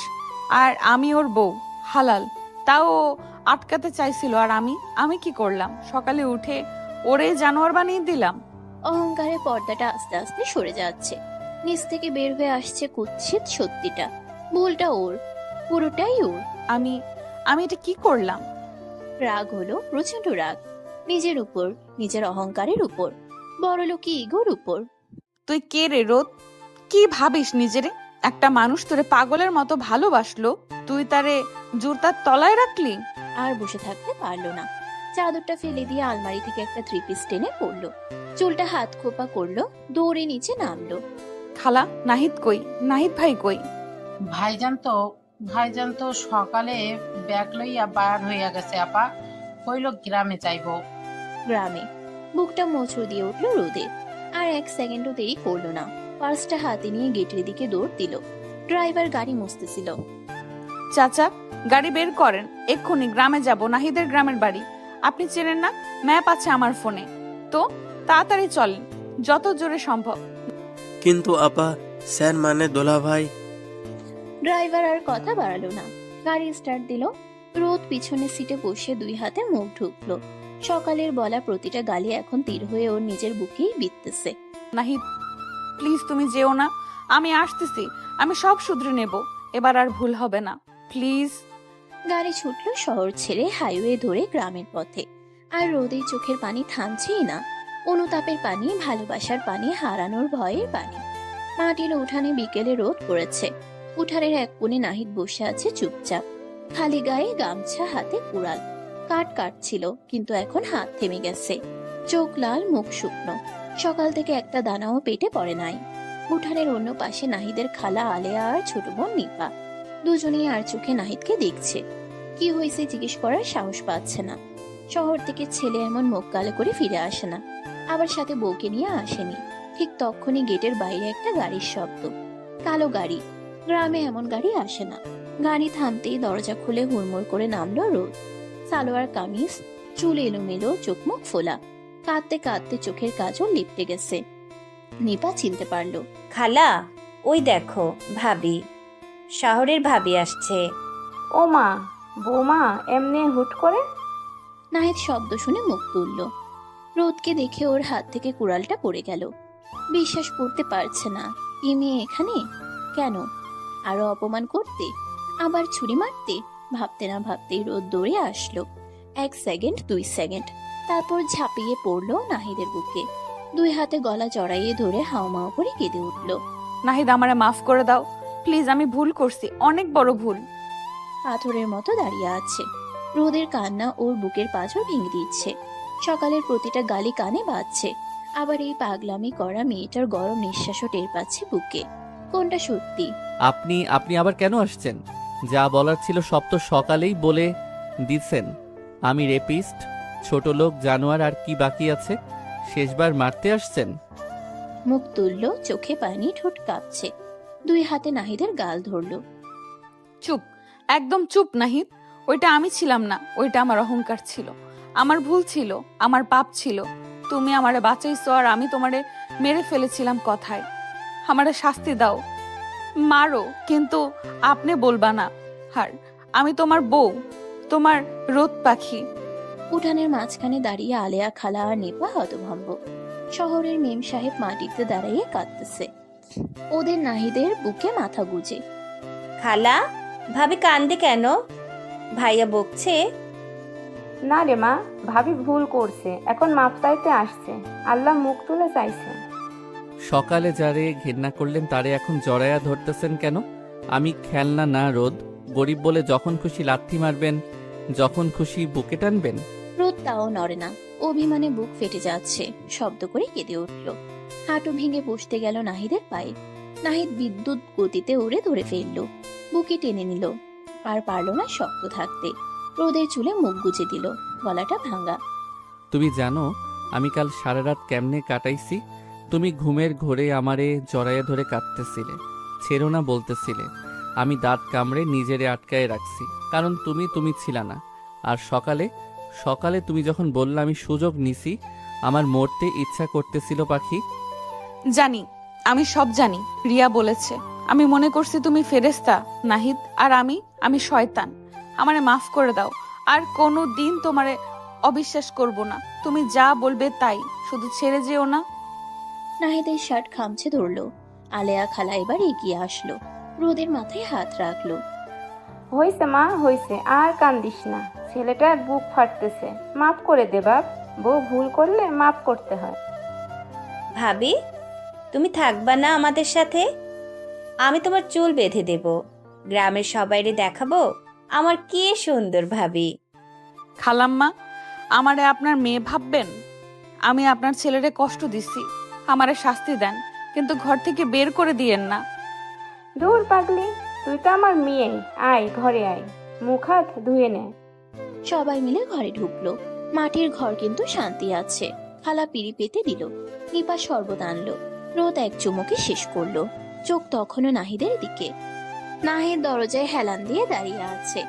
আর আমি ওর বউ, হালাল। তাও ও আটকাতে চাইছিল, আর আমি কি করলাম? সকালে উঠে ওরে জানোয়ার বানিয়ে দিলাম।
অহংকারে পর্দাটা আস্তে আস্তে সরে যাচ্ছে, নিচ থেকে বের হয়ে আসছে কুৎসিত সত্যিটা। ভুলটা ওর, পুরোটাই ওর।
আমি এটা কি করলাম?
রাগ হলো প্রচন্ড রাগ, নিজের উপর, নিজের অহংকারের উপর, বড়লোকি ইগোর উপর।
তুই কে রে রোদ? কি ভাবিস নিজেরে? একটা মানুষ তোরে পাগলের মতো ভালোবাসলো, তুই তারে জুতার তলায় রাখলি?
আর বসে থাকতে পারলো না, চাদরটা ফেলে দিয়ে আলমারি থেকে একটা 3 পিস টেনে পড়লো, চুলটা হাত খোপা করলো, দৌড়ে নিচে নামলো।
খালা, নাহিদ কই? নাহিদ ভাই কই?
ভাইজান তো সকালে ব্যাগ লইয়া বার হইয়া গেছে আপা, কইল গ্রামে যাইবো।
গ্রামে? বুকটা মোচড় দিয়ে উঠলো রোদে। আর 1 সেকেন্ডও দেরি করলো না, পার্সটা হাতে নিয়ে গেটের দিকে দৌড় দিল। ড্রাইভার গাড়ি মুছতেছিল।
চাচা, গাড়ি বের করেন, এক্ষুনি গ্রামে যাব, নাহিদের গ্রামের বাড়ি। আপনি চেনেন না? ম্যাপ আছে আমার ফোনে। তো তাড়াতাড়ি চলেন, যত জোরে সম্ভব।
কিন্তু আপা, স্যার মানে দোলা ভাই।
ড্রাইভার আর কথা বাড়ালো না, গাড়ি স্টার্ট দিল। রোদ পিছনের সিটে বসে 2 হাতে মুখ ঢুকলো। সকালের বলা প্রতিটা গালি এখন তীর হয়ে ওর নিজের বুকেই বিঁধতেছে।
নাহিদ, প্লিজ তুমি যেও না, আমি আসতেছি, আমি সব শুধরে নেব, এবার আর ভুল হবে না, প্লিজ।
গাড়ি ছুটলো শহর ছেড়ে হাইওয়ে ধরে গ্রামের পথে। আর রোদের চোখের পানি থামছেই না, অনুতাপের পানি, ভালোবাসার পানি, হারানোর ভয়ের পানি। মাটির উঠানে বিকেলে রোদ পড়েছে। উঠানের এক কোণে নাহিদ বসে আছে চুপচাপ, খালি গায়ে, গামছা হাতে, কুড়াল। কাটছিল, কিন্তু এখন হাত থেমে গেছে। চোখ লাল, মুখ শুকনো। সকাল থেকে একটা দানাও পেটে পড়ে নাই। উঠানের অন্য পাশে নাহিদের খালা আলেয়া আর ছোট বোন নিপা, দুজনেই আর চোখে নাহিদকে দেখছে। কি হয়েছে জিজ্ঞেস করার সাহস পাচ্ছে না। শহর থেকে ছেলে এমন মুখ কালো করে ফিরে আসে না, আবার সাথে বউকে নিয়ে আসেনি। ঠিক তখনই গেটের বাইরে একটা গাড়ির শব্দ, কালো গাড়ি। গ্রামে এমন গাড়ি আসে না। গাড়ি থামতেই দরজা খুলে হুড়মুড় করে নামলো রোদ। সালোয়ার কামিজ, চুল এলোমেলো, চোখ মুখ ফোলা, কাঁদতে কাঁদতে চোখের কাজল লিপটে গেছে। নিপা চিনতে পারলো।
খালা, ওই দেখো ভাবি, শহরের ভাবি আসছে।
ও মা, বৌমা এমনি হুট করে?
নাহিদ শব্দ শুনে মুখ তুলল। রোদকে দেখে ওর হাত থেকে কুড়ালটা পড়ে গেল। বিশ্বাস করতে পারছে না, এই মেয়ে এখানে কেন? আরো অপমান করতে, আবার ছুরি মারতে? ভাবতে না ভাবতেই রোদ দৌড়ে আসলো। 1 সেকেন্ড, 2 সেকেন্ড, তারপর ঝাঁপিয়ে পড়লো নাহিদের বুকে। 2 হাতে গলা জড়াইয়ে ধরে হাওমাও করে কেঁদে উঠল।
নাহিদ, আমারে মাফ করে দাও প্লিজ, আমি ভুল করছি, অনেক বড় ভুল।
পাথরের মতো দাঁড়িয়ে আছে। রোদের কান্না ওর বুকের পাঁজর ভেঙে দিচ্ছে। সকালের প্রতিটা গালি কানে বাজছে। আবার এই পাগলামি করা মেয়েটার গরম নিঃশ্বাসও টের পাচ্ছে বুকে। কোনটা সত্যি?
আপনি আবার কেন আসছেন? যা বলার ছিল সব তো সকালেই বলে দিছেন। আমি রেপিস্ট, ছোট লোক, জানোয়ার, আর কি বাকি আছে? শেষবার মারতে আসছেন?
মুখ তুলল, চোখে পানি, ঠোঁট কাঁপছে। 2 হাতে নাহিদের গাল ধরল।
চুপ, একদম চুপ নাহিদ। ওইটা আমি ছিলাম না, ওইটা আমার অহংকার ছিল, আমার ভুল ছিল, আমার পাপ ছিল। তুমি আমারে বাঁচাইছো আর আমি তোমারে মেরে ফেলেছিলাম কথায়। আমারে শাস্তি দাও, মারো, কিন্তু আপনি বলবা না। আর আমি তোমার বউ, তোমার রোদ পাখি।
উঠানের মাঝখানে দাঁড়িয়ে আলেয়া, খালা আর নিপা হতভম্ব। শহরের মেম সাহেব মাটিতে দাঁড়িয়ে কাঁদতেছে, ওদের নাহিদের বুকে মাথা গুজে।
খালা, ভাবি কান্দে কেন? ভাইয়া বকছে?
না রে মা, ভাবি ভুল করছে, এখন মাপ চাইতে আসছে, আল্লাহ মুখ তুলে চাইছে।
সকালে যারে ঘৃণা করলেন তারে এখন জড়ায়া ধরতেছেন কেন? আমি খেলনা না রোদ, গরিব বলে যখন খুশি লাথি মারবেন, যখন খুশি বুকে টানবেন।
রোদ তাও নড়ে না, অভিমানে বুক ফেটে যাচ্ছে, শব্দ করে কেঁদে উঠল। হাঁটু ভেঙে বসতে গেল নাহিদের পায়ে। নাহিদ বিদ্যুৎ গতিতে উড়ে ধরে ফেলল, বুকে টেনে নিল। আর পারল না শক্ত থাকতে। রোদের চুলে মুখ গুজে দিল, গলাটা ভাঙা।
তুমি জানো আমি কাল সারা রাত কেমনে কাটাইছি? তুমি ঘুমের ঘোরে আমারে জড়াইয়া ধরে কাঁদতেছিলে, ছেড়ো না বলতেছিলে। আমি দাঁত কামড়ে নিজেরে আটকায় রাখছি, কারণ তুমি ছিলা না। আর সকালে তুমি যখন বললে, আমি সুযোগ নিছি, আমার মরতে ইচ্ছা করতেছিল পাখি।
জানি, আমি সব জানি, রিয়া বলেছে। আমি মনে করছি তুমি ফেরেশতা নাহিদ, আর আমি শয়তান। আমারে মাফ করে দাও, আর কোনো দিন তোমারে অবিশ্বাস করব না। তুমি যা বলবে তাই, শুধু ছেড়ে যেও না।
নাহিদের শার্ট খামচে ধরলো। আলেয়া, খালা এবার এগিয়ে আসলো, রোদের মাথায় হাত রাখলো।
হয়েছে মা, হয়েছে, আর কান্দিস না, ছেলেটার বুক ফাটতেছে, মাফ করে দে বাপ। বউ ভুল করলে মাফ করতে হয়।
ভাবি, তুমি থাকবা না আমাদের সাথে? আমি তোমার চুল বেঁধে দেব, গ্রামের সবাইরে দেখাবো আমার কি সুন্দর ভাবি।
খালাম্মা, আমারে আপনার মেয়ে ভাববেন? আমি আপনার ছেলেরে কষ্ট দিছি, আমারে শাস্তি দেন, কিন্তু ঘর থেকে বের করে দিয়েন না।
দূর পাগলি, তুই তো আমার মেয়ে। আয় ঘরে আয়, মুখ হাত ধুয়ে নে।
সবাই মিলে ঘরে ঢুকলো। মাটির ঘর কিন্তু শান্তি আছে। খালা পিড়ি পেতে দিল, নিপা শরবত আনলো। রোদ এক চুমুকে শেষ করলো, চোখ তখনও নাহিদের দিকে। নাহিদ দরজায় হেলান দিয়ে দাঁড়িয়ে আছে,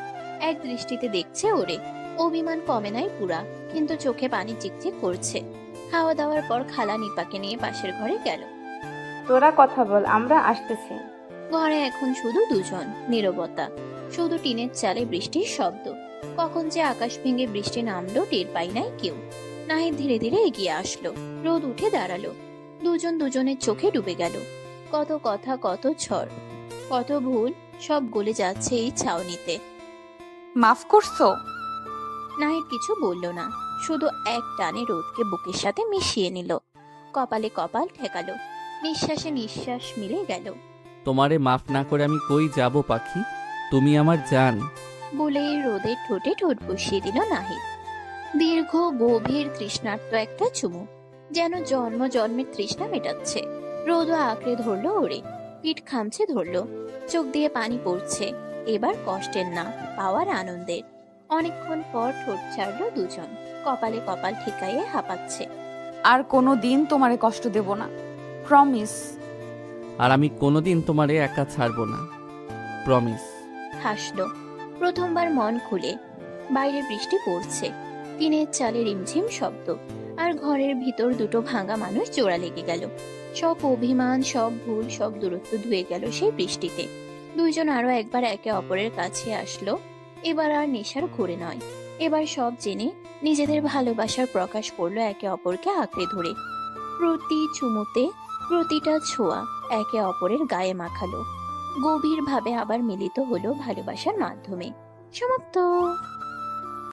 এক দৃষ্টিতে দেখছে ওরে। অভিমান কমে নাই পুরা, কিন্তু চোখে পানি চিকচিক করছে। খাওয়া দাওয়ার পর খালা নিপাকে নিয়ে পাশের ঘরে গেল।
তোরা কথা বল, আমরা আসতেছি।
ঘরে এখন শুধু দুজন, নীরবতা। শুধু টিনের চালে বৃষ্টির শব্দ। কখন যে আকাশ ভেঙে বৃষ্টি নামলো টের পাই নাই কেউ। নাহিদ ধীরে ধীরে এগিয়ে আসলো, রোদ উঠে দাঁড়ালো। দুজন দুজনের চোখে ডুবে গেল। কত কথা, কত ঝড়, কত ভুল, সব গলে যাচ্ছে এই ছাউনিতে।
মাফ করছো?
নাহিদ কিছু বলল না, শুধু এক টানে রোদকে বুকের সাথে মিশিয়ে নিল। কপালে কপাল ঠেকালো, নিঃশ্বাসে নিঃশ্বাস মিলে গেল।
তোমারে মাফ না করে আমি কই যাব পাখি? তুমি আমার জান।
বলেই রোদের ঠোঁটে ঠোঁট বসিয়ে দিল নাহিদ। দীর্ঘ গভীর তৃষ্ণার্ত একটা চুমু, যেন জন্ম জন্মের তৃষ্ণা মেটাচ্ছে। রোদও আঁকড়ে ধরলো ওরে, পিঠ খামছে ধরলো, চোখ দিয়ে পানি পড়ছে। এবার কষ্টের না, পাওয়ার আনন্দের। অনেকক্ষণ পর ঠোঁট ছাড়লো দুজন, কপালে কপাল ঠেকাইয়ে হাঁপাচ্ছে।
আর কোনো দিন তোমারে কষ্ট দেব না, প্রমিস।
আর আমি কোনোদিন তোমারে একা ছাড়বো না, প্রমিস।
হাসলো প্রথমবার মন খুলে। বাইরে বৃষ্টি পড়ছে, টিনের চালে রিমঝিম শব্দ। আর ঘরের ভিতর দুটো ভাঙা মানুষ জোড়া লেগে গেল। সব অভিমান, সব ভুল, সব দূরত্ব ধুয়ে গেল সেই বৃষ্টিতে। দুইজন আরো একবার একে অপরের কাছে আসলো। এবার আর নেশার ঘুরে নয়, এবার সব জেনে নিজেদের ভালোবাসার প্রকাশ করলো একে অপরকে আঁকড়ে ধরে। প্রতি চুমুতে, প্রতিটা ছোঁয়া একে অপরের গায়ে মাখালো। গভীরভাবে আবার মিলিত হলো ভালোবাসার মাধ্যমে। সমাপ্ত।